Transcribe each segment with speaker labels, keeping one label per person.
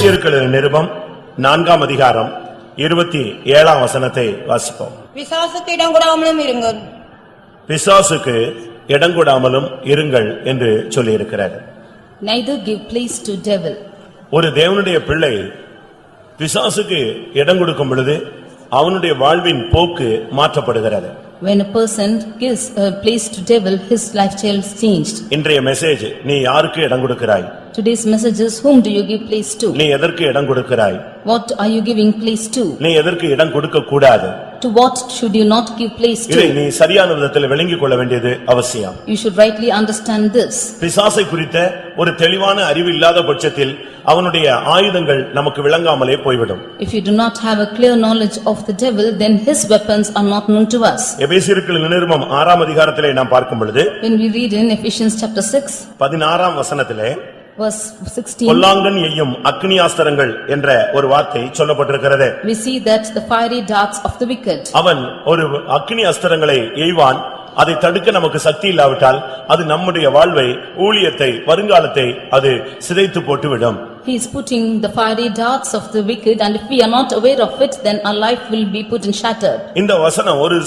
Speaker 1: எபேசியருக்கு நிருபம் 4ஆம் அதிகாரம் 27ஆம் வசனத்தை வாசிப்போம்.
Speaker 2: பிசாசுக்கு இடங்கொடாமலும் இருங்கள்.
Speaker 1: பிசாசுக்கு இடங்கொடாமலும் இருங்கள் என்று சொல்லி இருக்கிறார்.
Speaker 3: Neither give place to devil.
Speaker 1: ஒரு தேவனுடைய பிள்ளை பிசாசுக்கு இடம் கொடுக்கும் பொழுது அவனுடைய வாழ்வின் போக்கு மாற்றப்படுகிறது.
Speaker 3: When a person gives a place to devil, his lifestyle is changed.
Speaker 1: இன்றைய மெசேஜ், நீ யாருக்கு இடம் கொடுக்கிறாய்?
Speaker 3: Today's message is, whom do you give place to?
Speaker 1: நீ எதற்கு இடம் கொடுக்கிறாய்?
Speaker 3: What are you giving place to?
Speaker 1: நீ எதற்கு இடம் கொடுக்க கூடாது?
Speaker 3: To what should you not give place
Speaker 1: இதை
Speaker 3: to?
Speaker 1: நீ சரியான விதத்தில் விளங்கிக் கொள்ள வேண்டியது அவசியம்.
Speaker 3: You should rightly understand this.
Speaker 1: பிசாசை குறித்த ஒரு தெளிவான அறிவு இல்லாத பட்சத்தில் அவனுடைய ஆயுதங்கள் நமக்கு விளங்காமலே போய்விடும்.
Speaker 3: If you do not have a clear knowledge of the devil, then his weapons are not known to us.
Speaker 1: எபேசியருக்கு நிருபம் 6ஆம் அதிகாரத்திலே நாம் பார்க்கும் பொழுது
Speaker 3: When we read in Ephesians chapter 6,
Speaker 1: 16ஆம் வசனத்திலே
Speaker 3: verse 16,
Speaker 1: பொல்லாங்கன் எய்யும் அக்கினியாஸ்திரங்கள் என்ற ஒரு வார்த்தை சொல்லப்பட்டிருக்கிறது.
Speaker 3: we see that the fiery darts of the wicked.
Speaker 1: அவன் ஒரு அக்கினி அஸ்திரங்களை எய்வான். அதை தடுக்க நமக்கு சக்தி இல்லாவிட்டால் அது நம்முடைய வாழ்வை, ஊழியத்தை, வருங்காலத்தை அது சிதைத்து போட்டுவிடும்.
Speaker 3: He is putting the fiery darts of the wicked, and if we are not aware of it, then our life will be put in shattered.
Speaker 1: இந்த வசனம் ஒரு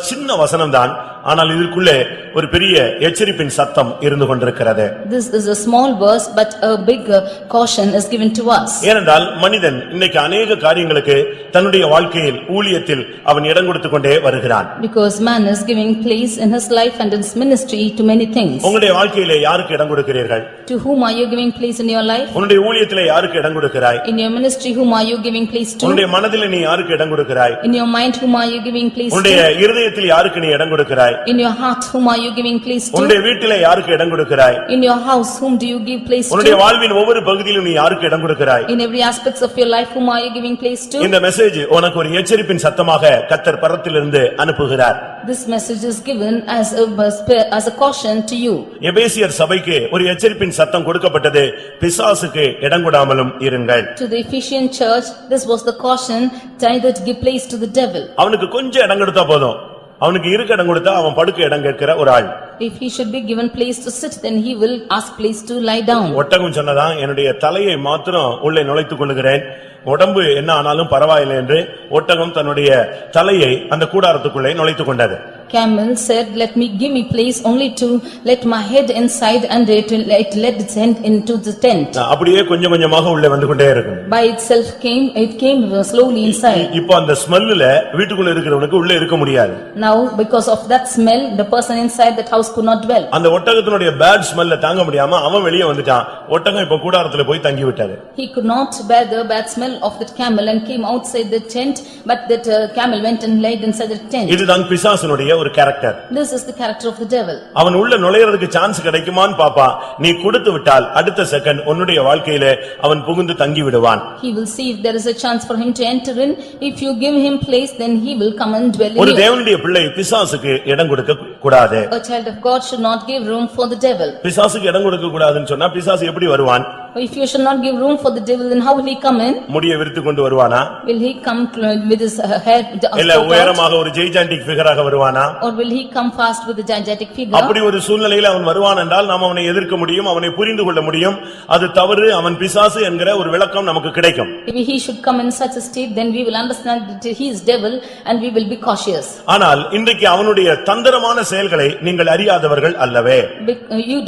Speaker 1: சின்ன வசனம்தான், ஆனால் இதற்குள்ளே ஒரு பெரிய எச்சரிப்பின் சத்தம் இருந்து கொண்டிருக்கிறது.
Speaker 3: This is a small verse, but a big caution is given to us.
Speaker 1: ஏனென்றால் மனிதன் இன்னைக்கு अनेक காரியங்களுக்கு தன்னுடைய வாழ்க்கையில், ஊழியத்தில் அவன் இடம் கொடுத்து கொண்டே வருகிறான்.
Speaker 3: Because man is giving place in his life and in his ministry to many things.
Speaker 1: உங்களுடைய வாழ்க்கையிலே யாருக்கு இடம் கொடுக்கிறீர்கள்?
Speaker 3: To whom are you giving place in your life?
Speaker 1: உன்னுடைய ஊழியத்திலே யாருக்கு இடம் கொடுக்கிறாய்?
Speaker 3: In your ministry, whom are you giving place to?
Speaker 1: உன்னுடைய மனதிலே நீ யாருக்கு இடம் கொடுக்கிறாய்?
Speaker 3: In your mind, whom are you giving place
Speaker 1: உன்னுடைய
Speaker 3: to?
Speaker 1: இருதயத்தில் யாருக்கு நீ இடம் கொடுக்கிறாய்?
Speaker 3: In your heart, whom are you giving place to?
Speaker 1: உன்னுடைய வீட்டிலே யாருக்கு இடம் கொடுக்கிறாய்?
Speaker 3: In your house, whom do you give place
Speaker 1: உன்னுடைய
Speaker 3: to?
Speaker 1: வாழ்வின் ஒவ்வொரு பகுதியிலும் நீ யாருக்கு இடம் கொடுக்கிறாய்?
Speaker 3: In every aspects of your life, whom are you giving place to?
Speaker 1: இந்த மெசேஜ் உனக்கு ஒரு எச்சரிப்பின் சத்தமாக கர்த்தர் பரத்திலிருந்து அனுப்புகிறார்.
Speaker 3: This message is given as a caution to you.
Speaker 1: எபேசியர் சபைக்கு ஒரு எச்சரிப்பின் சத்தம் கொடுக்கப்பட்டது, பிசாசுக்கு இடம் கொடாமலும் இருங்கள்.
Speaker 3: To the Ephesian church, this was the caution, neither to give place to the devil.
Speaker 1: அவனுக்கு கொஞ்சம் இடம் கொடுத்தா போதும், அவனுக்கு இருக்க இடம் கொடுத்தா அவன் படுக்க இடம் கேட்கிற ஒரு ஆள்.
Speaker 3: If he should be given place to sit, then he will ask place to lie down.
Speaker 1: ஒட்டகம் சொன்னதான், என்னுடைய தலையை மாத்திரம் உள்ளே நுழைத்துக் கொள்ளுகிறேன், உடம்பு என்ன ஆனாலும் பரவாயில்லை என்று ஒட்டகம் தன்னுடைய தலையை அந்த கூடாரத்துக்குள்ளே நுழைத்துக் கொண்டது.
Speaker 3: Camel said, give me place only to let my head inside, and it let its head into the tent.
Speaker 1: அப்படியே கொஞ்சம் கொஞ்சமாக உள்ளே வந்து கொண்டே இருக்கும்.
Speaker 3: By itself it came slowly inside.
Speaker 1: இப்போ அந்த ஸ்மெல்ல வீட்டுக்குள்ள இருக்கிறவனுக்கு உள்ளே இருக்க முடியாது.
Speaker 3: Now because of that smell, the person inside that house could not dwell.
Speaker 1: அந்த ஒட்டகத்தினுடைய பேட் ஸ்மெல்ல தாங்க முடியாம அவன் வெளியே வந்துட்டான். ஒட்டகம் இப்போ கூடாரத்துல போய் தங்கி விட்டது.
Speaker 3: He could not bear the bad smell of that camel and came outside the tent, but that camel went and laid inside the tent.
Speaker 1: இதுதான் பிசாசுனுடைய ஒரு character.
Speaker 3: This is the character of the devil.
Speaker 1: அவன் உள்ள நுழையிறதுக்கு chance கிடைக்குமான்னு பாப்பா, நீ கொடுத்து விட்டால் அடுத்த செகண்ட் உன்னுடைய வாழ்க்கையிலே அவன் புகுந்து தங்கி விடுவான்.
Speaker 3: He will see if there is a chance for him to enter in. If you give him place, then he will come and dwell in you.
Speaker 1: ஒரு தேவனுடைய பிள்ளை பிசாசுக்கு இடம் கொடுக்க கூடாது.
Speaker 3: A child of God should not give room for the devil.
Speaker 1: பிசாசுக்கு இடம் கொடுக்க கூடாதுன்னு சொன்னா பிசாசு எப்படி வருவான்?
Speaker 3: If you should not give room for the devil, then how will he come in?
Speaker 1: முடியை விரித்து கொண்டு வருவானா?
Speaker 3: Will he come with his hair
Speaker 1: இல்ல உயரமாக ஒரு ஜெய்ஜாண்டிக் ஃபிகராக வருவானா?
Speaker 3: Or will he come fast with a gigantic figure?
Speaker 1: அப்படி ஒரு சூழ்நிலையில் அவன் வருவான் என்றால் நாம் அவனை எதிர்க்க முடியும், அவனை புரிந்து கொள்ள முடியும். அது தவறு, அவன் பிசாசு என்கிற ஒரு விளக்கம் நமக்கு கிடைக்கும்.
Speaker 3: If he should come in such a state, then we will understand that he is devil and we will be cautious.
Speaker 1: ஆனால் இன்றைக்கு அவனுடைய தந்திரமான செயல்களை நீங்கள் அறியாதவர்கள் அல்லவே.
Speaker 3: You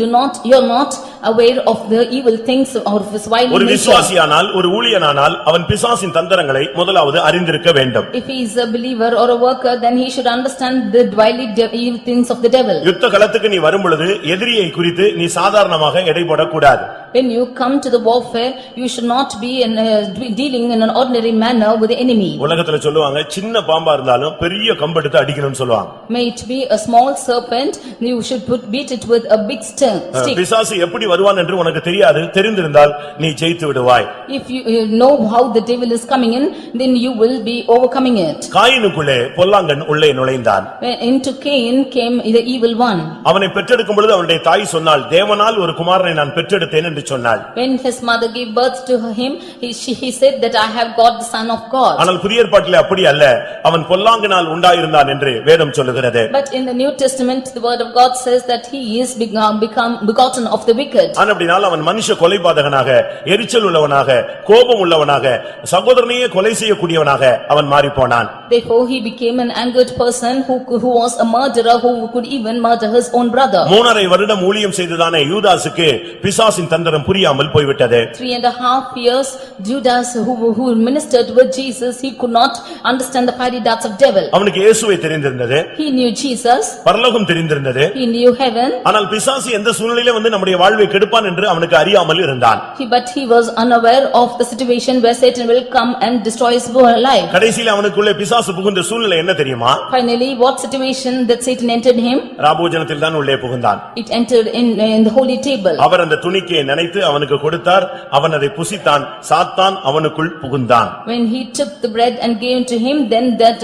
Speaker 3: are not aware of the evil things or of his violent nature.
Speaker 1: ஒரு விசுவாசியானால், ஒரு ஊழியனானால் அவன் பிசாசின் தந்திரங்களை முதலாவது அறிந்திருக்க வேண்டும்.
Speaker 3: If he is a believer or a worker, then he should understand the evil things of the devil.
Speaker 1: யுத்த களத்துக்கு நீ வரும் பொழுது எதிரியை குறித்து நீ சாதாரணமாக எடை போடக்கூடாது.
Speaker 3: When you come to the warfare, you should not be dealing in an ordinary manner with the enemy.
Speaker 1: உலகத்துல சொல்லுவாங்க, சின்ன பாம்பா இருந்தாலும் பெரிய கம்பெடுத்து அடிக்கணும்னு சொல்லுவாங்க.
Speaker 3: May it be a small serpent, you should beat it with a big stick.
Speaker 1: பிசாசு எப்படி வருவான் என்று உனக்கு தெரியாது, தெரிந்திருந்தால் நீ ஜெயித்து விடுவாய்.
Speaker 3: If you know how the devil is coming in, then you will be overcoming it.
Speaker 1: காயினுக்குள்ளே பொல்லாங்கன் உள்ளே நுழைந்தான்.
Speaker 3: Into Cain came the evil one.
Speaker 1: அவனை பெற்றெடுக்கும் பொழுது அவனுடைய தாய் சொன்னாள், தேவனால் ஒரு குமாரனை நான் பெற்றெடுத்தேன் என்று என்று சொன்னாள்.
Speaker 3: When his mother gave birth to him, he said that I have got the son of God.
Speaker 1: ஆனால் புதிய ஏற்பாட்டிலே அப்படி அல்ல, அவன் பொல்லாங்கினால் உண்டாயிருந்தான் என்று வேதம் சொல்லுகிறது.
Speaker 3: But in the New Testament, the word of God says that he is become begotten of the wicked.
Speaker 1: அப்படினால் அவன் மனுஷ கொலைபாதகனாக, எரிச்சல் உள்ளவனாக, கோபம் உள்ளவனாக, சகோதரனையே கொலை செய்யக்கூடியவனாக அவன் மாறி போனான்.
Speaker 3: Therefore he became an angered person who was a murderer, who could even murder his own brother.
Speaker 1: 3.5 வருடம் ஊழியம் செய்ததான யூதாசுக்கு பிசாசின் தந்திரம் புரியாமல் போய்விட்டது.
Speaker 3: 3.5 years Judas who ministered with Jesus, he could not understand the fiery darts of devil.
Speaker 1: அவனுக்கு இயேசுவை தெரிந்திருந்தது,
Speaker 3: He knew Jesus,
Speaker 1: பரலோகம் தெரிந்திருந்தது.
Speaker 3: he knew heaven,
Speaker 1: ஆனால் பிசாசு எந்த சூழ்நிலையில வந்து நம்முடைய வாழ்வை கெடுப்பான் என்று அவனுக்கு அறியாமல் இருந்தான்.
Speaker 3: but he was unaware of the situation where Satan will come and destroy his life.
Speaker 1: கடைசியில் அவனுக்குள்ளே பிசாசு புகுந்த சூழ்நிலை என்ன தெரியுமா?
Speaker 3: Finally, what situation that Satan entered him?
Speaker 1: ராபோஜனத்தில் தான் உள்ளே புகுந்தான்.
Speaker 3: It entered in the holy table.
Speaker 1: அவர் அந்த துணிக்கையை நினைத்து அவனுக்கு கொடுத்தார், அவன் அதை புசித்தான், சாத்தான் அவனுக்குள் புகுந்தான்.
Speaker 3: When he took the bread and gave to him, then that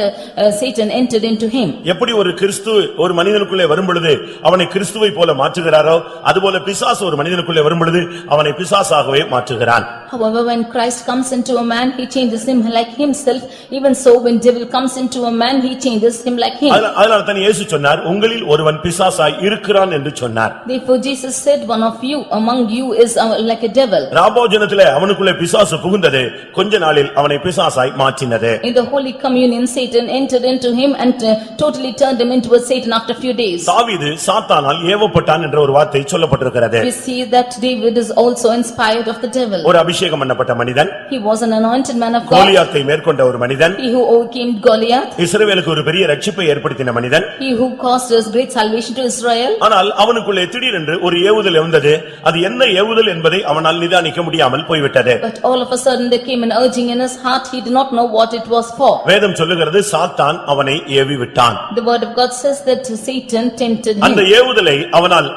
Speaker 3: Satan entered into him.
Speaker 1: எப்படி ஒரு கிறிஸ்து ஒரு மனிதனுக்குள்ளே வரும்பொழுது அவனை கிறிஸ்துவை போல மாற்றுகிறாரோ, அதுபோல பிசாசு ஒரு மனிதனுக்குள்ளே வரும்பொழுது அவனை பிசாசாகவே மாற்றுகிறான்.
Speaker 3: However, when Christ comes into a man, he changes him like himself. Even so, when devil comes into a man, he changes him like him.
Speaker 1: அதனால தான் இயேசு சொன்னார், உங்களில் ஒருவன் பிசாசாய் இருக்கிறான் என்று சொன்னார்.
Speaker 3: Therefore Jesus said, one of you among you is like a devil.
Speaker 1: ராபோஜனத்திலே அவனுக்குள்ளே பிசாசு புகுந்தது, கொஞ்ச நாளில் அவனை பிசாசாய் மாற்றினது.
Speaker 3: In the holy communion, Satan entered into him and totally turned him into a Satan after few days.
Speaker 1: தாவீது சாத்தானால் ஏவப்பட்டான் என்ற ஒரு வார்த்தை சொல்லப்பட்டிருக்கிறது.
Speaker 3: We see that David is also inspired of the devil.
Speaker 1: ஒரு அபிஷேகம் பண்ணப்பட்ட மனிதன்,
Speaker 3: He was an anointed man of God.
Speaker 1: கோலியாத்தை மேற்கொண்ட ஒரு மனிதன்,
Speaker 3: He who overcame Goliath.
Speaker 1: இஸ்ரவேலுக்கு ஒரு பெரிய ரட்சிப்பை ஏற்படுத்தின மனிதன்.
Speaker 3: He who caused us great salvation to Israel.
Speaker 1: ஆனால் அவனுக்குள்ளே திடீரென்று ஒரு ஏவுதல் வந்தது. அது என்ன ஏவுதல் என்பதை அவனால் நிதானிக்க முடியாமல் போய்விட்டது.
Speaker 3: But all of a sudden there came an urging in his heart. He did not know what it was for.
Speaker 1: வேதம் சொல்லுகிறது, சாத்தான் அவனை ஏவி விட்டான்.
Speaker 3: The word of God says that Satan tempted
Speaker 1: அந்த
Speaker 3: him.
Speaker 1: ஏவுதலை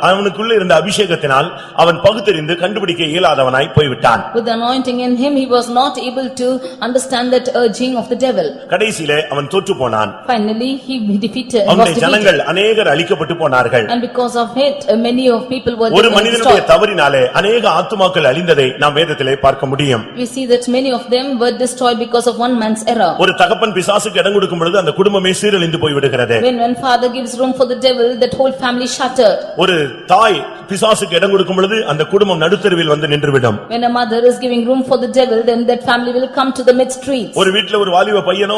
Speaker 1: அவனுக்குள்ள இருந்த அபிஷேகத்தினால் அவன் பகுத்தறிந்து கண்டுபிடிக்க இயலாதவனாய் போய்விட்டான்.
Speaker 3: With the anointing in him, he was not able to understand that urging of the devil.
Speaker 1: கடைசியிலே அவன் தோற்று போனான்.
Speaker 3: Finally, he was defeated.
Speaker 1: அவனுடைய ஜனங்கள் அநேகர் அழிக்கப்பட்டு போனார்கள்.
Speaker 3: And because of it, many of people were
Speaker 1: ஒரு மனிதனுடைய
Speaker 3: destroyed.
Speaker 1: தவறினாலே அநேக ஆத்துமாக்கள் அழிந்ததை நாம் வேதத்திலே பார்க்க முடியும்.
Speaker 3: We see that many of them were destroyed because of one man's error.
Speaker 1: ஒரு தகப்பன் பிசாசுக்கு இடம் கொடுக்கும் பொழுது அந்த குடும்பமே சீரழிந்து போய்விடுகிறது.
Speaker 3: When father gives room for the devil, that whole family shattered.
Speaker 1: ஒரு தாய் பிசாசுக்கு இடம் கொடுக்கும் பொழுது அந்த குடும்பம் நடுத்தெருவில் வந்து நின்றுவிடும்.
Speaker 3: When a mother is giving room for the devil, then that family will come to the mid streets.
Speaker 1: ஒரு வீட்ல ஒரு வாலிப பையனோ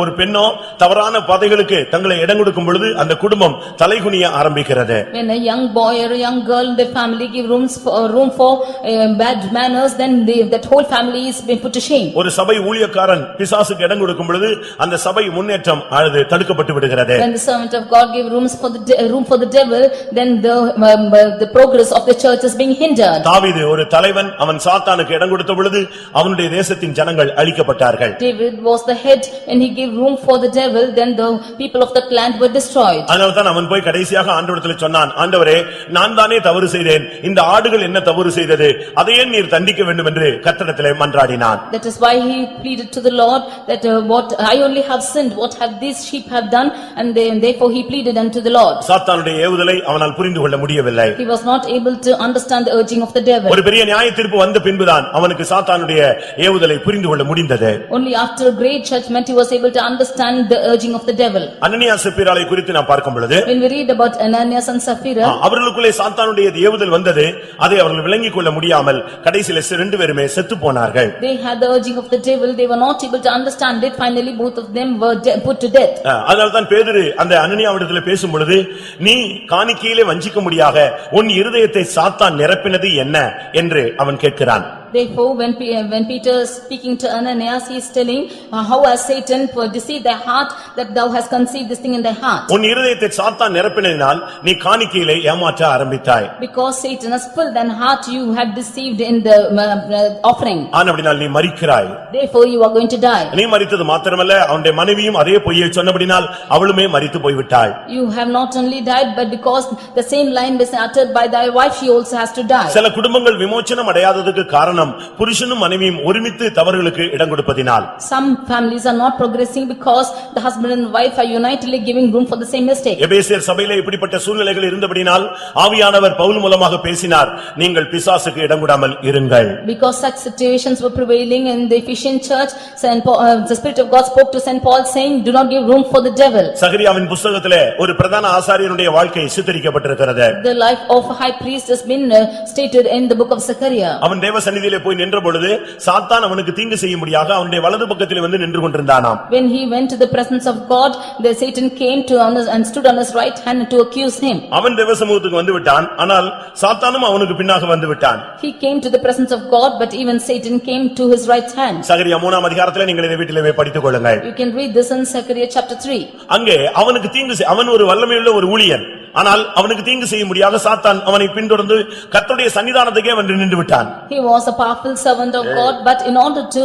Speaker 1: ஒரு பெண்ணோ தவறான பாதைகளுக்கு தங்களை இடம் கொடுக்கும் பொழுது அந்த குடும்பம் தலைகுனிய ஆரம்பிக்கிறது.
Speaker 3: When a young boy or a young girl in the family give room for bad manners, then that whole family is being put to shame.
Speaker 1: ஒரு சபை ஊழியக்காரன் பிசாசுக்கு இடம் கொடுக்கும் பொழுது அந்த சபை முன்னேற்றம் அது தடுக்கப்பட்டு விடுகிறது.
Speaker 3: When the servant of God give room for the devil, then the progress of the church is being hindered.
Speaker 1: தாவீது ஒரு தலைவன், அவன் சாத்தானுக்கு இடம் கொடுத்த பொழுது அவனுடைய தேசத்தின் ஜனங்கள் அழிக்கப்பட்டார்கள்.
Speaker 3: David was the head and he gave room for the devil, then the people of that land were destroyed.
Speaker 1: அதனால தான் அவன் போய் கடைசியாக ஆண்டவரிடத்தில் சொன்னான், ஆண்டவரே, நான் தானே தவறு செய்தேன், இந்த ஆடுகள் என்ன தவறு செய்தது, அதையே நீர் தண்டிக்க வேண்டும் என்று கர்த்தரிடத்திலே மன்றாடினான்.
Speaker 3: That is why he pleaded to the Lord that what I only have sinned, what have these sheep have done, and therefore he pleaded unto the Lord.
Speaker 1: சாத்தானுடைய ஏவுதலை அவனால் புரிந்து கொள்ள முடியவில்லை.
Speaker 3: He was not able to understand the urging of the devil.
Speaker 1: ஒரு பெரிய நியாயத்தீர்ப்பு வந்த பின்புதான் அவனுக்கு சாத்தானுடைய ஏவுதலை புரிந்து கொள்ள முடிந்தது.
Speaker 3: Only after a great judgment he was able to understand the urging of the devil.
Speaker 1: அனனியா சப்பீராளை குறித்து நாம் பார்க்கும் பொழுது,
Speaker 3: When we read about Ananias and Sapphira,
Speaker 1: அவர்களுக்குள்ளே சாத்தானுடைய ஏவுதல் வந்தது, அதை அவர்கள் விளங்கிக் கொள்ள முடியாமல் கடைசியிலே ரெண்டு பேருமே செத்து போனார்கள்.
Speaker 3: they had the urging of the devil, they were not able to understand it, finally both of them were put to death.
Speaker 1: அதனால்தான் பேதுரு அந்த அனனியாவிடத்தில் பேசும் பொழுது, நீ காணிக்கையிலே வஞ்சிக்க முடியாக உன் இருதயத்தை சாத்தான் நிரப்பினது என்ன என்று அவன் கேட்கிறான்.
Speaker 3: Therefore, when Peter is speaking to Ananias, he is telling, how has Satan deceived thy heart, that thou hast conceived this thing in thy heart?
Speaker 1: உன் இருதயத்தை சாத்தான் நிரப்பினதினால் நீ காணிக்கையிலே ஏமாற்ற ஆரம்பித்தாய்.
Speaker 3: Because Satan has filled thy heart, you have deceived in the offering.
Speaker 1: ஆனபடினால் நீ மரிக்கிறாய்.
Speaker 3: Therefore, you are going to die.
Speaker 1: நீ மரித்தது மாத்திரமல்ல, அவனுடைய மனைவியும் அதே பொய்யை சொன்னபடினால் அவளுமே மரித்து போய்விட்டாள்.
Speaker 3: You have not only died, but because the same line was uttered by thy wife, she also has to die.
Speaker 1: சில குடும்பங்கள் விமோசனம் அடையாததுக்கு காரணம் காரணம் புருஷனும் மனைவியும் ஒருமித்து தவறுகளுக்கு இடம் கொடுப்பதினால்.
Speaker 3: Some families are not progressing because the husband and wife are unitedly giving room for the same mistake.
Speaker 1: எபேசியர் சபையிலே இப்படிப்பட்ட சூழ்நிலைகள் இருந்தபடினால் ஆவியானவர் பவுல் மூலமாக பேசினார், நீங்கள் பிசாசுக்கு இடம் கொடாமல் இருங்கள்.
Speaker 3: Because such situations were prevailing in the Ephesian church, the Spirit of God spoke to Saint Paul saying, do not give room for the devil.
Speaker 1: சகரியாவின் புத்தகத்திலே ஒரு பிரதான ஆசாரியனுடைய வாழ்க்கை சித்தரிக்கப்பட்டிருக்கிறது.
Speaker 3: The life of a high priest has been stated in the book of Zechariah.
Speaker 1: அவன் தேவ சந்நிதியிலே போய் நின்ற பொழுது சாத்தான் அவனுக்கு தீங்கு செய்யும்படியாக அவனுடைய வலது பக்கத்திலே வந்து நின்று கொண்டிருந்தானாம்.
Speaker 3: When he went to the presence of God, the Satan came to and stood on his right hand to accuse him.
Speaker 1: அவன் தேவ சமூகத்துக்கு வந்து விட்டான், ஆனால் சாத்தானும் அவனுக்கு பின்னாக வந்து விட்டான்.
Speaker 3: He came to the presence of God, but even Satan came to his right hand.
Speaker 1: சகரியா 3ஆம் அதிகாரத்திலே நீங்கள் இதை வீட்டிலே படித்துக் கொள்ளுங்கள்.
Speaker 3: You can read this in Zechariah chapter 3.
Speaker 1: அங்கே அவனுக்கு தீங்கு அவன் ஒரு வல்லமையுள்ள ஒரு ஊழியன், ஆனால் அவனுக்கு தீங்கு செய்யும்படியாக சாத்தான் அவனை பின்தொடர்ந்து கர்த்தருடைய சன்னிதானத்துக்கே வந்து நின்று விட்டான்.
Speaker 3: He was a powerful servant of God, but in order to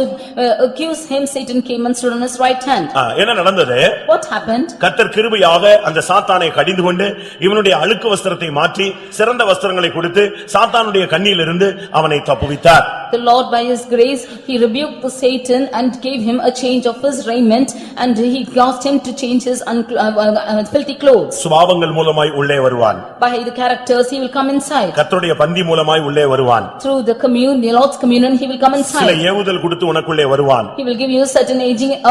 Speaker 3: accuse him, Satan came and stood on his right hand.
Speaker 1: என்ன நடந்தது?
Speaker 3: What happened?
Speaker 1: கர்த்தர் கிருபையாக அந்த சாத்தானை கடிந்து கொண்டு இவனுடைய அழுக்கு வஸ்திரத்தை மாற்றி சிறந்த வஸ்திரங்களை கொடுத்து சாத்தானுடைய கண்ணியிலிருந்து அவனை தப்புவித்தார்.
Speaker 3: The Lord by his grace, he rebuked the Satan and gave him a change of his raiment, and he caused him to change his filthy clothes.
Speaker 1: சுபாவங்கள் மூலமாய் உள்ளே வருவான்.
Speaker 3: By the characters he will come inside.
Speaker 1: கர்த்தருடைய பந்தி மூலமாய் உள்ளே வருவான்.
Speaker 3: Through the Lord's communion he will come
Speaker 1: சில
Speaker 3: inside.
Speaker 1: ஏவுதல் கொடுத்து உனக்குள்ளே வருவான்.
Speaker 3: He will give you certain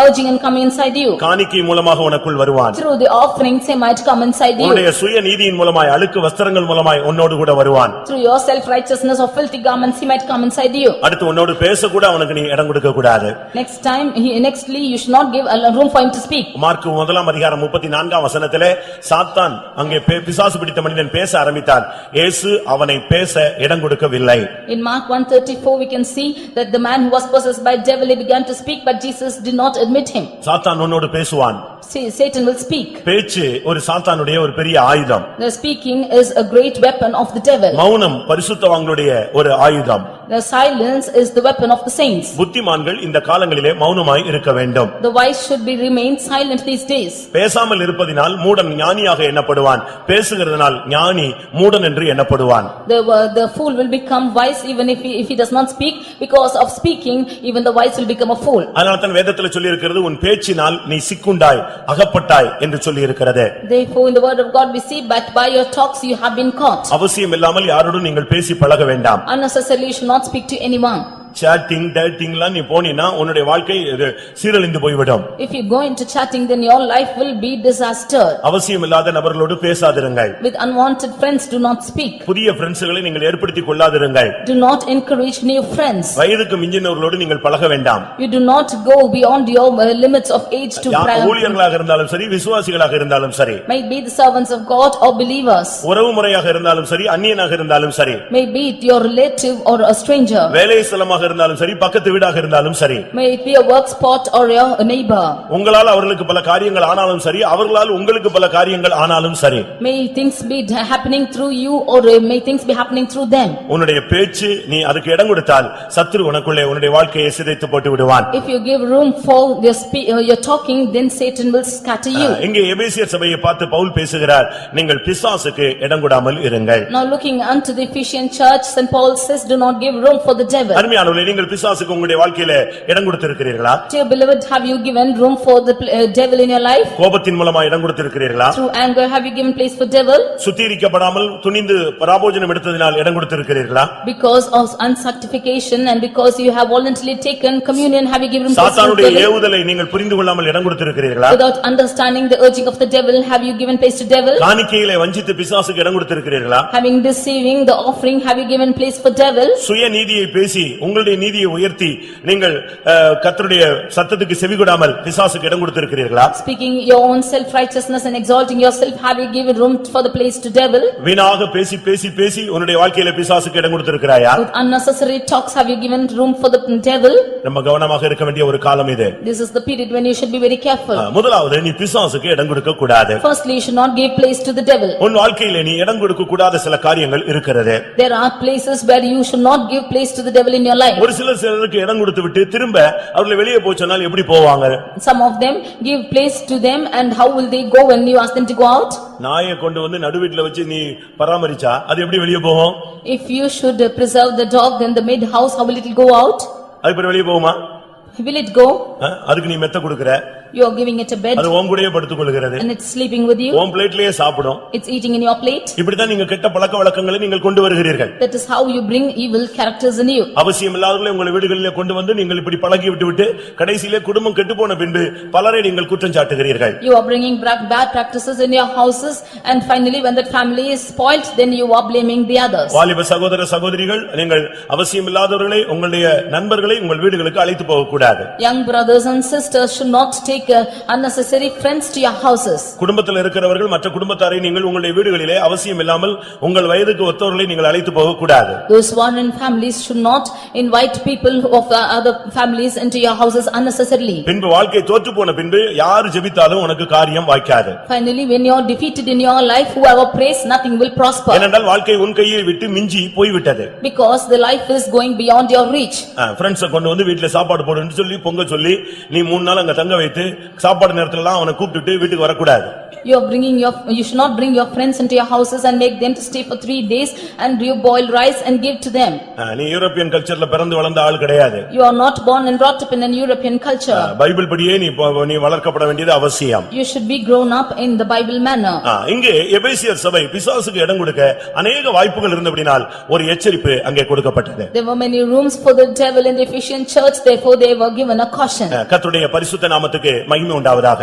Speaker 3: urging and come inside you.
Speaker 1: காணிக்கை மூலமாக உனக்குள் வருவான்.
Speaker 3: Through the offerings he might come inside you.
Speaker 1: உன்னுடைய சுய நீதியின் மூலமாய் அழுக்கு வஸ்திரங்கள் மூலமாய் உன்னோடு கூட வருவான்.
Speaker 3: Through your self-righteousness or filthy garments he might come inside you.
Speaker 1: அடுத்து உன்னோடு பேச கூட அவனுக்கு நீ இடம் கொடுக்க கூடாது.
Speaker 3: Nextly you should not give a room for him to speak.
Speaker 1: Mark 1ஆம் அதிகாரம் 34ஆம் வசனத்திலே சாத்தான் அங்கே பிசாசு பிடித்த மனிதன் பேச ஆரம்பித்தான், இயேசு அவனை பேச இடம் கொடுக்கவில்லை.
Speaker 3: In Mark 1:34 we can see that the man who was possessed by devil he began to speak, but Jesus did not admit him.
Speaker 1: சாத்தான் உன்னோடு பேசுவான்.
Speaker 3: See, Satan will speak.
Speaker 1: பேச்சு ஒரு சாத்தானுடைய ஒரு பெரிய ஆயுதம்.
Speaker 3: The speaking is a great weapon of the devil.
Speaker 1: மௌனம் பரிசுத்தவான்களுடைய ஒரு ஆயுதம்.
Speaker 3: The silence is the weapon of the saints.
Speaker 1: புத்திமான்கள் இந்த காலங்களிலே மௌனமாய் இருக்க வேண்டும்.
Speaker 3: The wise should be remain silent these days.
Speaker 1: பேசாமல் இருப்பதினால் மூடன் ஞானியாக எண்ணப்படுவான், பேசுகிறதனால் ஞானி மூடன் என்று எண்ணப்படுவான்.
Speaker 3: The fool will become wise even if he does not speak, because of speaking even the wise will become a fool.
Speaker 1: அதனால தான் வேதத்தில் சொல்லி இருக்கிறது, உன் பேச்சினால் நீ சிக்குண்டாய் அகப்பட்டாய் என்று சொல்லி இருக்கிறது.
Speaker 3: Therefore in the word of God we see, but by your talks you have been caught.
Speaker 1: அவசியம் இல்லாமல் யாரோடும் நீங்கள் பேசி பழக வேண்டாம்.
Speaker 3: Unnecessarily you should not speak to anyone.
Speaker 1: chatting datingலாம் நீ போனினா உன்னுடைய வாழ்க்கை சீரழிந்து போய்விடும்.
Speaker 3: If you go into chatting, then your life will be disaster.
Speaker 1: அவசியமில்லாத நபர்களோடு பேசாதிருங்கள்.
Speaker 3: With unwanted friends do not speak.
Speaker 1: புதிய ஃப்ரெண்ட்ஸ்களை நீங்கள் ஏற்படுத்திக் கொள்ளாதிருங்கள்.
Speaker 3: Do not encourage new friends.
Speaker 1: வயதுக்கு மிஞ்சினவர்களோடு நீங்கள் பழக வேண்டாம்.
Speaker 3: You do not go beyond your limits of age to
Speaker 1: ஊழியர்களாக இருந்தாலும் சரி, விசுவாசிகளாக இருந்தாலும் சரி,
Speaker 3: may be the servants of God or believers,
Speaker 1: உறவு முறையாக இருந்தாலும் சரி, அந்நியனாக இருந்தாலும் சரி,
Speaker 3: may be it your relative or a stranger,
Speaker 1: வேலை ஸ்தலமாக இருந்தாலும் சரி, பக்கத்து வீடாக இருந்தாலும் சரி,
Speaker 3: may it be a work spot or your neighbor,
Speaker 1: உங்களால் அவர்களுக்கு பல காரியங்கள் ஆனாலும் சரி, அவர்களால் உங்களுக்கு பல காரியங்கள் ஆனாலும் சரி,
Speaker 3: may things be happening through you or may things be happening through them.
Speaker 1: உன்னுடைய பேச்சு நீ அதுக்கு இடம் கொடுத்தால் சத்துரு உனக்குள்ளே உன்னுடைய வாழ்க்கையை சிதைத்து போட்டு விடுவான்.
Speaker 3: If you give room for your talking, then Satan will scatter you.
Speaker 1: இங்கே எபேசியர் சபையை பார்த்து பவுல் பேசுகிறார், நீங்கள் பிசாசுக்கு இடம் கொடாமல் இருங்கள்.
Speaker 3: Now looking unto the Ephesian church, Saint Paul says, do not give room for the devil.
Speaker 1: அருமையானவர்களே, நீங்கள் பிசாசுக்கு உங்களுடைய வாழ்க்கையிலே இடம் கொடுத்திருக்கிறீர்களா?
Speaker 3: Dear beloved, have you given room for the devil in your life?
Speaker 1: கோபத்தின் மூலமா இடம் கொடுத்திருக்கிறீர்களா?
Speaker 3: Through anger have you given place for devil?
Speaker 1: சுத்திகரிக்கப்படாமல் துணிந்து பராபோஜனம் எடுத்ததினால் இடம் கொடுத்திருக்கிறீர்களா?
Speaker 3: Because of unsanctification and because you have voluntarily taken communion, have you given place for
Speaker 1: சாத்தானுடைய
Speaker 3: devil?
Speaker 1: ஏவுதலை நீங்கள் புரிந்து கொள்ளாமல் இடம் கொடுத்திருக்கிறீர்களா?
Speaker 3: Without understanding the urging of the devil, have you given place to devil?
Speaker 1: காணிக்கையிலே வஞ்சித்து பிசாசுக்கு இடம் கொடுத்திருக்கிறீர்களா?
Speaker 3: Having deceiving the offering, have you given place for devil?
Speaker 1: சுய நீதியை பேசி உங்களுடைய நீதியை உயர்த்தி நீங்கள் கர்த்தருடைய சத்தத்துக்கு செவிகொடாமல் பிசாசுக்கு இடம் கொடுத்திருக்கிறீர்களா?
Speaker 3: Speaking your own self-righteousness and exalting yourself, have you given room for the place to devil?
Speaker 1: வீணாக பேசி பேசி பேசி உன்னுடைய வாழ்க்கையிலே பிசாசுக்கு இடம் கொடுத்திருக்கிறாயா?
Speaker 3: With unnecessary talks, have you given room for the devil?
Speaker 1: நம்ம கவனமாக இருக்க வேண்டிய ஒரு காலம் இது.
Speaker 3: This is the period when you should be very careful.
Speaker 1: முதலாவது, நீ பிசாசுக்கு இடம் கொடுக்க கூடாது.
Speaker 3: Firstly, you should not give place to the devil.
Speaker 1: உன் வாழ்க்கையிலே நீ இடம் கொடுக்க கூடாத சில காரியங்கள் இருக்கிறது.
Speaker 3: There are places where you should not give place to the devil in your life. life.
Speaker 1: ஒரு சிலருக்கு இடம் கொடுத்து விட்டு திரும்ப அவர்களை வெளியே போக சொன்னால் எப்படி போவாங்க?
Speaker 3: Some of them give place to them and how will they go when you ask them to go out?
Speaker 1: நாயை கொண்டு வந்து நடுவீட்ல வச்சு நீ பராமரிச்சா அது எப்படி வெளியே போகும்?
Speaker 3: If you should preserve the dog then the mid house, how will it go out?
Speaker 1: அது இப்ப வெளியே போகுமா?
Speaker 3: Will it go?
Speaker 1: அதுக்கு நீ மெத்த கொடுக்கற,
Speaker 3: You are giving it a bed
Speaker 1: அது உன் கூடயே படுத்துக் கொள்கிறது,
Speaker 3: and it's sleeping with you.
Speaker 1: உன் பிளேட்லயே சாப்பிடும்.
Speaker 3: It's eating in your plate.
Speaker 1: இப்படிதான் நீங்க கெட்ட பழக்க வழக்கங்களை நீங்கள் கொண்டு வருகிறீர்கள்.
Speaker 3: That is how you bring evil characters in you.
Speaker 1: அவசியம் இல்லாதவர்களை உங்கள் வீடுகளிலே கொண்டு வந்து நீங்கள் இப்படி பழகி விட்டு கடைசியிலே குடும்பம் கெட்டு போன பின்பு பலரை நீங்கள் குற்றம் சாட்டுகிறீர்கள்.
Speaker 3: You are bringing bad practices in your houses and finally when that family is spoiled then you are blaming the others.
Speaker 1: வாலிப சகோதர சகோதரிகள், நீங்கள் அவசியம் இல்லாதவர்களை உங்களுடைய நண்பர்களை உங்கள் வீடுகளுக்கு அழைத்து போக கூடாது.
Speaker 3: Young brothers and sisters should not take unnecessary friends to your houses.
Speaker 1: குடும்பத்தில் இருக்கிறவர்கள் மற்ற குடும்பத்தாரை நீங்கள் உங்களுடைய வீடுகளிலே அவசியம் இல்லாமல் உங்கள் வயதுக்கு ஒத்தவர்களை நீங்கள் அழைத்து போக கூடாது.
Speaker 3: Those who are in families should not invite people of other families into your houses unnecessarily.
Speaker 1: பின்பு வாழ்க்கை தோற்று போன பின்பு யார் ஜெபித்தாலும் உனக்கு காரியம் வாய்க்காது.
Speaker 3: Finally when you are defeated in your life, whoever prays nothing will prosper.
Speaker 1: ஏனென்றால் வாழ்க்கை உன் கையை விட்டு மிஞ்சி போய்விட்டது.
Speaker 3: Because the life is going beyond your reach.
Speaker 1: ஃப்ரெண்ட்ஸை கொண்டு வந்து வீட்டுல சாப்பாடு போடுன்னு சொல்லி பொங்க சொல்லி நீ 3 நாள் அங்க தங்க வைத்து சாப்பாடு நேரத்துல எல்லாம் அவனை கூப்பிட்டுட்டு வீட்டுக்கு வரக்கூடாது.
Speaker 3: You should not bring your friends into your houses and make them to stay for 3 days and you boil rice and give to them.
Speaker 1: நீ யூரோப்பியன் கல்ச்சர்ல பிறந்து வளர்ந்த ஆள் கிடையாது.
Speaker 3: You are not born and brought up in an European culture.
Speaker 1: Bible படியே நீ வளர்க்கப்பட வேண்டியது அவசியம்.
Speaker 3: You should be grown up in the Bible manner.
Speaker 1: இங்கே எபேசியர் சபை பிசாசுக்கு இடம் கொடுக்க अनेक வாய்ப்புகள் இருந்தபடியால் ஒரு எச்சரிப்பு அங்கே கொடுக்கப்பட்டது.
Speaker 3: There were many rooms for the devil in the Ephesian church, therefore they were given a caution.
Speaker 1: கர்த்தருடைய பரிசுத்த நாமத்துக்கு மகிமை உண்டாவதாக.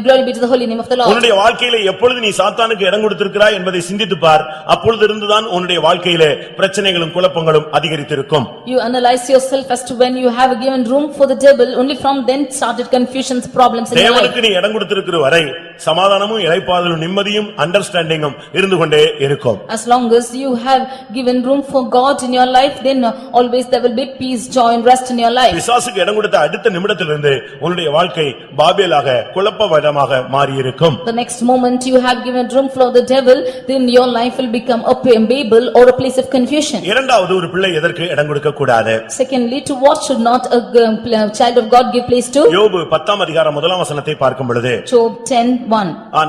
Speaker 3: Glory be to the holy name of the Lord.
Speaker 1: உன்னுடைய வாழ்க்கையிலே எப்பொழுது நீ சாத்தானுக்கு இடம் கொடுத்திருக்கிறாய் என்பதை சிந்தித்துப் பார். அப்பொழுது இருந்துதான் உன்னுடைய வாழ்க்கையிலே பிரச்சனைகளும் குழப்பங்களும் அதிகரித்திருக்கும்.
Speaker 3: You analyze yourself as to when you have given room for the devil, only from then started confusions, problems in your life.
Speaker 1: தேவனுக்கு நீ இடம் கொடுத்திருக்கிற வரை சமாதானமும் இளைப்பாறுதலும் நிம்மதியும் அண்டர்ஸ்டாண்டிங்கும் இருந்து கொண்டே இருக்கும்.
Speaker 3: As long as you have given room for God in your life, then always there will be peace, joy and rest in your life.
Speaker 1: பிசாசுக்கு இடம் கொடுத்த அடுத்த நிமிடத்திலிருந்து உன்னுடைய வாழ்க்கை பாபேலாக குழப்பமயமாக மாறி இருக்கும்.
Speaker 3: The next moment you have given room for the devil, then your life will become a Babel or a place of confusion.
Speaker 1: இரண்டாவது, ஒரு பிள்ளை எதற்கு இடம் கொடுக்க கூடாது?
Speaker 3: Secondly, to what should not a child of God give place to?
Speaker 1: யோபு 10ஆம் அதிகாரம் 1ஆம் வசனத்தை பார்க்கும் பொழுது
Speaker 3: Job 10:1.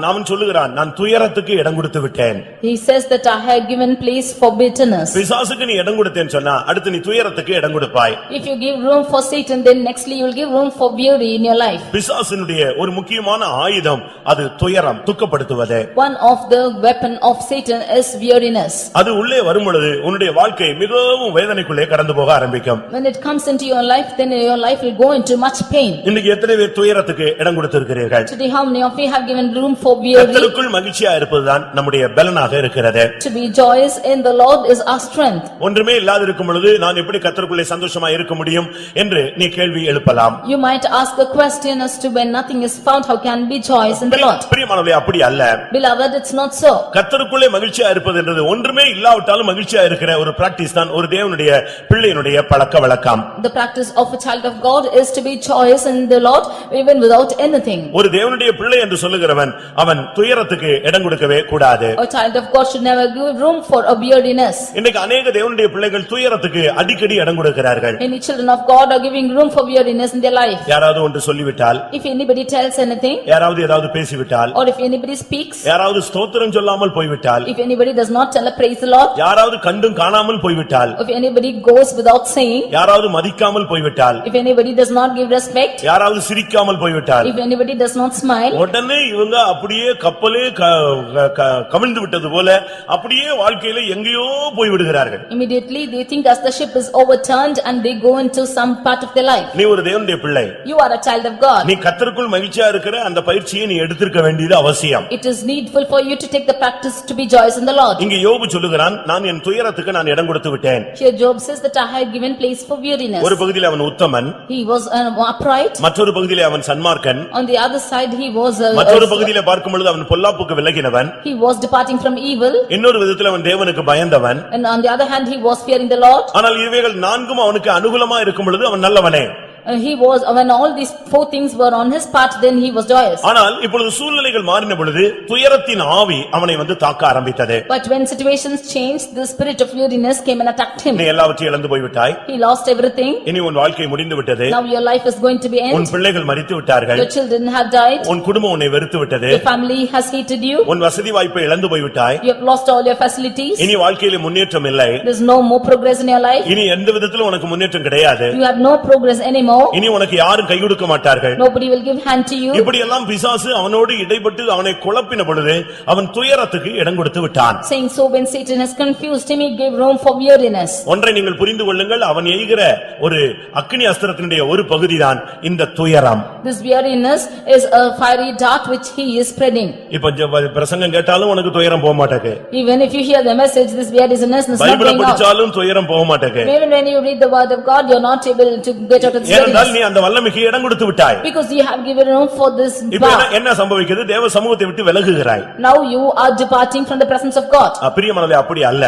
Speaker 1: அவன் சொல்லுகிறான், நான் துயரத்துக்கு இடம் கொடுத்து விட்டேன்.
Speaker 3: He says that I have given place for bitterness.
Speaker 1: பிசாசுக்கு நீ இடம் கொடுத்தேன்னு சொன்னா அடுத்து நீ துயரத்துக்கு இடம் கொடுப்பாய்.
Speaker 3: If you give room for Satan, then nextly you will give room for worry in your life.
Speaker 1: பிசாசினுடைய ஒரு முக்கியமான ஆயுதம் அது துயரம், துக்கப்படுத்துவது.
Speaker 3: One of the weapon of Satan is weariness.
Speaker 1: அது உள்ளே வரும் பொழுது உன்னுடைய வாழ்க்கை மிகவும் வேதனைக்குள்ளே கடந்து போக ஆரம்பிக்கும்.
Speaker 3: When it comes into your life, then your life will go into much pain.
Speaker 1: இன்னைக்கு எத்தனை பேர் துயரத்துக்கு இடம் கொடுத்திருக்கிறீர்கள்?
Speaker 3: Today how many of you have given room for worry?
Speaker 1: கர்த்தருக்குள் மகிழ்ச்சியா இருப்பதுதான் நம்முடைய பலனாக இருக்கிறது.
Speaker 3: To be joyous in the Lord is our strength.
Speaker 1: ஒன்றுமே இல்லாது இருக்கும் பொழுது நான் எப்படி கர்த்தருக்குள்ளே சந்தோஷமா இருக்க முடியும் என்று நீ கேள்வி எழுப்பலாம்.
Speaker 3: You might ask a question as to when nothing is found, how can be joyous in the Lord?
Speaker 1: பிரியமானவர்களே, அப்படி அல்ல.
Speaker 3: Beloved, it's not so.
Speaker 1: கர்த்தருக்குள்ளே மகிழ்ச்சியா இருப்பது என்றது ஒன்றுமே இல்லாவிட்டாலும் மகிழ்ச்சியா இருக்கிற ஒரு பிராக்டீஸ் தான் ஒரு தேவனுடைய பிள்ளையினுடைய பழக்கவழக்கம்.
Speaker 3: The practice of a child of God is to be joyous in the Lord even without anything.
Speaker 1: ஒரு தேவனுடைய பிள்ளை என்று சொல்லுகிறவன் அவன் துயரத்துக்கு இடம் கொடுக்கவே கூடாது.
Speaker 3: A child of God should never give room for a weariness.
Speaker 1: இன்னைக்கு अनेक தேவனுடைய பிள்ளைகள் துயரத்துக்கு அடிக்கடி இடம் கொடுக்கிறார்கள்.
Speaker 3: Many children of God are giving room for weariness in their life.
Speaker 1: யாராவது ஒன்று சொல்லிவிட்டால்,
Speaker 3: If anybody tells anything,
Speaker 1: யாராவது ஏதாவது பேசிவிட்டால்,
Speaker 3: or if anybody speaks,
Speaker 1: யாராவது ஸ்தோத்திரம் சொல்லாமல் போய்விட்டால்,
Speaker 3: if anybody does not tell a praise the Lord,
Speaker 1: யாராவது கண்டும் காணாமல் போய்விட்டால்,
Speaker 3: if anybody goes without saying,
Speaker 1: யாராவது மதிக்காமல் போய்விட்டால்,
Speaker 3: if anybody does not give respect,
Speaker 1: யாராவது சிரிக்காமல் போய்விட்டால்,
Speaker 3: if anybody does not smile,
Speaker 1: உடனே இவங்க அப்படியே கப்பலே கவிழ்ந்து விட்டது போல அப்படியே வாழ்க்கையில எங்கேயோ போய்விடுகிறார்கள்.
Speaker 3: immediately they think as the ship is overturned and they go into some part of their life.
Speaker 1: நீ ஒரு தேவனுடைய பிள்ளை.
Speaker 3: You are a child of God.
Speaker 1: நீ கர்த்தருக்குள் மகிழ்ச்சியா இருக்கிற அந்த பயிற்சியை நீ எடுத்திருக்க வேண்டியது அவசியம்.
Speaker 3: It is needful for you to take the practice to be joyous in the Lord.
Speaker 1: இங்க யோபு சொல்லுகிறான், நான் என் துயரத்துக்கு நான் இடம் கொடுத்து விட்டேன்.
Speaker 3: Here Job says that I have given place for weariness.
Speaker 1: ஒரு பகுதியில் அவன் உத்தமன்,
Speaker 3: He was upright.
Speaker 1: மற்றொரு பகுதியில் அவன் சன்மார்க்கன்,
Speaker 3: On the other side he was
Speaker 1: மற்றொரு பகுதியில் பார்க்கும் பொழுது அவன் பொல்லாப்புக்கு விலகினவன்,
Speaker 3: he was departing from evil,
Speaker 1: இன்னொரு விதத்தில் அவன் தேவனுக்கு பயந்தவன்.
Speaker 3: and on the other hand he was fearing the Lord.
Speaker 1: ஆனால் இவைகள் நான்கும் அவனுக்கு அனுகூலமா இருக்கும் பொழுது அவன் நல்லவனே.
Speaker 3: He was, when all these four things were on his part, then he was joyous.
Speaker 1: ஆனால் இப்பொழுது சூழ்நிலைகள் மாறின பொழுது துயரத்தின் ஆவி அவனை வந்து தாக்க ஆரம்பித்தது.
Speaker 3: But when situations changed, the spirit of weariness came and attacked him.
Speaker 1: நீ எல்லாவற்றையும் இழந்து போய் விட்டாய்.
Speaker 3: He lost everything.
Speaker 1: இனி உன் வாழ்க்கை முடிந்து விட்டது.
Speaker 3: Now your life is going to be
Speaker 1: உன்
Speaker 3: end.
Speaker 1: பிள்ளைகள் மரித்து விட்டார்கள்.
Speaker 3: Your children have died.
Speaker 1: உன் குடும்பம் உன்னை வெறுத்து விட்டது.
Speaker 3: Your family has hated you.
Speaker 1: உன் வசதி வாய்ப்பை இழந்து போய் விட்டாய்.
Speaker 3: You have lost all your facilities.
Speaker 1: இனி வாழ்க்கையில முன்னேற்றம் இல்லை.
Speaker 3: There's no more progress in your life.
Speaker 1: இனி எந்த விதத்திலும் உனக்கு முன்னேற்றம் கிடையாது.
Speaker 3: You have no progress anymore.
Speaker 1: இனி உனக்கு யாரும் கை கொடுக்க மாட்டார்கள்.
Speaker 3: Nobody will give hand to you.
Speaker 1: இப்படி எல்லாம் பிசாசு அவனோடு இடைப்பட்டு அவனை குழப்பின பொழுது அவன் துயரத்துக்கு இடம் கொடுத்து விட்டான்.
Speaker 3: Saying so, when Satan has confused him, he gave room for weariness.
Speaker 1: ஒன்றை நீங்கள் புரிந்து கொள்ளுங்கள், அவன் எய்கிற ஒரு அக்கினி அஸ்திரத்தினுடைய ஒரு பகுதிதான் இந்த துயரம்.
Speaker 3: This weariness is a fiery dart which he is spreading.
Speaker 1: இப்ப பிரசங்கம் கேட்டாலும் உனக்கு துயரம் போக மாட்டேங்குது.
Speaker 3: Even if you hear the message, this weariness is not
Speaker 1: பைபிளை
Speaker 3: going out.
Speaker 1: படிச்சாலும் துயரம் போக மாட்டேங்குது.
Speaker 3: Even when you read the word of God, you're not able to get out of this
Speaker 1: ஏனென்றால்
Speaker 3: weariness.
Speaker 1: நீ அந்த வல்லமைக்கு இடம் கொடுத்து விட்டாய்.
Speaker 3: Because you have given room for this
Speaker 1: இப்ப
Speaker 3: power.
Speaker 1: என்ன சம்பவிக்கிறது? தேவ சமூகத்தை விட்டு விலகுகிறாய்.
Speaker 3: Now you are departing from the presence of God.
Speaker 1: பிரியமானவர்களே, அப்படி அல்ல.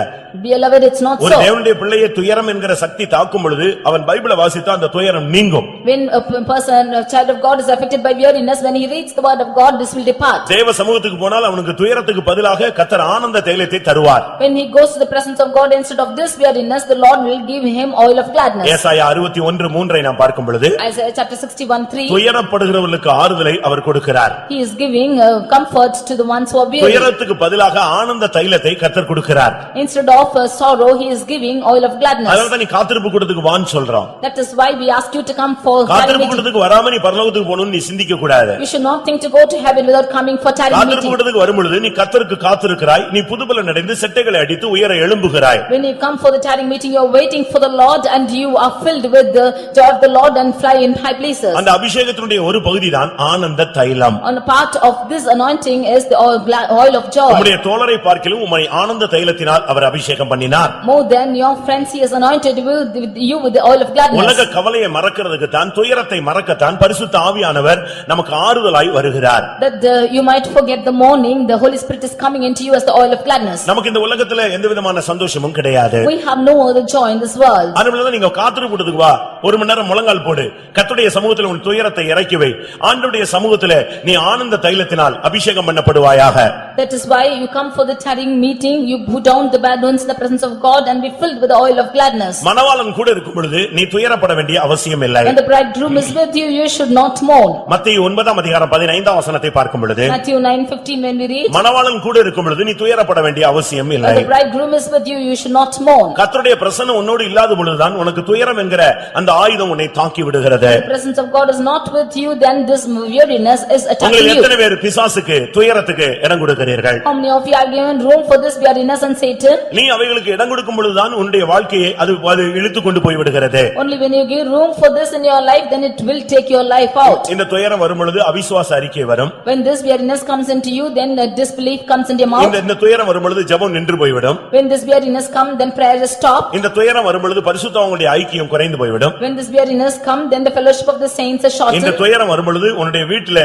Speaker 3: Beloved, it's not
Speaker 1: ஒரு
Speaker 3: so.
Speaker 1: தேவனுடைய பிள்ளையை துயரம் என்கிற சக்தி தாக்கும் பொழுது அவன் பைபிளை வாசித்தா அந்த துயரம் நீங்கும்.
Speaker 3: When a person, a child of God is affected by weariness, when he reads the word of God, this will depart.
Speaker 1: தேவ சமூகத்துக்கு போனால் அவனுக்கு துயரத்துக்கு பதிலாக கர்த்தர் ஆனந்த தைலத்தை தருவார்.
Speaker 3: When he goes to the presence of God, instead of this weariness, the Lord will give him oil of gladness.
Speaker 1: ஏசாயா 61:3 நாம் பார்க்கும் பொழுது
Speaker 3: Isaiah chapter 61:3,
Speaker 1: துயரப்படுகிறவர்களுக்கு ஆறுதலை அவர் கொடுக்கிறார்.
Speaker 3: he is giving comfort to the ones who are weary.
Speaker 1: துயரத்துக்கு பதிலாக ஆனந்த தைலத்தை கர்த்தர் கொடுக்கிறார்.
Speaker 3: Instead of sorrow, he is giving oil of gladness.
Speaker 1: அதனால நீ காத்திருப்பு கூட்டத்துக்கு வான்னு சொல்றோம்.
Speaker 3: That is why we ask you to come for
Speaker 1: காத்திருப்பு
Speaker 3: tarry meeting.
Speaker 1: கூட்டத்துக்கு வராம நீ பரலோகத்துக்கு போகணும்னு நீ சிந்திக்க கூடாது.
Speaker 3: You should not think to go to heaven without coming for tarry
Speaker 1: காத்திருப்பு
Speaker 3: meeting.
Speaker 1: கூட்டத்துக்கு வரும் பொழுது நீ கர்த்தருக்கு காத்திருக்கிறாய், நீ புதுபலன் அடைந்து செட்டைகளை அடித்து உயர எழும்புகிறாய்.
Speaker 3: When you come for the tarry meeting, you are waiting for the Lord and you are filled with the joy of the Lord and fly in high places.
Speaker 1: அந்த அபிஷேகத்தினுடைய ஒரு பகுதிதான் ஆனந்த தைலம்.
Speaker 3: On a part of this anointing is the oil of joy.
Speaker 1: உம்முடைய தோழரை பார்க்கிலும் உம்மை ஆனந்த தைலத்தினால் அவர் அபிஷேகம் பண்ணினார்.
Speaker 3: More than your friends, he has anointed you with the oil of gladness.
Speaker 1: உலக கவலையை மறக்கிறதுக்கு தான், துயரத்தை மறக்கத்தான் பரிசுத்த ஆவியானவர் நமக்கு ஆறுதலாய் வருகிறார்.
Speaker 3: That you might forget the mourning, the Holy Spirit is coming into you as the oil of gladness.
Speaker 1: நமக்கு இந்த உலகத்துல எந்த விதமான சந்தோஷமும் கிடையாது.
Speaker 3: We have no other joy in this world.
Speaker 1: அதனால நீங்க காத்திருப்பு கூட்டத்துக்கு வா, ஒரு மணி நேரம் முழங்கால் போடு, கர்த்தருடைய சமூகத்துல உன் துயரத்தை இறக்கி வை, ஆண்டவருடைய சமூகத்துல நீ ஆனந்த தைலத்தினால் அபிஷேகம் பண்ணப்படுவாயாக.
Speaker 3: That is why you come for the tarrying meeting, you put down the bad ones in the presence of God and be filled with the oil of gladness.
Speaker 1: மணவாளன் கூட இருக்கும் பொழுது நீ துயரப்பட வேண்டிய அவசியம் இல்லை.
Speaker 3: When the bridegroom is with you, you should not mourn.
Speaker 1: மத்தேயு 9:15 பார்க்கும் பொழுது
Speaker 3: Matthew 9:15 when we read,
Speaker 1: மணவாளன் கூட இருக்கும் பொழுது நீ துயரப்பட வேண்டிய அவசியம் இல்லை.
Speaker 3: when the bridegroom is with you, you should not mourn.
Speaker 1: கர்த்தருடைய பிரசன்னம் உன்னோடு இல்லாத பொழுதுதான் உனக்கு துயரம் என்கிற அந்த ஆயுதம் உன்னை தாக்கி விடுகிறது.
Speaker 3: The presence of God is not with you, then this weariness is attacking
Speaker 1: உங்களில்
Speaker 3: you.
Speaker 1: எத்தனை பேர் பிசாசுக்கு துயரத்துக்கு இடம் கொடுக்கிறீர்கள்?
Speaker 3: How many of you have given room for this weariness and Satan?
Speaker 1: நீ அவைகளுக்கு இடம் கொடுக்கும் பொழுதுதான் உன்னுடைய வாழ்க்கையை அது இழுத்துக் கொண்டு போய் விடுகிறது.
Speaker 3: Only when you give room for this in your life, then it will take your life out.
Speaker 1: இந்த துயரம் வரும் பொழுது அவிசுவாச அறிக்கை வரும்.
Speaker 3: When this weariness comes into you, then the disbelief comes into your mouth.
Speaker 1: இந்த துயரம் வரும் பொழுது ஜெபம் நின்று போய்விடும்.
Speaker 3: When this weariness comes, then prayer is stopped.
Speaker 1: இந்த துயரம் வரும் பொழுது பரிசுத்தவான்களுடைய ஐக்கியம் குறைந்து போய்விடும்.
Speaker 3: When this weariness comes, then the fellowship of the saints is shortened.
Speaker 1: இந்த துயரம் வரும் பொழுது உன்னுடைய வீட்டில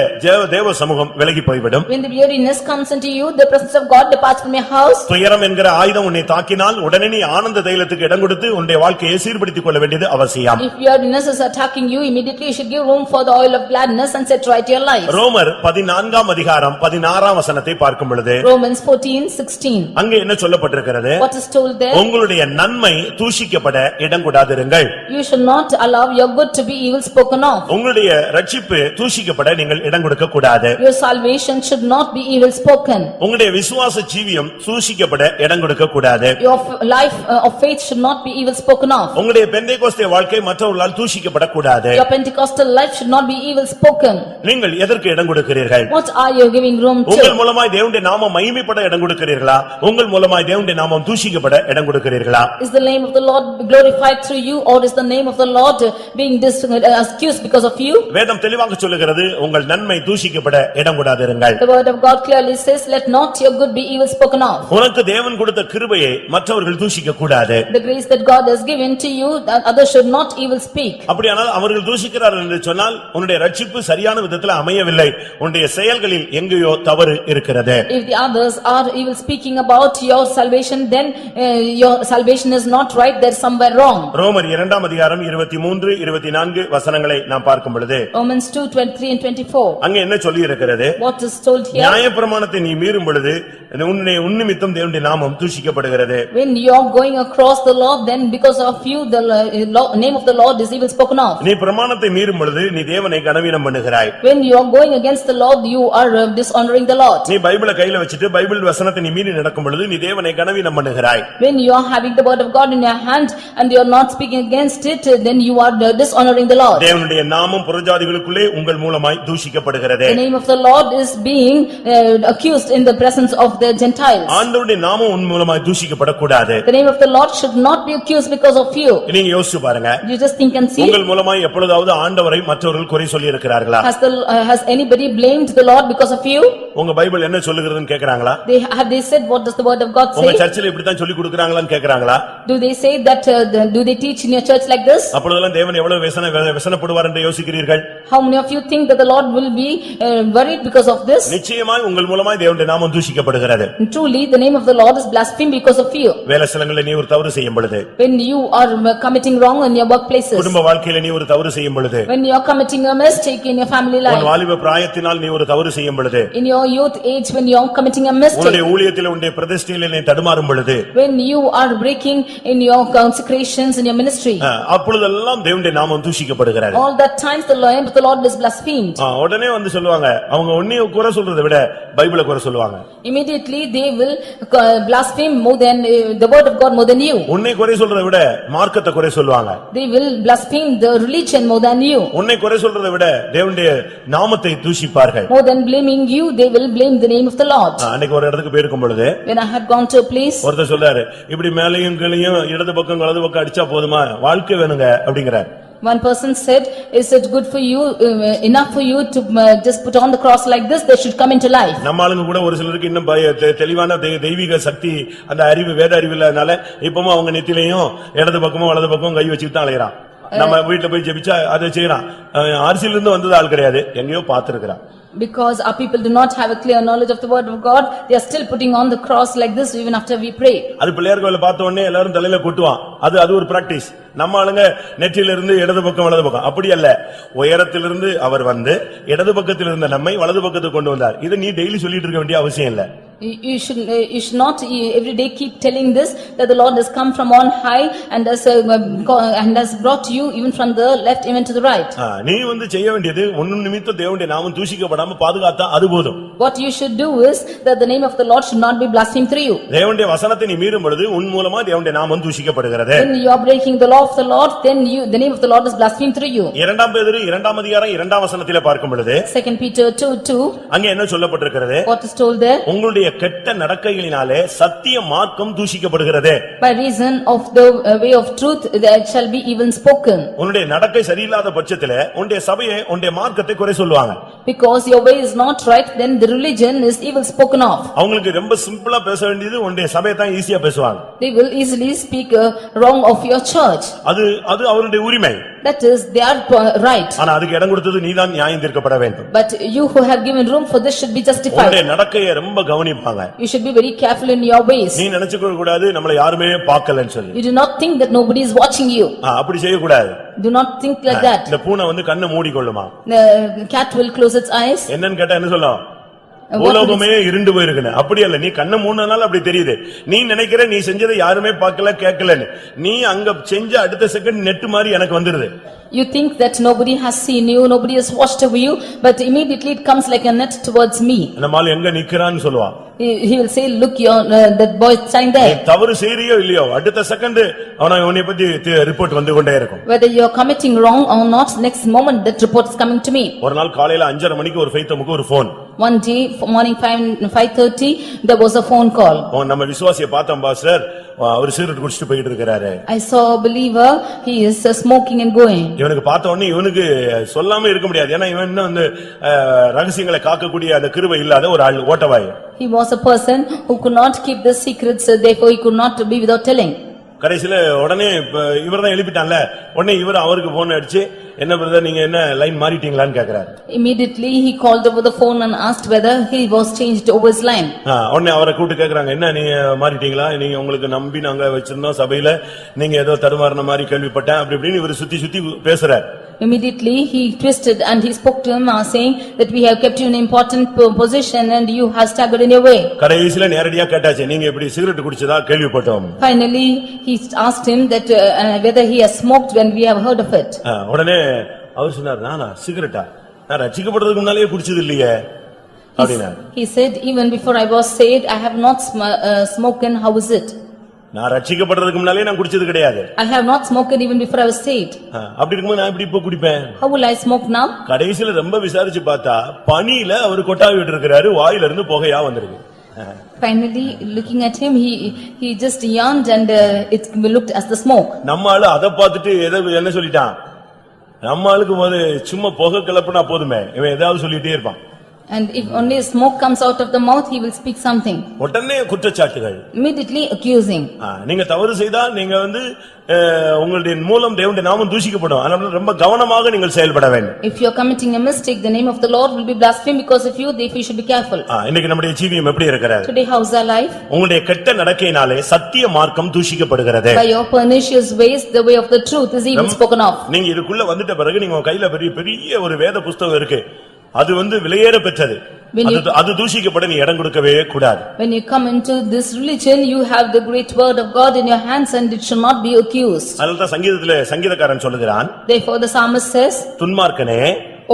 Speaker 1: தேவ சமூகம் விலகி போய்விடும்.
Speaker 3: When the weariness comes into you, the presence of God departs from your house.
Speaker 1: துயரம் என்கிற ஆயுதம் உன்னை தாக்கினால் உடனே நீ ஆனந்த தைலத்துக்கு இடம் கொடுத்து உன்னுடைய வாழ்க்கையை சீர்படுத்திக் கொள்ள வேண்டியது அவசியம்.
Speaker 3: If weariness is attacking you, immediately you should give room for the oil of gladness and set right your life.
Speaker 1: ரோமர் 14:16 பார்க்கும் பொழுது
Speaker 3: Romans 14:16.
Speaker 1: அங்கே என்ன சொல்லப்பட்டிருக்கிறது?
Speaker 3: What is told there?
Speaker 1: உங்களுடைய நன்மை தூஷிக்கப்பட இடம் கொடாதிருங்கள்.
Speaker 3: You should not allow your good to be evil spoken of.
Speaker 1: உங்களுடைய ரட்சிப்பு தூஷிக்கப்பட நீங்கள் இடம் கொடுக்க கூடாது.
Speaker 3: Your salvation should not be evil spoken.
Speaker 1: உங்களுடைய விசுவாச ஜீவியம் தூஷிக்கப்பட இடம் கொடுக்க கூடாது.
Speaker 3: Your life of faith should not be evil spoken of.
Speaker 1: உங்களுடைய பெந்தேகோஸ்தே வாழ்க்கை மற்றவர்களால் தூஷிக்கப்பட கூடாது.
Speaker 3: Your Pentecostal life should not be evil spoken.
Speaker 1: நீங்கள் எதற்கு இடம் கொடுக்கிறீர்கள்?
Speaker 3: What are you giving room to?
Speaker 1: உங்கள் மூலமாய் தேவனுடைய நாமம் மகிமைப்பட இடம் கொடுக்கிறீர்களா? உங்கள் மூலமாய் தேவனுடைய நாமம் தூஷிக்கப்பட இடம் கொடுக்கிறீர்களா?
Speaker 3: Is the name of the Lord glorified through you, or is the name of the Lord being accused because of you?
Speaker 1: வேதம் தெளிவாக சொல்லுகிறது, உங்கள் நன்மை தூஷிக்கப்பட இடம் கொடாதிருங்கள்.
Speaker 3: The word of God clearly says, let not your good be evil spoken of.
Speaker 1: உனக்கு தேவன் கொடுத்த கிருபையை மற்றவர்கள் தூஷிக்க கூடாது.
Speaker 3: The grace that God has given to you, that others should not evil speak.
Speaker 1: அப்படியானால் அவர்கள் தூஷிக்கிறார்கள் என்று சொன்னால் உன்னுடைய ரட்சிப்பு சரியான விதத்தில் அமையவில்லை, உன்னுடைய செயல்களில் எங்கேயோ தவறு இருக்கிறது.
Speaker 3: If the others are evil speaking about your salvation, then your salvation is not right, there is somewhere wrong.
Speaker 1: ரோமர் 2 அதிகாரம் 23 24 வசனங்களை நாம் பார்க்கும் பொழுது
Speaker 3: Romans 2:23 and 24.
Speaker 1: அங்கே என்ன சொல்லி இருக்கிறது?
Speaker 3: What is told here?
Speaker 1: நியாயப்பிரமாணத்தை நீ மீறும் பொழுது உன்னிமித்தம் தேவனுடைய நாமம் தூஷிக்கப்படுகிறது.
Speaker 3: When you are going across the law, then because of you the name of the Lord is evil spoken of.
Speaker 1: நீ பிரமாணத்தை மீறும் பொழுது நீ தேவனை கனவீனம் பண்ணுகிறாய்.
Speaker 3: When you are going against the Lord, you are dishonoring the Lord.
Speaker 1: நீ பைபிளை கையில வச்சிட்டு பைபிள் வசனத்தை நீ மீறி நடக்கும் பொழுது நீ தேவனை கனவீனம் பண்ணுகிறாய்.
Speaker 3: When you are having the word of God in your hand and you are not speaking against it, then you are dishonoring the Lord.
Speaker 1: தேவனுடைய நாமம் புறஜாதிகளுக்குள்ளே உங்கள் மூலமாய் தூஷிக்கப்படுகிறது.
Speaker 3: The name of the Lord is being accused in the presence of the Gentiles.
Speaker 1: ஆண்டவருடைய நாமம் உன் மூலமாய் தூஷிக்கப்படக்கூடாது.
Speaker 3: The name of the Lord should not be accused because of you.
Speaker 1: நீங்க யோசிச்சு பாருங்க.
Speaker 3: You just think and see.
Speaker 1: உங்கள் மூலமாய் எப்பொழுதாவது ஆண்டவரை மற்றவர்கள் குறை சொல்லி இருக்கிறார்களா?
Speaker 3: Has anybody blamed the Lord because of you?
Speaker 1: உங்க பைபிள் என்ன சொல்லுகிறதுன்னு கேக்குறாங்களா?
Speaker 3: They said what does the word of God say?
Speaker 1: உங்க சர்ச்சில் இப்படி தான் சொல்லி கொடுக்கறாங்களான்னு கேக்குறாங்களா?
Speaker 3: Do they say that do they teach in your church like this?
Speaker 1: அப்பொழுதெல்லாம் தேவன் எவ்வளவு வேதனைப்படுவார் என்று யோசிக்கிறீர்கள்?
Speaker 3: How many of you think that the Lord will be worried because of this?
Speaker 1: நிச்சயமாய் உங்கள் மூலமாய் தேவனுடைய நாமம் தூஷிக்கப்படுகிறது.
Speaker 3: Truly the name of the Lord is blasphemed because of you.
Speaker 1: வேலைஸ்தலங்களில் நீ ஒரு தவறு செய்யும் பொழுது,
Speaker 3: When you are committing wrong in your workplaces,
Speaker 1: குடும்ப வாழ்க்கையில நீ ஒரு தவறு செய்யும் பொழுது,
Speaker 3: when you are committing a mistake in your family
Speaker 1: உன்
Speaker 3: life,
Speaker 1: வாலிப பிராயத்தினால் நீ ஒரு தவறு செய்யும் பொழுது,
Speaker 3: in your youth age when you are committing a mistake,
Speaker 1: உன்னுடைய ஊழியத்திலே உன்னுடைய பிரதிஷ்டையிலே நீ தடுமாறும் பொழுது,
Speaker 3: when you are breaking in your consecrations in your ministry,
Speaker 1: அப்பொழுதெல்லாம் தேவனுடைய நாமம் தூஷிக்கப்படுகிறது.
Speaker 3: all that times the name of the Lord is blasphemed.
Speaker 1: உடனே வந்து சொல்லுவாங்க, அவங்க உன்னைய குறை சொல்றதை விட பைபிளை குறை சொல்லுவாங்க.
Speaker 3: Immediately they will blaspheme more than the word of God more than you.
Speaker 1: உன்னை குறை சொல்றதை விட மார்க்கத்தை குறை சொல்லுவாங்க.
Speaker 3: They will blaspheme the religion more than you.
Speaker 1: உன்னை குறை சொல்றதை விட தேவனுடைய நாமத்தை தூஷிப்பார்கள்.
Speaker 3: More than blaming you, they will blame the name of the Lord.
Speaker 1: அன்னைக்கு ஒரு இடத்துக்கு போயிருக்கும் பொழுது,
Speaker 3: When I had gone to a place,
Speaker 1: ஒருத்தர் சொல்றாரு, இப்படி மேலையும் கீழையும் இடது பக்கம் வலது பக்கம் அடிச்சா போதுமா, வாழ்க்கை வேணுங்க அப்படிங்கிறார்.
Speaker 3: one person said, is it good for you, enough for you to just put on the cross like this, they should come into life.
Speaker 1: நம்ம ஆளுங்க கூட ஒரு சிலருக்கு இன்னும் தெளிவான தெய்வீக சக்தி அந்த அறிவு வேத அறிவு இல்லாதனால இப்பவும் அவங்க நெத்திலையும் இடது பக்கமும் வலது பக்கமும் கை வச்சுட்டு தான் அலையறான். நம்ம வீட்டுல போய் ஜெபிச்சா அதை செய்யறான். அரசியல இருந்து வந்தது ஆள் கிடையாது, எங்கேயோ பார்த்திருக்கிறான்.
Speaker 3: Because our people do not have a clear knowledge of the word of God, they are still putting on the cross like this even after we pray.
Speaker 1: அது பிள்ளையார் கோயில பார்த்த உடனே எல்லாரும் தலையில கொட்டுவான். அது ஒரு பிராக்டிஸ். நம்ம ஆளுங்க நெற்றியில இருந்து இடது பக்கம் வலது பக்கம் அப்படி அல்ல. உயரத்திலிருந்து அவர் வந்து இடது பக்கத்தில் இருந்த நம்மை வலது பக்கத்துக்கு கொண்டு வந்தார். இது நீ டெய்லி சொல்லிட்டு இருக்க வேண்டிய அவசியம் இல்ல.
Speaker 3: You should not every day keep telling this, that the Lord has come from on high and has brought you even from the left even to the right.
Speaker 1: நீ வந்து செய்ய வேண்டியது உன் நிமித்தம் தேவனுடைய நாமம் தூஷிக்கப்படாம பாதுகாத்தா அது போதும்.
Speaker 3: What you should do is that the name of the Lord should not be blasphemed through you.
Speaker 1: தேவனுடைய வசனத்தை நீ மீறும் பொழுது உன் மூலமா தேவனுடைய நாமம் தூஷிக்கப்படுகிறது.
Speaker 3: When you are breaking the law of the Lord, then the name of the Lord is blasphemed through you.
Speaker 1: இரண்டாம் பேதுரு 2ஆம் அதிகாரம் 2ஆம் வசனத்திலே பார்க்கும் பொழுது,
Speaker 3: 2 Peter 2:2,
Speaker 1: அங்கே என்ன சொல்லப்பட்டிருக்கிறது?
Speaker 3: what is told there?
Speaker 1: உங்களுடைய கெட்ட நடக்கைகளினாலே சத்திய மார்க்கம் தூஷிக்கப்படுகிறது.
Speaker 3: By reason of the way of truth there shall be even spoken.
Speaker 1: உன்னுடைய நடக்கை சரியில்லாத பட்சத்திலே உன்னுடைய சபையை உன்னுடைய மார்க்கத்தை குறை சொல்லுவாங்க.
Speaker 3: Because your way is not right, then the religion is evil spoken of.
Speaker 1: அவங்களுக்கு ரொம்ப சிம்பிளா பேச வேண்டியது உன்னுடைய சபையை தான் ஈஸியா பேசுவாங்க.
Speaker 3: They will easily speak wrong of your church.
Speaker 1: அது அவருடைய உரிமை.
Speaker 3: That is their right.
Speaker 1: ஆனா அதுக்கு இடம் கொடுத்தது நீதான் நியாயம் தீர்க்கப்பட வேண்டும்.
Speaker 3: But you who have given room for this should be justified.
Speaker 1: உன்னுடைய நடக்கையை ரொம்ப கவனிப்பாங்க.
Speaker 3: You should be very careful in your ways.
Speaker 1: நீ நினைச்சுக்க கூடாது நம்மள யாருமே பார்க்கலன்னு சொல்லி.
Speaker 3: You do not think that nobody is watching you.
Speaker 1: அப்படி செய்ய கூடாது.
Speaker 3: Do not think like that.
Speaker 1: இந்த பூனை வந்து கண்ணை மூடிக்கொள்ளுமா?
Speaker 3: The cat will close its eyes.
Speaker 1: என்னன்னு கேட்டா என்ன சொல்லும்? உலகமே இருண்டு போயிருக்குன்னு. அப்படி அல்ல, நீ கண்ணை மூடினால அப்படி தெரியுது. நீ நினைக்கிற நீ செஞ்சதை யாருமே பார்க்கல கேட்கலன்னு. நீ அங்க செஞ்ச அடுத்த செகண்ட் நெட் மாதிரி எனக்கு வந்துருது.
Speaker 3: You think that nobody has seen you, nobody has watched over you, but immediately it comes like a net towards me.
Speaker 1: நம்மால எங்க நிக்கறான்னு சொல்லுவான்.
Speaker 3: He will say, look, that boy is standing there.
Speaker 1: தவறு செய்றியோ இல்லையோ அடுத்த second அவனை உன்னை பத்தி report வந்து கொண்டே இருக்கும்.
Speaker 3: Whether you are committing wrong or not, next moment that report is coming to me.
Speaker 1: ஒரு நாள் காலையில 5:30 மணிக்கு ஒரு ஃபெய்த்தமுக்கு ஒரு phone.
Speaker 3: One day morning 5:30 there was a phone call.
Speaker 1: நம்ம விசுவாசியை பார்த்தோம் பாஸ்டர், அவர் சிகரெட் குடிச்சிட்டு போயிட்டு இருக்காரு.
Speaker 3: I saw a believer, he is smoking and going.
Speaker 1: இவனுக்கு பார்த்த உடனே இவனுக்கு சொல்லாம இருக்க முடியாது. ஏன்னா இவன் வந்து ரகசியங்களை காக்கக்கூடிய அந்த கிருபை இல்லாத ஒரு ஆள், ஓட்டவாய்.
Speaker 3: He was a person who could not keep the secrets, therefore he could not be without telling.
Speaker 1: கடைசில உடனே இவர்தான் எழுப்பிட்டான்ல, உடனே இவர் அவருக்கு போன் அடிச்சு, என்ன பிரதர் நீங்க என்ன லைன் மாறிட்டீங்களான்னு கேக்குறாரு.
Speaker 3: Immediately he called over the phone and asked whether he was changed over his line.
Speaker 1: உடனே அவரை கூப்பிட்டு கேக்குறாங்க, என்ன நீங்க மாறிட்டீங்களா, நீங்க உங்களுக்கு நம்பி நாங்க வச்சிருந்தோம் சபையில, நீங்க ஏதோ தடுமாறின மாதிரி கேள்விப்பட்டேன் அப்படி இப்படின்னு இவர் சுத்தி சுத்தி பேசுறாரு.
Speaker 3: Immediately he twisted and he spoke to him saying that we have kept you in an important position and you have staggered in your way.
Speaker 1: கடைசில நேரடியா கேட்டாச்சு, நீங்க இப்படி சிகரெட் குடிச்சதா கேள்விப்பட்டோம்.
Speaker 3: Finally he asked him that whether he has smoked when we have heard of it.
Speaker 1: உடனே அவர் சொன்னார், நானா சிகரெட்டா, நான் ரட்சிக்கப்படுறதுக்கு முன்னாலே குடிச்சது இல்லையே அப்படினா.
Speaker 3: He said, even before I was saved I have not smoked. How is it?
Speaker 1: நான் ரட்சிக்கப்படுறதுக்கு முன்னாலே நான் குடிச்சது கிடையாது.
Speaker 3: I have not smoked even before I was saved.
Speaker 1: அப்படி இருக்கும்போது நான் எப்படி இப்ப குடிப்பேன்?
Speaker 3: How will I smoke now?
Speaker 1: கடைசில ரொம்ப விசாரிச்சு பார்த்தா பனியில அவர் கொட்டாவி விட்டு இருக்காரு, வாயில இருந்து புகையா வந்திருக்கு.
Speaker 3: Finally looking at him he just yawned and it looked as the smoke.
Speaker 1: நம்மால அத பார்த்துட்டு என்ன சொல்லிட்டான், நம்மாளுக்கு போது சும்மா புகை கிளப்புனா போதுமே, இவன் ஏதாவது சொல்லிட்டே இருப்பான்.
Speaker 3: And if only smoke comes out of the mouth, he will speak something.
Speaker 1: உடனே குற்றச்சாட்டுகள்.
Speaker 3: Immediately accusing.
Speaker 1: நீங்க தவறு செய்தால் நீங்க உங்களுடைய மூலம் தேவனுடைய நாமம் தூஷிக்கப்படும். அதனால ரொம்ப கவனமாக நீங்கள் செயல்பட வேண்டும்.
Speaker 3: If you are committing a mistake, the name of the Lord will be blasphemed because of you, therefore you should be careful.
Speaker 1: இன்னைக்கு நம்முடைய ஜீவியம் எப்படி இருக்கிறது?
Speaker 3: Today how's our life?
Speaker 1: உங்களுடைய கெட்ட நடக்கையினாலே சத்திய மார்க்கம் தூஷிக்கப்படுகிறது.
Speaker 3: By your pernicious ways, the way of the truth is even spoken of.
Speaker 1: நீங்க இதுக்குள்ள வந்துட்ட பிறகு நீங்க கையில பெரிய ஒரு வேத புத்தகம் இருக்கு, அது விலையேற பெற்றது, அது தூஷிக்கப்பட நீ இடம் கொடுக்கவே கூடாது.
Speaker 3: When you come into this religion, you have the great word of God in your hands and it should not be accused.
Speaker 1: அதனால சங்கீதக்காரன் சொல்லுகிறான்,
Speaker 3: Therefore the psalmist says,
Speaker 1: துன்மார்க்கனே,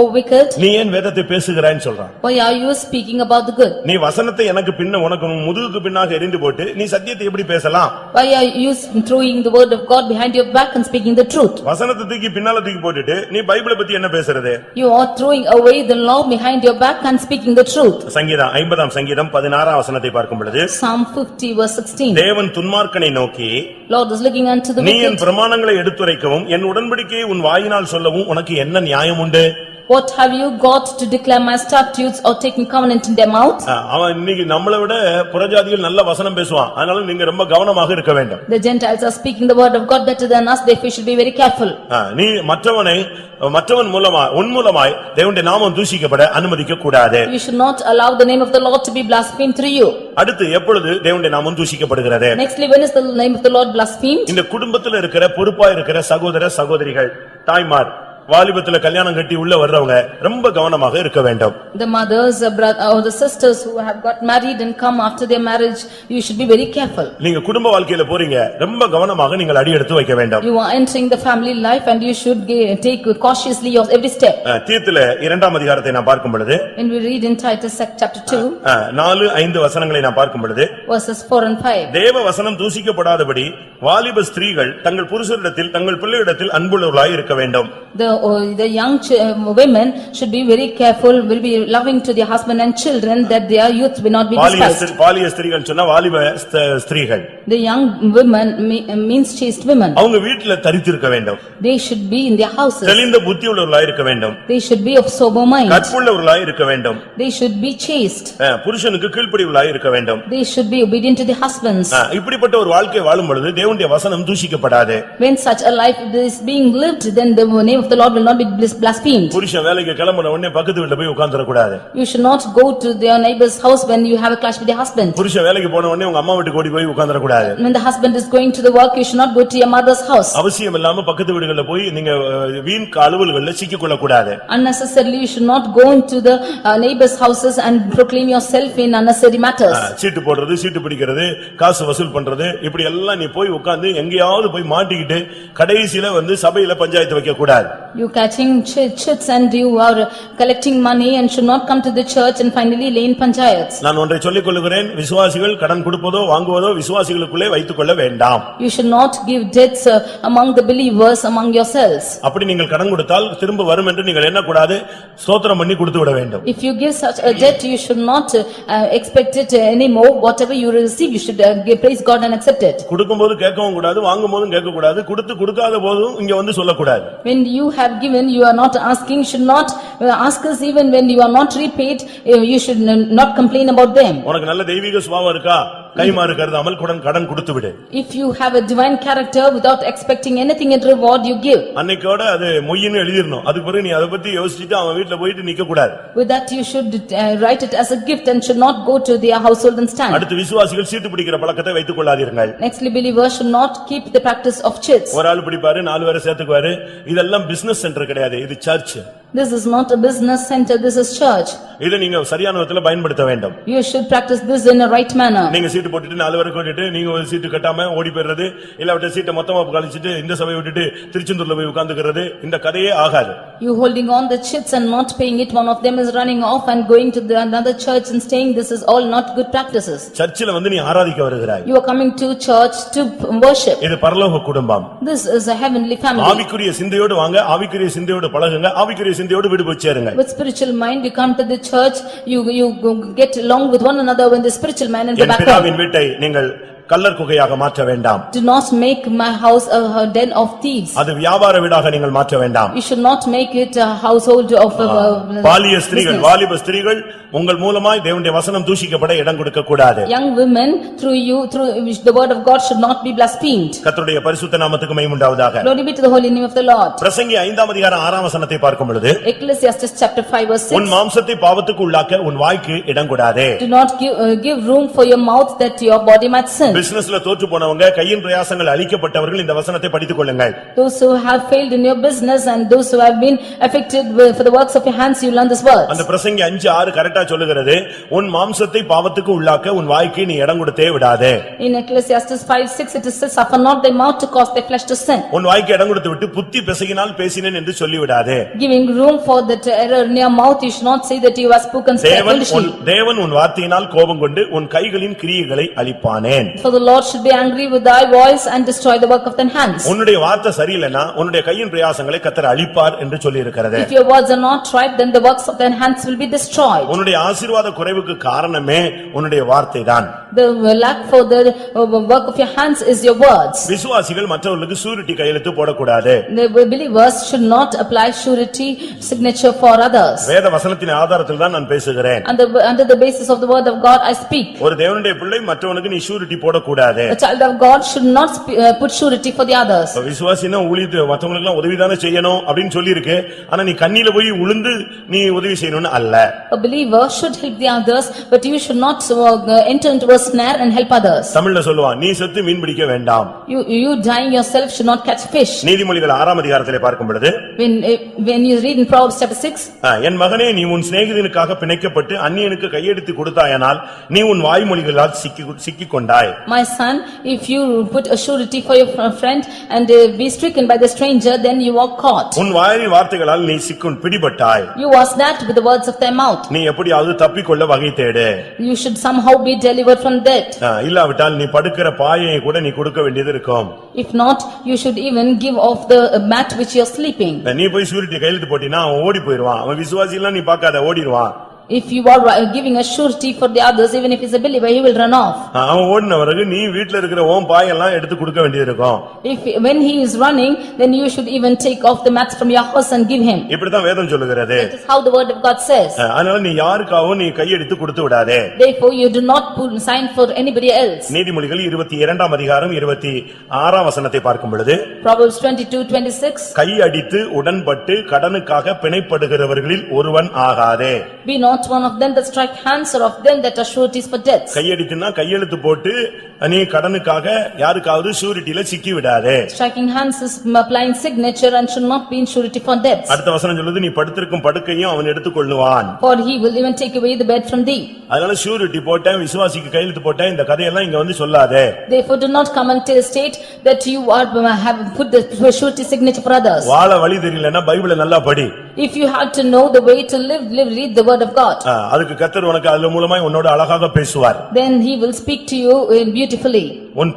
Speaker 3: O wicked,
Speaker 1: நீ ஏன் வேதத்தை பேசுகிறாய்ன்னு சொல்றான்.
Speaker 3: why are you speaking about the good?
Speaker 1: நீ வசனத்தை எனக்கு உனக்கு முதுகுக்கு பின்னாக எறிந்து போட்டு நீ சத்தியத்தை எப்படி பேசலாம்?
Speaker 3: Why are you throwing the word of God behind your back and speaking the truth?
Speaker 1: வசனத்தை தூக்கி பின்னால தூக்கி போட்டுட்டு நீ பைபிளை பத்தி என்ன பேசுறது?
Speaker 3: You are throwing away the law behind your back and speaking the truth.
Speaker 1: சங்கீதம் 50ஆம் சங்கீதம் 16ஆம் வசனத்தை பார்க்கும் பொழுது,
Speaker 3: Psalm 50 verse 16.
Speaker 1: தேவன் துன்மார்க்கனை நோக்கி,
Speaker 3: Lord is looking unto the
Speaker 1: நீ என்
Speaker 3: wicked.
Speaker 1: பிரமாணங்களை எடுத்துரைக்கவும் என் உடன்படிக்கையை உன் வாயினால் சொல்லவும் உனக்கு என்ன நியாயம் உண்டு?
Speaker 3: What have you got to declare my statutes or taking covenant in their mouth?
Speaker 1: அவன் இன்னைக்கு நம்மளை விட புறஜாதிகள் நல்ல வசனம் பேசுவான், அதனால நீங்க ரொம்ப கவனமாக இருக்க வேண்டும்.
Speaker 3: The Gentiles are speaking the word of God better than us, therefore you should be very careful.
Speaker 1: நீ மற்றவன் உன் மூலமாய் தேவனுடைய நாமம் தூஷிக்கப்பட அனுமதிக்க கூடாது.
Speaker 3: You should not allow the name of the Lord to be blasphemed through you.
Speaker 1: அடுத்து எப்பொழுது தேவனுடைய நாமம் தூஷிக்கப்படுகிறது?
Speaker 3: Nextly, when is the name of the Lord blasphemed?
Speaker 1: இந்த குடும்பத்தில் இருக்கிற பொறுப்பா இருக்கிற சகோதர சகோதரிகள், தாய்மார், வாலிபத்துல கல்யாணம் கட்டி உள்ள வர்றவங்க ரொம்ப கவனமாக இருக்க வேண்டும்.
Speaker 3: The mothers or the sisters who have got married and come after their marriage, you should be very careful.
Speaker 1: நீங்க குடும்ப வாழ்க்கையில போறீங்க, ரொம்ப கவனமாக நீங்கள் அடி எடுத்து வைக்க வேண்டும்.
Speaker 3: You are entering the family life and you should take cautiously of every step.
Speaker 1: தீத்துல 2ஆம் அதிகாரத்தை நான் பார்க்கும் பொழுது,
Speaker 3: When we read in Titus chapter 2,
Speaker 1: 4-5 வசனங்களை நான் பார்க்கும் பொழுது,
Speaker 3: verses 4 and 5.
Speaker 1: தேவ வசனம் தூஷிக்கப்படாதபடி வாலிப ஸ்திரீகள் தங்கள் புருஷரிடத்தில் தங்கள் பிள்ளையிடத்தில் அன்புள்ளவர்களாய் இருக்க வேண்டும்.
Speaker 3: The young women should be very careful, will be loving to their husband and children, that their youth will not be despised.
Speaker 1: வாலிப ஸ்திரீகள் சொன்னா வாலிப ஸ்திரீகள்.
Speaker 3: The young women means chaste women.
Speaker 1: அவங்க வீட்ல தரித்திருக்க வேண்டும்.
Speaker 3: They should be in their houses.
Speaker 1: தெளிந்த புத்தி உள்ளவர்களாய் இருக்க வேண்டும்.
Speaker 3: They should be of sober mind.
Speaker 1: கற்புள்ளவர்களாய் இருக்க வேண்டும்.
Speaker 3: They should be chaste.
Speaker 1: புருஷனுக்கு கீழ்ப்படிவுள்ளவர்களாய் இருக்க வேண்டும்.
Speaker 3: They should be obedient to their husbands.
Speaker 1: இப்படிப்பட்ட ஒரு வாழ்க்கை வாழும் பொழுது தேவனுடைய வசனம் தூஷிக்கப்படாது.
Speaker 3: When such a life is being lived, then the name of the Lord will not be blasphemed.
Speaker 1: புருஷன் வேலைக்கு கிளம்பின உடனே பக்கத்து வீட்ல போய் உட்கார்ந்திர கூடாது.
Speaker 3: You should not go to their neighbor's house when you have a clash with your husband.
Speaker 1: புருஷன் வேலைக்கு போன உடனே உங்க அம்மா வீட்டுக்கு ஓடி போய் உட்கார்ந்திர கூடாது.
Speaker 3: When the husband is going to the work, you should not go to your mother's house.
Speaker 1: அவசியம் இல்லாம பக்கத்து வீடுகள்ல போய் நீங்க வீண் அலுவல்கள்ல சிக்கிக் கொள்ள கூடாது.
Speaker 3: Unnecessarily you should not go into the neighbors' houses and proclaim yourself in unnecessary matters.
Speaker 1: சீட்டு போடுறது, சீட்டு பிடிக்கிறது, காசு வசூல் பண்றது, இப்படி எல்லாம் நீ போய் உட்கார்ந்து எங்கேயாவது போய் மாட்டிக்கிட்டு கடைசில சபையில பஞ்சாயத்து வைக்க கூடாது.
Speaker 3: You catching chits and you are collecting money and should not come to the church and finally lay in panchayats.
Speaker 1: நான் ஒன்றை சொல்லிக் கொள்கிறேன், விசுவாசிகள் கடன் கொடுப்பதோ வாங்குவதோ விசுவாசிகளுக்குள்ளே வைத்துக் கொள்ள வேண்டாம்.
Speaker 3: You should not give debts among the believers among yourselves.
Speaker 1: அப்படி நீங்கள் கடன் கொடுத்தால் திரும்ப வரும் என்று நீங்கள் என்ன கூடாது, ஸ்தோத்திரம் பண்ணி கொடுத்து விட வேண்டும்.
Speaker 3: If you give such a debt, you should not expect it anymore. Whatever you receive, you should praise God and accept it.
Speaker 1: கொடுக்கும்போது கேட்கவும் கூடாது, வாங்கும்போதும் கேட்க கூடாது, கொடுக்காத போதும் இங்க சொல்லக்கூடாது.
Speaker 3: When you have have given, you are not asking, should not ask us even when you are not repaid, you should not complain about them.
Speaker 1: உனக்கு நல்ல தெய்வீக சுபாவம் இருக்கா, கைமாறு கருதாமல் கடன் கொடுத்து விடு.
Speaker 3: If you have a divine character without expecting anything in reward, you give.
Speaker 1: அன்னைக்கோட அது மொய்ன்னு எழுதிரணும். அதுக்கு பிறகு நீ அதை பத்தி யோசிச்சுட்டு அவன் வீட்டுல போயிட்டு நிக்க கூடாது.
Speaker 3: With that you should write it as a gift and should not go to their household and stand.
Speaker 1: அடுத்து விசுவாசிகள் சீட்டு பிடிக்கிற பழக்கத்தை வைத்துக் கொள்ளாதீர்கள்.
Speaker 3: Nextly, believers should not keep the practice of chits.
Speaker 1: ஒரு ஆள் பிடிப்பாரு, 4 பேரை சேர்த்துக்குவாரு. இதெல்லாம் பிசினஸ் சென்டர் கிடையாது, இது search.
Speaker 3: This is not a business center, this is church.
Speaker 1: இதை நீங்க சரியான விதத்துல பயன்படுத்த வேண்டும்.
Speaker 3: You should practice this in a right manner.
Speaker 1: நீங்க சீட்டு போட்டுட்டு 4 பேரை கூட்டிட்டு நீங்க ஒரு சீட்டு கட்டாம ஓடி போயிடுறது, இல்லாவிட்ட சீட்டை மொத்தமா கழிச்சிட்டு இந்த சபையை விட்டுட்டு திருச்செந்தூர்ல போய் உட்கார்ந்துக்கிறது, இந்த கதையே ஆகாது.
Speaker 3: You holding on the chits and not paying it, one of them is running off and going to another church and staying, this is all not good practices.
Speaker 1: சர்ச்சில வந்து நீ ஆராதிக்க வருகிறாய்.
Speaker 3: You are coming to church to worship.
Speaker 1: இது பரலோக குடும்பம்.
Speaker 3: This is a heavenly family.
Speaker 1: ஆவிக்குரிய சிந்தையோடு வாங்க, ஆவிக்குரிய சிந்தையோடு பழகுங்க, ஆவிக்குரிய சிந்தையோடு வீடு போய் சேருங்க.
Speaker 3: With spiritual mind, you come to the church, you get along with one another when the spiritual man and go back home.
Speaker 1: என் பிதாவின் வீட்டை நீங்கள் கள்ளர் குகையாக மாற்ற வேண்டாம்.
Speaker 3: Do not make my house a den of thieves.
Speaker 1: அது வியாபார வீடாக நீங்கள் மாற்ற வேண்டாம்.
Speaker 3: You should not make it a household of
Speaker 1: பாலிய ஸ்திரீகள், வாலிப ஸ்திரீகள் உங்கள் மூலமாய் தேவனுடைய வசனம் தூஷிக்கப்பட இடம் கொடுக்க கூடாது.
Speaker 3: Young women, through you, through which the word of God should not be blasphemed.
Speaker 1: கர்த்தருடைய பரிசுத்த நாமத்துக்கு மகிமை உண்டாவதாக.
Speaker 3: Glory be to the holy name of the Lord.
Speaker 1: பிரசங்கி 5ஆம் அதிகாரம் 6ஆம் வசனத்தை பார்க்கும் பொழுது,
Speaker 3: Ecclesiastes chapter 5 verse 6.
Speaker 1: உன் மாம்சத்தை பாவத்துக்கு உள்ளாக்க உன் வாய்க்கு இடம் கொடாதே.
Speaker 3: Do not give room for your mouth that your body might sin.
Speaker 1: பிசினஸ்ல தோற்று போனவங்க, கையின் பிரயாசங்கள் அழிக்கப்பட்டவர்கள் இந்த வசனத்தை படித்துக் கொள்ளுங்கள்.
Speaker 3: Those who have failed in your business and those who have been affected for the works of your hands, you learn this word.
Speaker 1: அந்த பிரசங்கி 5:6 கரெக்ட்டா சொல்லுகிறது, உன் மாம்சத்தை பாவத்துக்கு உள்ளாக்க உன் வாய்க்கு நீ இடம் கொடுத்தே விடாதே.
Speaker 3: In Ecclesiastes 5:6 it says, suffer not thy mouth to cause thy flesh to sin.
Speaker 1: உன் வாய்க்கு இடம் கொடுத்து விட்டு புத்தி பிசகினால் பேசினேன் என்று சொல்லி விடாதே.
Speaker 3: Giving room for that error in your mouth, you should not say that you have spoken foolishly.
Speaker 1: தேவன் உன் வார்த்தையினால் கோபம் கொண்டு உன் கைகளின் கிரியைகளை அழிப்பானேன்.
Speaker 3: For the Lord should be angry with thy voice and destroy the work of thine hands.
Speaker 1: உன்னுடைய வார்த்தை சரியில்லைனா உன்னுடைய கையின் பிரயாசங்களை கர்த்தர் அழிப்பார் என்று சொல்லி இருக்கிறது.
Speaker 3: If your words are not right, then the works of thine hands will be destroyed.
Speaker 1: உன்னுடைய ஆசீர்வாத குறைவுக்கு காரணமே உன்னுடைய வார்த்தைதான்.
Speaker 3: The lack for the work of your hands is your words.
Speaker 1: விசுவாசிகள் மற்றவர்களுக்கு சூரிட்டி கையெழுத்து போடக்கூடாது.
Speaker 3: The believers should not apply surety signature for others.
Speaker 1: வேத வசனத்தின் ஆதாரத்தில் தான் நான் பேசுகிறேன்.
Speaker 3: Under the basis of the word of God I speak.
Speaker 1: ஒரு தேவனுடைய பிள்ளை மற்றவனுக்கு நீ சூரிட்டி போடக்கூடாது.
Speaker 3: A child of God should not put surety for the others.
Speaker 1: விசுவாசினா ஊழியத்தை மற்றவங்களுக்கு எல்லாம் உதவிதானே செய்யணும் அப்படினு சொல்லி இருக்கு. ஆனா நீ கண்ணில போய் விழுந்து நீ உதவி செய்யணும்னு அல்ல.
Speaker 3: A believer should help the others, but you should not enter into a snare and help others.
Speaker 1: தமிழ்ல சொல்லுவான், நீ செத்து மீன் பிடிக்க வேண்டாம்.
Speaker 3: You dying yourself should not catch fish.
Speaker 1: நீதிமொழிகள் 6ஆம் அதிகாரத்திலே பார்க்கும் பொழுது,
Speaker 3: when you read in Proverbs chapter 6,
Speaker 1: என் மகனே நீ உன் சிநேகிதனுக்காக பிணைக்கப்பட்டு அந்நியனுக்கு கையெடுத்து கொடுத்தாயானால் நீ உன் வாய்மொழிகளால் சிக்கிக் கொண்டாய்.
Speaker 3: My son, if you put a surety for your friend and be stricken by the stranger, then you are caught.
Speaker 1: உன் வாயின் வார்த்தைகளால் நீ பிடிபட்டாய்.
Speaker 3: You are snared with the words of thy mouth.
Speaker 1: நீ எப்படியாவது தப்பிக்கொள்ள வகை தேடு.
Speaker 3: You should somehow be delivered from death.
Speaker 1: இல்லாவிட்டால் நீ படுக்கிற பாயை கூட நீ கொடுக்க வேண்டியது இருக்கும்.
Speaker 3: If not, you should even give off the mat which you are sleeping.
Speaker 1: நீ போய் சூரிட்டி கையெழுத்து போட்டினா அவன் ஓடி போயிடுவான். அவன் விசுவாசி எல்லாம் நீ பார்க்காத, ஓடிடுவான்.
Speaker 3: If you are giving a surety for the others, even if he is a believer, he will run off.
Speaker 1: அவன் ஓடின பிறகு நீ வீட்ல இருக்கிற உன் பாயெல்லாம் எடுத்து கொடுக்க வேண்டியது இருக்கும்.
Speaker 3: When he is running, then you should even take off the mats from your house and give him.
Speaker 1: இப்படிதான் வேதம் சொல்லுகிறது.
Speaker 3: That is how the word of God says.
Speaker 1: அதனால நீ யாருக்காகவும் நீ கையெடுத்து கொடுத்து விடாதே.
Speaker 3: Therefore you do not sign for anybody else.
Speaker 1: நீதிமொழிகள் 22ஆம் அதிகாரம் 26ஆம் வசனத்தை பார்க்கும் பொழுது,
Speaker 3: Proverbs 22:26.
Speaker 1: கையடித்து உடன்பட்டு கடனுக்காக பிணைப்படுகிறவர்களில் ஒருவன் ஆகாதே.
Speaker 3: Be not one of them that strike hands or of them that are sureties for debts.
Speaker 1: கையடித்துனா கையெழுத்து போட்டு நீ கடனுக்காக யாருக்காவது ஷூரிட்டில சிக்கி விடாதே.
Speaker 3: Striking hands is applying signature and should not be in surety for debts.
Speaker 1: அடுத்த வசனம் சொல்லுது, நீ படுத்திருக்கும் படுக்கையும் அவன் எடுத்துக்கொள்ளுவான்.
Speaker 3: For he will even take away the bed from thee.
Speaker 1: அதனால ஷூரிட்டி போட்டேன், விசுவாசிக்கு கையெழுத்து போட்டேன், இந்த கதையெல்லாம் இங்க வந்து சொல்லாதே.
Speaker 3: Therefore do not come and state that you have put the surety signature for others.
Speaker 1: வாழ வழி தெரியலன்னா பைபிளை நல்லா படி.
Speaker 3: If you have to know the way to live, read the word of God.
Speaker 1: அதுக்கு கர்த்தர் உனக்கு அது மூலமாய் உன்னோட அழகாக பேசுவார்.
Speaker 3: Then he will speak to you beautifully.
Speaker 1: உன்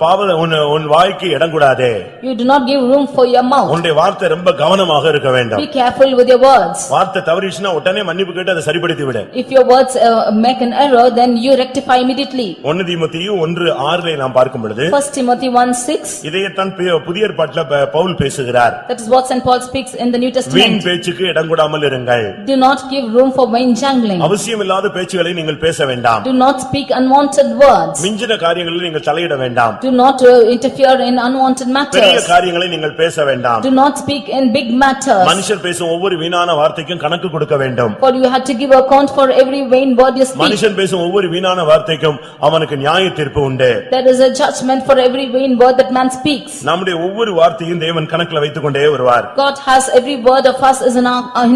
Speaker 1: வாய்க்கு இடம் கூடாதே.
Speaker 3: You do not give room for your mouth.
Speaker 1: உன்னுடைய வார்த்தை ரொம்ப கவனமாக இருக்க வேண்டும்.
Speaker 3: Be careful with your words.
Speaker 1: வார்த்தை தவறிச்சுனா உடனே மன்னிப்பு கேட்டு அதை சரிப்படுத்தி விடு.
Speaker 3: If your words make an error, then you rectify immediately.
Speaker 1: 1 தீமோத்தேயு 1:6 நாம் பார்க்கும் பொழுது
Speaker 3: 1 Timothy 1:6.
Speaker 1: இதைத்தான் புதிய ஏற்பாட்டில பவுல் பேசுகிறார்.
Speaker 3: That is what Saint Paul speaks in the New
Speaker 1: வீண்
Speaker 3: Testament.
Speaker 1: பேச்சுக்கு இடம் கொடாமல் இருங்கள்.
Speaker 3: Do not give room for vain jangling.
Speaker 1: அவசியமில்லாத பேச்சுகளை நீங்கள் பேச வேண்டாம்.
Speaker 3: Do not speak unwanted words.
Speaker 1: மிஞ்சின காரியங்களில் நீங்கள் தலையிட வேண்டாம்.
Speaker 3: Do not interfere in unwanted
Speaker 1: பெரிய
Speaker 3: matters.
Speaker 1: காரியங்களை நீங்கள் பேச வேண்டாம்.
Speaker 3: Do not speak in big matters.
Speaker 1: மனுஷர் பேசும் ஒவ்வொரு வீணான வார்த்தைக்கும் கணக்கு கொடுக்க வேண்டும்.
Speaker 3: For you have to give account for every vain word you speak.
Speaker 1: மனுஷன் பேசும் ஒவ்வொரு வீணான வார்த்தைக்கும் அவனுக்கு நியாய தீர்ப்பு உண்டு.
Speaker 3: There is a judgment for every vain word that man speaks.
Speaker 1: நம்முடைய ஒவ்வொரு வார்த்தையும் தேவன் கணக்குல வைத்துக் கொண்டே வருவார்.
Speaker 3: God has every word of us is in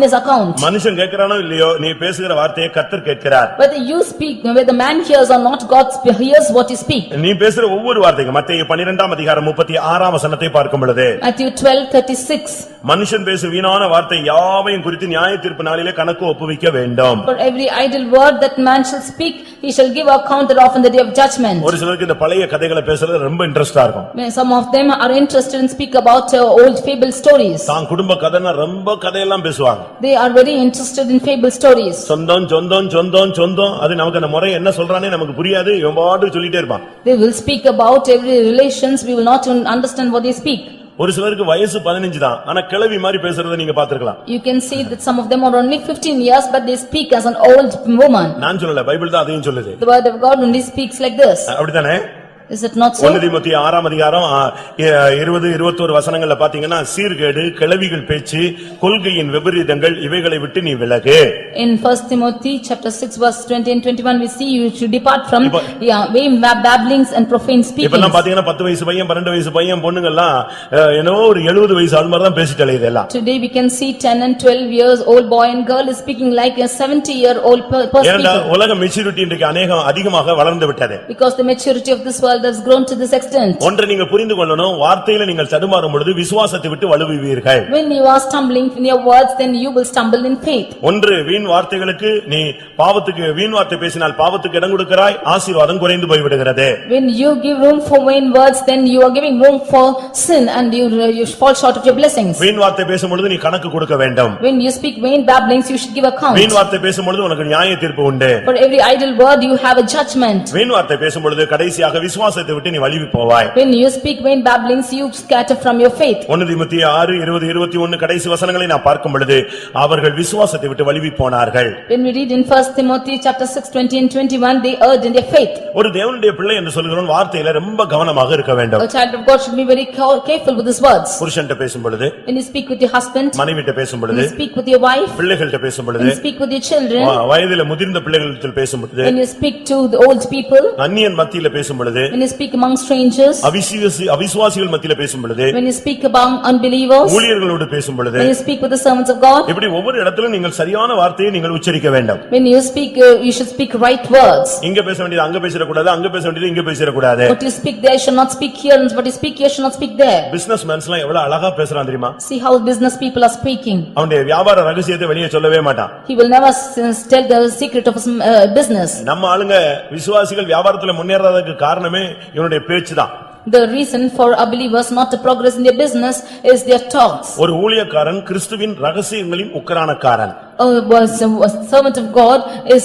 Speaker 3: his account.
Speaker 1: மனுஷன் கேட்கிறானோ இல்லையோ நீ பேசுகிற வார்த்தையை கர்த்தர் கேட்கிறார்.
Speaker 3: Whether you speak, whether man hears or not, God hears what you speak.
Speaker 1: நீ பேசுற ஒவ்வொரு வார்த்தைக்கும் மத்தேயு 12:36 பார்க்கும் பொழுது
Speaker 3: Matthew 12:36.
Speaker 1: மனுஷன் பேசும் வீணான வார்த்தை யாவையும் குறித்து நியாய தீர்ப்பு நாளிலே கணக்கு ஒப்புவிக்க வேண்டும்.
Speaker 3: For every idle word that man shall speak, he shall give account thereof in the day of judgment.
Speaker 1: ஒரு சிலருக்கு இந்த பழைய கதைகளை பேசுறது ரொம்ப இன்ட்ரெஸ்டா இருக்கும்.
Speaker 3: Some of them are interested in speak about old fable stories.
Speaker 1: தான் குடும்ப கதைனா ரொம்ப கதையெல்லாம் பேசுவாங்க.
Speaker 3: They are very interested in fable stories.
Speaker 1: சொந்தம் சொந்தம் சொந்தம் சொந்தம் அது நமக்கு அந்த முறை என்ன சொல்றானே நமக்கு புரியாது. இவன் பாட்டு சொல்லிட்டே இருப்பான்.
Speaker 3: They will speak about every relations, we will not understand what they speak.
Speaker 1: ஒரு சிலருக்கு வயசு 15 தான் ஆனா கிழவி மாதிரி பேசுறதை நீங்க பாத்துக்கலாம்.
Speaker 3: You can see that some of them are only 15 years but they speak as an old woman.
Speaker 1: நான் சொல்லல பைபிள் தான் அதையும் சொல்லுது.
Speaker 3: The word of God only speaks like this.
Speaker 1: அப்படிதானே?
Speaker 3: Is it not so?
Speaker 1: 1 தீமோத்தேயு 6:20-21 வசனங்கள்ல பாத்தீங்கன்னா சீர்கேடு கிழவிகள் பேச்சு கொள்கையின் விபரீதங்கள் இவைகளை விட்டு நீ விலகு.
Speaker 3: In 1 Timothy chapter 6 verse 20 and 21 we see you should depart from vain babblings and profane speakings.
Speaker 1: இப்பலாம் பாத்தீங்கன்னா 10 வயசு பையன் 12 வயசு பையன் பொண்ணுங்க எல்லாம் என்னவோ ஒரு 70 வயசு ஆள் மாதிரி தான் பேசிட்டு அலையுது எல்லாம்.
Speaker 3: Today we can see 10 and 12 years old boy and girl is speaking like a 70-year-old person.
Speaker 1: ஏன்னா உலக மெச்சூரிட்டி இன்றைக்கு அதிகமாக வளர்ந்து விட்டது.
Speaker 3: Because the maturity of this world has grown to this extent.
Speaker 1: ஒன்றை நீங்க புரிந்து கொள்ளணும் வார்த்தையில நீங்கள் தடுமாறும் பொழுது விசுவாசத்தை விட்டு வழுவுவீர்கள்.
Speaker 3: When you are stumbling in your words then you will stumble in faith.
Speaker 1: ஒன்று வீண் வார்த்தைகளுக்கு நீ பாவத்துக்கு வீண் வார்த்தை பேசினால் பாவத்துக்கு இடம் கொடுக்கிறாய் ஆசீர்வாதம் குறைந்து போய் விடுகிறது.
Speaker 3: When you give room for vain words then you are giving room for sin and you fall short of your blessings.
Speaker 1: வீண் வார்த்தை பேசும் பொழுது நீ கணக்கு கொடுக்க வேண்டும்.
Speaker 3: When you speak vain babblings you should give account.
Speaker 1: வீண் வார்த்தை பேசும் பொழுது உனக்கு நியாய தீர்ப்பு உண்டு.
Speaker 3: For every idle word you have a judgment.
Speaker 1: வீண் வார்த்தை பேசும் பொழுது கடைசியாக விசுவாசத்தை விட்டு நீ வழுவி போவாய்.
Speaker 3: When you speak vain babblings you scatter from your faith.
Speaker 1: 1 தீமோத்தேயு 6:20-21 கடைசி வசனங்களை நான் பார்க்கும் பொழுது அவர்கள் விசுவாசத்தை விட்டு வழுவி போனார்கள்.
Speaker 3: When we read in 1 Timothy chapter 6:20 and 21 they erred in their faith.
Speaker 1: ஒரு தேவனுடைய பிள்ளை என்று சொல்கிறோம் வார்த்தையில ரொம்ப கவனமாக இருக்க வேண்டும்.
Speaker 3: A child of God should be very careful with his words.
Speaker 1: புருஷன்ட்ட பேசும் பொழுது
Speaker 3: When you speak with your husband,
Speaker 1: மனைவிட்ட பேசும்
Speaker 3: when
Speaker 1: பொழுது
Speaker 3: you speak with your wife,
Speaker 1: பிள்ளைகள்ட்ட பேசும்
Speaker 3: when
Speaker 1: பொழுது
Speaker 3: you speak with your children,
Speaker 1: வயதில முதிர்ந்த பிள்ளைகளிடத்தில் பேசும் பொழுது
Speaker 3: when you speak to the old people,
Speaker 1: அந்நியன் மத்தியில பேசும் பொழுது
Speaker 3: when you speak among strangers,
Speaker 1: அவிசுவாசிகள் மத்தியில பேசும் பொழுது
Speaker 3: when you speak among unbelievers,
Speaker 1: ஊழியர்களோடு பேசும் பொழுது
Speaker 3: when you speak with the servants of God,
Speaker 1: இப்படி ஒவ்வொரு இடத்திலும் நீங்கள் சரியான வார்த்தையை நீங்கள் உச்சரிக்க வேண்டும்.
Speaker 3: when you speak you should speak right words.
Speaker 1: இங்க பேச வேண்டியது அங்க பேசிர கூடாது அங்க பேச வேண்டியது இங்க பேசிர கூடாது.
Speaker 3: What you speak there should not speak here and what you speak here should not speak there.
Speaker 1: பிசினஸ்மேன்ஸ்லாம் எவ்வளவு அழகா பேசுறான் தெரியுமா?
Speaker 3: See how business people are speaking.
Speaker 1: அவனுடைய வியாபார ரகசியத்தை வெளியே சொல்லவே மாட்டான்.
Speaker 3: He will never tell the secret of his business.
Speaker 1: நம்ம ஆளுங்க விசுவாசிகள் வியாபாரத்துல முன்னேறதுக்கு காரணமே இவனுடைய பேச்சுதான்.
Speaker 3: The reason for unbelievers not to progress in their business is their talks.
Speaker 1: ஒரு ஊழியக்காரன் கிறிஸ்துவின் ரகசியங்களின் உக்கிரானக்காரன்.
Speaker 3: A servant of God is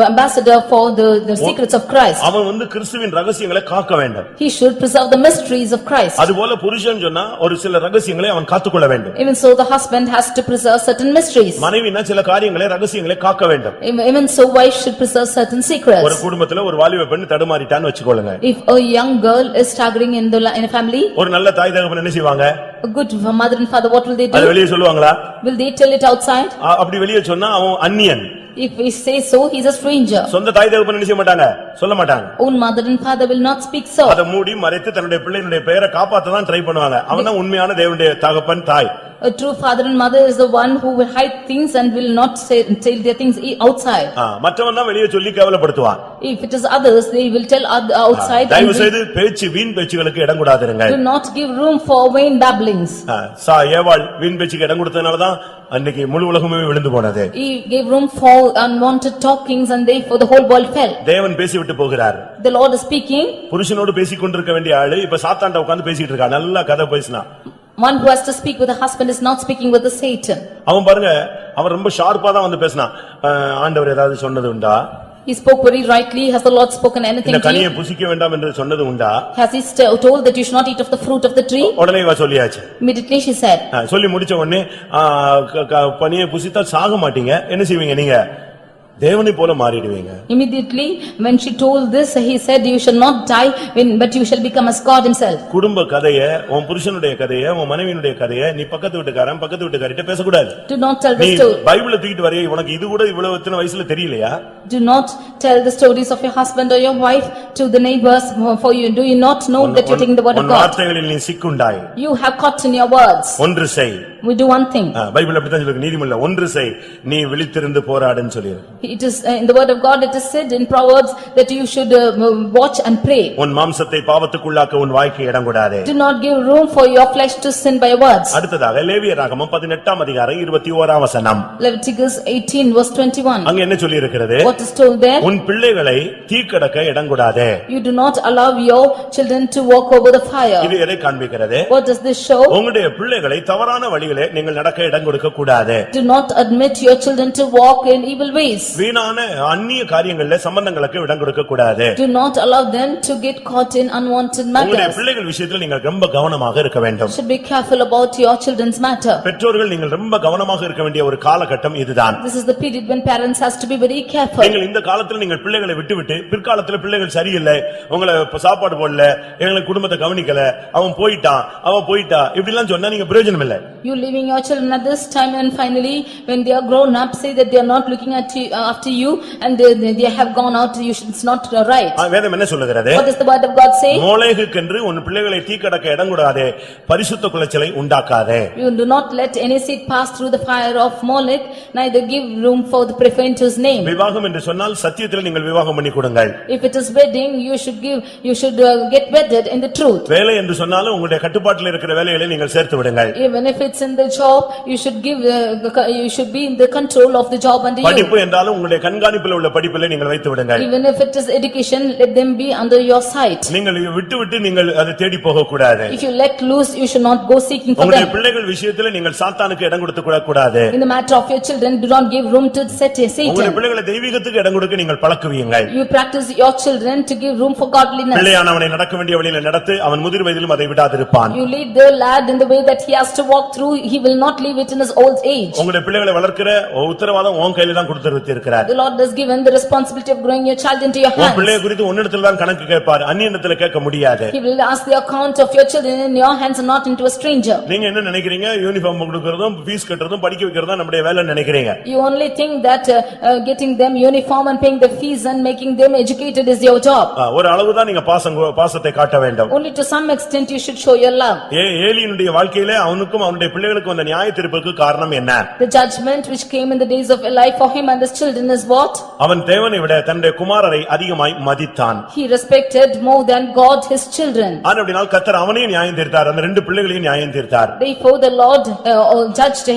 Speaker 3: ambassador for the secrets of Christ.
Speaker 1: அவன் கிறிஸ்துவின் ரகசியங்களை காக்க வேண்டும்.
Speaker 3: He should preserve the mysteries of Christ.
Speaker 1: அதுபோல புருஷன் சொன்னா ஒரு சில ரகசியங்களை அவன் காத்துக்கொள்ள வேண்டும்.
Speaker 3: Even so the husband has to preserve certain mysteries.
Speaker 1: மனைவினா சில காரியங்களை ரகசியங்களை காக்க வேண்டும்.
Speaker 3: Even so wife should preserve certain secrets.
Speaker 1: ஒரு குடும்பத்துல ஒரு வாலிப பெண் தடுமாறிட்டான்னு வெச்சுக்கொள்ளுங்க.
Speaker 3: If a young girl is staggering in a family,
Speaker 1: ஒரு நல்ல தாய் தகப்பன் என்ன செய்வாங்க?
Speaker 3: a good mother and father what will they do?
Speaker 1: அது வெளியே சொல்லுவாங்களா?
Speaker 3: Will they tell it outside?
Speaker 1: அப்படி வெளியே சொன்னா அவன் அந்நியன்.
Speaker 3: If we say so he is a stranger.
Speaker 1: சொந்த தாய் தகப்பன் என்ன செய்ய மாட்டாங்க? சொல்ல மாட்டாங்க.
Speaker 3: Own mother and father will not speak so.
Speaker 1: அத மூடி மறைத்து தன்னுடைய பிள்ளையினுடைய பெயரை காப்பாத்த தான் ட்ரை பண்ணுவாங்க. அவன் தான் உண்மையான தேவனுடைய தகப்பன் தாய்.
Speaker 3: A true father and mother is the one who will hide things and will not tell their things outside.
Speaker 1: மற்றவன் தான் வெளியே சொல்லி கேவலப்படுத்துவான்.
Speaker 3: If it is others, they will tell outside.
Speaker 1: தயவு செய்து பேச்சு வீண் பேச்சுகளுக்கு இடம் கொடாதீர்கள்.
Speaker 3: Do not give room for vain babblings.
Speaker 1: ஏவாள் வீண் பேச்சுக்கு இடம் கொடுத்ததனால தான் அன்னைக்கு முழு உலகமே விழுந்து போனது.
Speaker 3: He gave room for unwanted talkings and therefore the whole world fell.
Speaker 1: தேவன் பேசிவிட்டு போகிறார்.
Speaker 3: The Lord is speaking.
Speaker 1: புருஷனோடு பேசிக் கொண்டிருக்க வேண்டிய ஆளு இப்ப சாத்தான்ட்ட உட்கார்ந்து பேசிட்டு இருக்கா. நல்ல கதை பேசினா.
Speaker 3: One who has to speak with the husband is not speaking with the Satan.
Speaker 1: அவன் பாருங்க அவன் ரொம்ப ஷார்ப்பா தான் வந்து பேசினான். ஆண்டவர் ஏதாவது சொன்னது உண்டா?
Speaker 3: He spoke very rightly. Has the Lord spoken anything
Speaker 1: இந்த
Speaker 3: to
Speaker 1: கனியை
Speaker 3: you?
Speaker 1: புசிக்க வேண்டாம் என்று சொன்னது உண்டா?
Speaker 3: Has he told that you should not eat of the fruit of the tree?
Speaker 1: உடனே இவ சொல்லியாச்சு.
Speaker 3: Immediately she said.
Speaker 1: சொல்லி முடிச்ச உடனே பனியை புசித்தா சாக மாட்டீங்க, என்ன செய்வீங்க நீங்க? தேவனை போல மாறிடுவீங்க.
Speaker 3: Immediately when she told this, he said you shall not die but you shall become as God himself.
Speaker 1: குடும்ப கதையை, உன் புருஷனுடைய கதையை, உன் மனைவியினுடைய கதையை நீ பக்கத்து வீட்டுக்காரர்கிட்ட பேசக்கூடாது.
Speaker 3: Do not tell the
Speaker 1: நீ
Speaker 3: story.
Speaker 1: பைபிளை தூக்கிட்டு வரையே உனக்கு இது கூட இவ்வளவு எத்தனை வயசுல தெரியலையா?
Speaker 3: Do not tell the stories of your husband or your wife to the neighbors for you. Do you not know that you are taking the word of
Speaker 1: உன்
Speaker 3: God?
Speaker 1: வார்த்தைகளில் நீ சிக்குண்டாய்.
Speaker 3: You have caught in your words.
Speaker 1: ஒன்று செய்.
Speaker 3: We do one thing.
Speaker 1: Bible அப்படிதான் சொல்லுது, நீதிமொழியில ஒன்று செய், நீ விழித்திருந்து போராடுன்னு சொல்லிருக்கு.
Speaker 3: It is in the word of God it is said in Proverbs that you should watch and pray.
Speaker 1: உன் மாம்சத்தை பாவத்துக்குள்ளாக்க உன் வாய்க்கு இடம் கொடாதே.
Speaker 3: Do not give room for your flesh to sin by your words.
Speaker 1: அடுத்ததாக லேவியராகமம் 18ஆம் அதிகாரம் 21ஆம் வசனம்.
Speaker 3: Leviticus 18 verse 21.
Speaker 1: அங்க என்ன சொல்லி இருக்கிறது?
Speaker 3: What is told there?
Speaker 1: உன் பிள்ளைகளை தீக்கடக்க இடம் கொடாதே.
Speaker 3: You do not allow your children to walk over the fire.
Speaker 1: இது எதை காண்பிக்கிறது?
Speaker 3: What does this show?
Speaker 1: உங்களுடைய பிள்ளைகளை தவறான வழியிலே நீங்கள் நடக்க இடம் கொடுக்க கூடாது.
Speaker 3: Do not admit your children to walk in evil ways.
Speaker 1: வீணான அந்நிய காரியங்களிலே சம்பந்தங்களுக்கு இடம் கொடுக்க கூடாது.
Speaker 3: Do not allow them to get caught in unwanted
Speaker 1: உங்களுடைய
Speaker 3: matters.
Speaker 1: பிள்ளைகள் விஷயத்தில் நீங்கள் ரொம்ப கவனமாக இருக்க வேண்டும்.
Speaker 3: Should be careful about your children's matter.
Speaker 1: பெற்றோர்கள் நீங்கள் ரொம்ப கவனமாக இருக்க வேண்டிய ஒரு காலகட்டம் இதுதான்.
Speaker 3: This is the period when parents has to be very careful.
Speaker 1: நீங்கள் இந்த காலத்துல நீங்கள் பிள்ளைகளை விட்டுவிட்டு பிற்காலத்துல பிள்ளைகள் சரியில்லை, உங்களை சாப்பாடு போடல, எங்களை குடும்பத்தை கவனிக்கல, அவன் போயிட்டான், அவ போயிட்டா, இப்படி எல்லாம் சொன்னா நீங்க பிரயோஜனம் இல்லை.
Speaker 3: You leaving your children at this time and finally when they are grown up say that they are not looking at you, after you and they have gone out, it's not right.
Speaker 1: வேதம் என்ன சொல்லுகிறது?
Speaker 3: What does the word of God say?
Speaker 1: மோளேகுக்கென்று உன் பிள்ளைகளை தீக்கடக்க இடம் கொடாதே, பரிசுத்த குலைச்சலை உண்டாக்காதே.
Speaker 3: You do not let any seed pass through the fire of Molech, neither give room for the profane to his name.
Speaker 1: விவாகம் என்று சொன்னால் சத்தியத்தில் நீங்கள் விவாகம் பண்ணி கொடுங்கள்.
Speaker 3: If it is wedding, you should get wedded in the truth.
Speaker 1: வேலை என்று சொன்னாலும் உங்களுடைய கட்டுப்பாட்டில் இருக்கிற வேலைகளை நீங்கள் சேர்த்து விடுங்கள்.
Speaker 3: Even if it's in the job, you should be in the control of the job under you.
Speaker 1: படிப்பு என்றாலும் உங்களுடைய கண்காணிப்பில் உள்ள படிப்பிலே நீங்கள் வைத்து விடுங்கள்.
Speaker 3: Even if it is education, let them be under your sight.
Speaker 1: நீங்கள் விட்டு நீங்கள் அதை தேடி போக கூடாது.
Speaker 3: If you let loose, you should not go seeking for
Speaker 1: உங்களுடைய
Speaker 3: them.
Speaker 1: பிள்ளைகள் விஷயத்தில் நீங்கள் சாத்தானுக்கு இடம் கொடுத்து கூடாது.
Speaker 3: In the matter of your children, do not give room to
Speaker 1: உங்களுடைய
Speaker 3: Satan.
Speaker 1: பிள்ளைகளை தெய்வீகத்துக்கு இடம் கொடுக்க நீங்கள் பழக்குவீங்கள்.
Speaker 3: You practice your children to give room for godliness.
Speaker 1: பிள்ளையானவனை நடக்க வேண்டிய வழியில் நடத்து, அவன் முதிர் வயதிலும் அதை விடாதிருப்பான்.
Speaker 3: You lead the lad in the way that he has to walk through, he will not leave it in his old age.
Speaker 1: உங்களுடைய பிள்ளைகளை வளர்க்கிற உத்தரவாதம் உன் கையில தான் கொடுத்திருக்கிறார்.
Speaker 3: The Lord has given the responsibility of growing your child into your
Speaker 1: உன்
Speaker 3: hands.
Speaker 1: பிள்ளையை குறித்து உன்னிடத்தில் தான் கணக்கு கேட்பார், அந்நியனிடத்தில் கேட்க முடியாது.
Speaker 3: He will ask the account of your children in your hands and not into a stranger.
Speaker 1: நீங்க என்ன நினைக்கிறீங்க? யூனிஃபார்ம் கொடுக்கிறதும் ஃபீஸ் கட்டுறதும் படிக்க வைக்கிறதும் நம்முடைய வேலை நினைக்கிறீங்க.
Speaker 3: You only think that getting them uniform and paying the fees and making them educated is your job.
Speaker 1: ஒரு அளவுதான் நீங்க பாசத்தை காட்ட வேண்டும்.
Speaker 3: Only to some extent you should show your love.
Speaker 1: ஏலியினுடைய வாழ்க்கையிலே அவனுக்கும் அவனுடைய பிள்ளைகளுக்கும் அந்த நியாய தீர்ப்புக்கு காரணம் என்ன?
Speaker 3: The judgment which came in the days of Eli for him and his children is what?
Speaker 1: அவன் தேவனை விட தன்னுடைய குமாரரை அதிகமாய் மதித்தான்.
Speaker 3: He respected more than God his children.
Speaker 1: அப்படினால் கர்த்தர் அவனையும் நியாயம் தீர்த்தார், அந்த ரெண்டு பிள்ளைகளையும் நியாயம் தீர்த்தார்.
Speaker 3: Therefore the Lord judged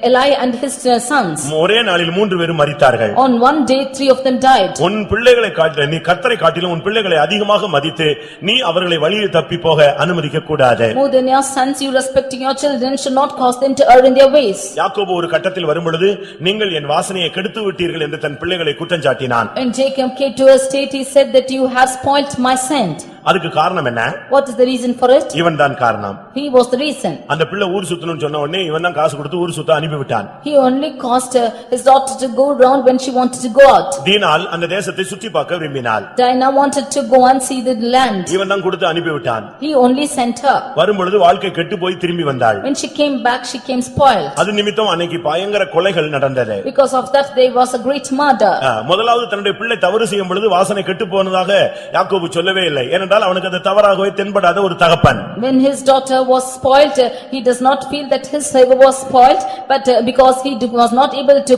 Speaker 3: Eli and his sons.
Speaker 1: ஒரே நாளில் 3 பேரும் மரித்தார்கள்.
Speaker 3: On one day 3 of them died.
Speaker 1: உன் பிள்ளைகளை காட்டிலும் நீ கர்த்தரை காட்டிலும் உன் பிள்ளைகளை அதிகமாக மதித்து நீ அவர்களை வழியை தப்பி போக அனுமதிக்க கூடாது.
Speaker 3: More than your sons you respecting your children should not cause them to err in their ways.
Speaker 1: யாக்கோபு ஒரு கட்டத்தில் வரும்பொழுது நீங்கள் என் வாசனையை கெடுத்து விட்டீர்கள் என்று தன் பிள்ளைகளை குற்றம் சாட்டினான்.
Speaker 3: When Jacob came to a state he said that you have spoilt my scent.
Speaker 1: அதுக்கு காரணம் என்ன?
Speaker 3: What is the reason for it?
Speaker 1: இவன் தான் காரணம்.
Speaker 3: He was the reason.
Speaker 1: அந்த பிள்ளை ஊர் சுத்தணும்னு சொன்ன உடனே இவன் தான் காசு கொடுத்து ஊர் சுத்த அனுப்பி விட்டான்.
Speaker 3: He only caused his daughter to go round when she wanted to go out.
Speaker 1: தீனால் அந்த தேசத்தை சுற்றி பார்க்க விரும்பினாள்.
Speaker 3: Dinah wanted to go and see the land.
Speaker 1: இவன் தான் கொடுத்து அனுப்பி விட்டான்.
Speaker 3: He only sent her.
Speaker 1: வரும்பொழுது வாழ்க்கை கெட்டு போய் திரும்பி வந்தாள்.
Speaker 3: When she came back she came spoiled.
Speaker 1: அது நிமித்தம் அன்னைக்கு பயங்கர கொலைகள் நடந்தது.
Speaker 3: Because of that there was a great murder.
Speaker 1: முதலாவது தன்னுடைய பிள்ளை தவறு செய்யும் பொழுது வாசனை கெட்டு போனதாக யாக்கோபு சொல்லவே இல்லை. ஏனென்றால் ஏனென்றால் அவனுக்கு அது தவறாகவே தென்படாத ஒரு தகப்பன்.
Speaker 3: When his daughter was spoiled, he does not feel that his favor was spoiled, but because he was not able to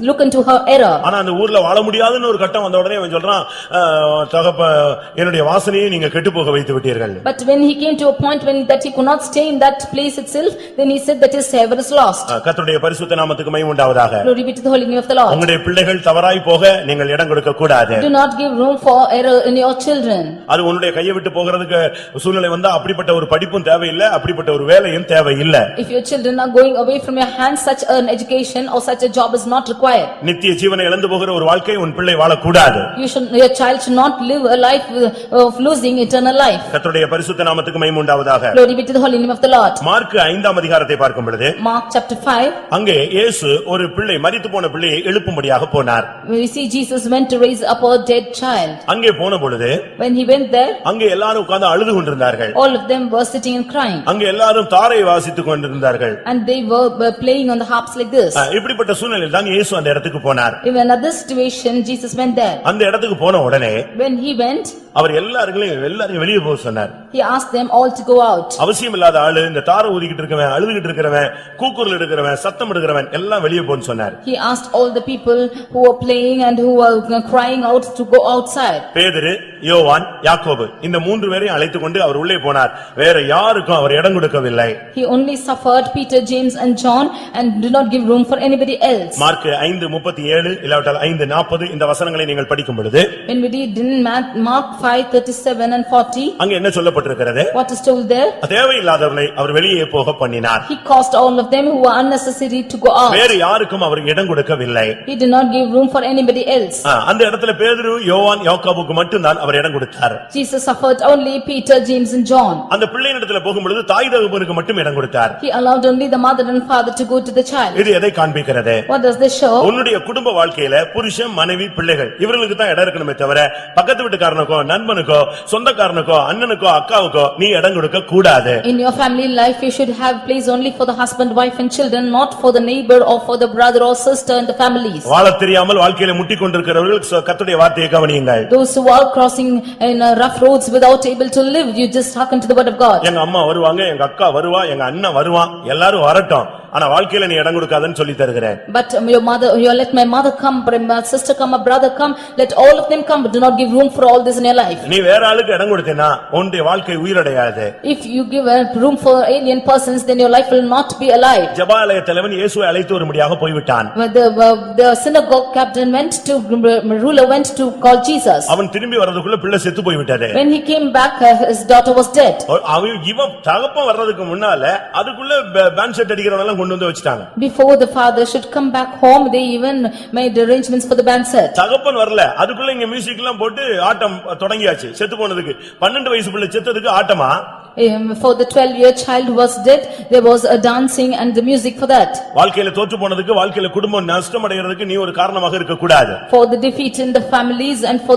Speaker 3: look into her error.
Speaker 1: ஆனா அந்த ஊர்ல வாழ முடியாதுன்னு ஒரு கட்டம் வந்த உடனே அவன் சொல்றான், தகப்ப என்னுடைய வாசனையை நீங்க கெட்டுப்போக வைத்து விட்டீர்கள்.
Speaker 3: But when he came to a point when that he could not stay in that place itself, then he said that his favor is lost.
Speaker 1: கர்த்தருடைய பரிசுத்த நாமத்துக்கு மகிமை உண்டாவதாக.
Speaker 3: Glory be to the holy name of the Lord.
Speaker 1: உங்களுடைய பிள்ளைகள் தவறாய் போக நீங்கள் இடம் கொடுக்க கூடாது.
Speaker 3: Do not give room for error in your children.
Speaker 1: அது உன்னுடைய கையை விட்டு போகிறதுக்கு சூழ்நிலை வந்தா அப்படிப்பட்ட ஒரு படிப்பும் தேவையில்லை, அப்படிப்பட்ட ஒரு வேலையும் தேவையில்லை.
Speaker 3: If your children are going away from your hands, such an education or such a job is not required.
Speaker 1: நித்திய ஜீவனை இழந்து போகிற ஒரு வாழ்க்கை உன் பிள்ளை வாழக்கூடாது.
Speaker 3: Your child should not live a life of losing eternal life.
Speaker 1: கர்த்தருடைய பரிசுத்த நாமத்துக்கு மகிமை உண்டாவதாக.
Speaker 3: Glory be to the holy name of the Lord.
Speaker 1: Mark 5ஆம் அதிகாரத்தை பார்க்கும் பொழுது
Speaker 3: Mark chapter 5.
Speaker 1: அங்கே இயேசு ஒரு பிள்ளை மரித்து போன பிள்ளையை எழுப்பும்படியாக போனார்.
Speaker 3: We see Jesus went to raise up a dead child.
Speaker 1: அங்கே போன பொழுது
Speaker 3: When he went there,
Speaker 1: அங்கே எல்லாரும் உட்கார்ந்து அழுது கொண்டிருந்தார்கள்.
Speaker 3: all of them were sitting and crying.
Speaker 1: அங்கே எல்லாரும் தாரை வாசித்துக் கொண்டிருந்தார்கள்.
Speaker 3: And they were playing on the harps like this.
Speaker 1: இப்படிப்பட்ட சூழ்நிலையில் தான் இயேசு அந்த இடத்துக்கு போனார்.
Speaker 3: Even in this situation, Jesus went there.
Speaker 1: அந்த இடத்துக்கு போன உடனே
Speaker 3: When he went,
Speaker 1: அவர் எல்லாரையும் வெளியே போக சொன்னார்.
Speaker 3: he asked them all to go out.
Speaker 1: அவசியம் இல்லாத ஆளு, இந்த தாரை ஊதிக்கிட்டு இருக்கவன், அழுதுகிட்டு இருக்கிறவன், கூக்குரல் எடுக்கிறவன், சத்தம் எடுக்கிறவன் எல்லாம் வெளியே போன்னு சொன்னார்.
Speaker 3: He asked all the people who were playing and who were crying out to go outside.
Speaker 1: பேதுரு, யோவான், யாக்கோபு இந்த மூன்று பேரையும் அழைத்துக்கொண்டு அவர் உள்ளே போனார். வேற யாருக்கும் அவர் இடம் கொடுக்கவில்லை.
Speaker 3: He only suffered Peter, James and John and did not give room for anybody else.
Speaker 1: Mark 5:37 இல்லாவிட்டால் 5:40 இந்த வசனங்களை நீங்கள் படிக்கும் பொழுது
Speaker 3: When we read in Mark 5:37 and 40,
Speaker 1: அங்க என்ன சொல்லப்பட்டிருக்கிறது?
Speaker 3: what is told there?
Speaker 1: தேவையில்லாதவர்களை அவர் வெளியே போக பண்ணினார்.
Speaker 3: He caused all of them who were unnecessary to go out.
Speaker 1: வேற யாருக்கும் அவர் இடம் கொடுக்கவில்லை.
Speaker 3: He did not give room for anybody else.
Speaker 1: அந்த இடத்துல பேதுரு, யோவான், யாக்கோபுக்கு மட்டும் தான் அவர் இடம் கொடுத்தார்.
Speaker 3: Jesus suffered only Peter, James and John.
Speaker 1: அந்த பிள்ளையின் இடத்துல போகும்பொழுது தாய் தகப்பனுக்கு மட்டும் இடம் கொடுத்தார்.
Speaker 3: He allowed only the mother and father to go to the child.
Speaker 1: இது எதை காண்பிக்கிறது?
Speaker 3: What does this show?
Speaker 1: உன்னுடைய குடும்ப வாழ்க்கையில புருஷன், மனைவி, பிள்ளைகள் இவர்களுக்கு தான் இடம் இருக்கணுமே தவிர பக்கத்து வீட்டுக்காரனுக்கோ, நண்பனுக்கோ, சொந்தக்காரனுக்கோ, அண்ணனுக்கோ, அக்காவுக்கோ நீ இடம் கொடுக்க கூடாது.
Speaker 3: In your family life, you should have place only for the husband, wife and children, not for the neighbor or for the brother or sister in the families.
Speaker 1: வாழத் தெரியாமல் வாழ்க்கையில முட்டிக் கொண்டிருக்கிறவர்கள் கர்த்தருடைய வார்த்தையை கவனியுங்கள்.
Speaker 3: Those who are crossing in rough roads without able to live, you just hearken to the word of God.
Speaker 1: எங்க அம்மா வருவாங்க, எங்க அக்கா வருவா, எங்க அண்ணன் வருவான், எல்லாரும் வரட்டும், ஆனா வாழ்க்கையில நீ இடம் கொடுக்காதன்னு சொல்லி தருகிறேன்.
Speaker 3: But your mother, you let my mother come, my sister come, my brother come, let all of them come, but do not give room for all this in your life.
Speaker 1: நீ வேற ஆளுக்கு இடம் கொடுத்தேனா உன்னுடைய வாழ்க்கை உயிரடையாது.
Speaker 3: If you give room for alien persons, then your life will not be alive.
Speaker 1: ஜெபாலய தலைவன் இயேசுவை அழைத்து வரும்படியாக போய்விட்டான்.
Speaker 3: The synagogue captain ruler went to call Jesus.
Speaker 1: அவன் திரும்பி வரதுக்குள்ள பிள்ளை செத்து போய்விட்டது.
Speaker 3: When he came back, his daughter was dead.
Speaker 1: இவன் தகப்பன் வர்றதுக்கு முன்னால அதுக்குள்ள பேண்ட் செட் அடிக்கிறவங்க கொண்டு வந்து வச்சிட்டாங்க.
Speaker 3: Before the father should come back home, they even made arrangements for the band set.
Speaker 1: தகப்பன் வரல, அதுக்குள்ள இங்க மியூசிக் எல்லாம் போட்டு ஆட்டம் தொடங்கியாச்சு. செத்து போனதுக்கு 12 வயசு பிள்ளை செத்ததுக்கு ஆட்டமா?
Speaker 3: For the 12-year child who was dead, there was a dancing and the music for that.
Speaker 1: வாழ்க்கையில தோற்று போனதுக்கு, வாழ்க்கையில குடும்பம் நஷ்டம் அடைகிறதுக்கு நீ ஒரு காரணமாக இருக்க கூடாது.
Speaker 3: For the defeat in the families and for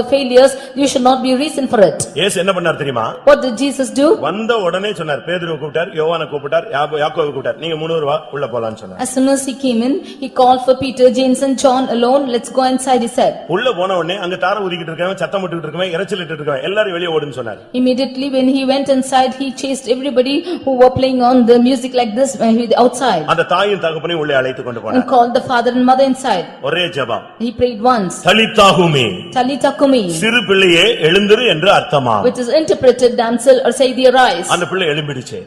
Speaker 3: the failures, you should not be reason for it.
Speaker 1: இயேசு என்ன பண்ணார் தெரியுமா?
Speaker 3: What did Jesus do?
Speaker 1: வந்த உடனே சொன்னார், பேதுருவை கூப்பிட்டார், யோவானை கூப்பிட்டார், யாக்கோபை கூப்பிட்டார், நீங்க 3 பேர் வா உள்ள போலாம்னு சொன்னார்.
Speaker 3: As soon as he came in, he called for Peter, James and John alone. Let's go inside, he said.
Speaker 1: உள்ள போன உடனே அங்க தாரை ஊதிக்கிட்டு இருக்கவன், சத்தம் போட்டுக்கிட்டு இருக்கவன், இரைச்சல் இட்டு இருக்கவன் எல்லாரும் வெளியே ஓடுன்னு சொன்னார்.
Speaker 3: Immediately when he went inside, he chased everybody who were playing on the music like this outside.
Speaker 1: அந்த தாயின் தகப்பனை உள்ளே அழைத்து கொண்டு போனார்.
Speaker 3: And called the father and mother inside.
Speaker 1: ஒரே ஜெபம்.
Speaker 3: He prayed once.
Speaker 1: தலித்தாகுமி.
Speaker 3: Talitha-kumi.
Speaker 1: சிறு பிள்ளையே எழுந்திரு என்று அர்த்தமா.
Speaker 3: Which is interpreted, damsel, or say the arise.
Speaker 1: அந்த பிள்ளை எழும்பிடுச்சு.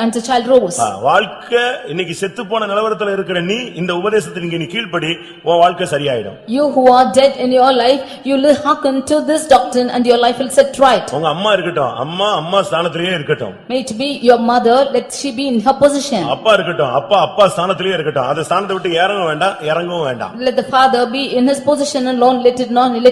Speaker 3: And the child rose.
Speaker 1: வாழ்க்கை இன்னைக்கு செத்து போன நிலவரத்துல இருக்கிற நீ இந்த உபதேசத்துக்கு நீ கீழ்ப்படி உன் வாழ்க்கை சரியாயிடும்.
Speaker 3: You who are dead in your life, you will hearken to this doctrine and your life will set right.
Speaker 1: உங்க அம்மா இருக்கட்டும், அம்மா ஸ்தானத்திலேயே இருக்கட்டும்.
Speaker 3: May it be your mother, let she be in her position.
Speaker 1: அப்பா இருக்கட்டும், அப்பா ஸ்தானத்திலேயே இருக்கட்டும். அந்த ஸ்தானத்தை விட்டு இறங்கவும் வேண்டாம்.
Speaker 3: Let the father be in his position alone, let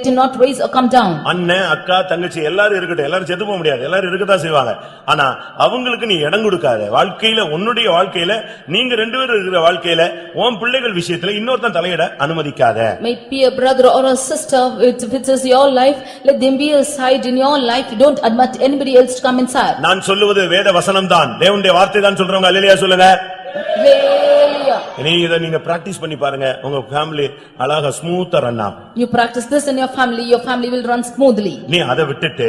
Speaker 3: him not raise or come down.
Speaker 1: அண்ணன், அக்கா, தங்கச்சி எல்லாரும் இருக்கட்டும். எல்லாரும் செத்து போக முடியாது, எல்லாரும் இருக்கதான் செய்வாங்க. ஆனா அவங்களுக்கு நீ இடம் கொடுக்காத. வாழ்க்கையில உன்னுடைய வாழ்க்கையில நீங்க 2 பேர் இருக்கிற வாழ்க்கையில உன் பிள்ளைகள் விஷயத்துல இன்னொருத்தன் தலையிட அனுமதிக்காத.
Speaker 3: May it be a brother or a sister, which is your life, let them be a side in your life. You don't admit anybody else to come inside.
Speaker 1: நான் சொல்லுவது வேத வசனம் தான், தேவனுடைய வார்த்தை தான் சொல்றவங்க அல்லேலூயா சொல்லுங்க.
Speaker 3: Hallelujah. here.
Speaker 1: நீ இத நீங்க பிராக்டீஸ் பண்ணி பாருங்க உங்க ஃபேமிலி அழகா ஸ்மூத்தா ரன் ஆகும்.
Speaker 3: You practice this in your family will run smoothly.
Speaker 1: நீ அதை விட்டுட்டு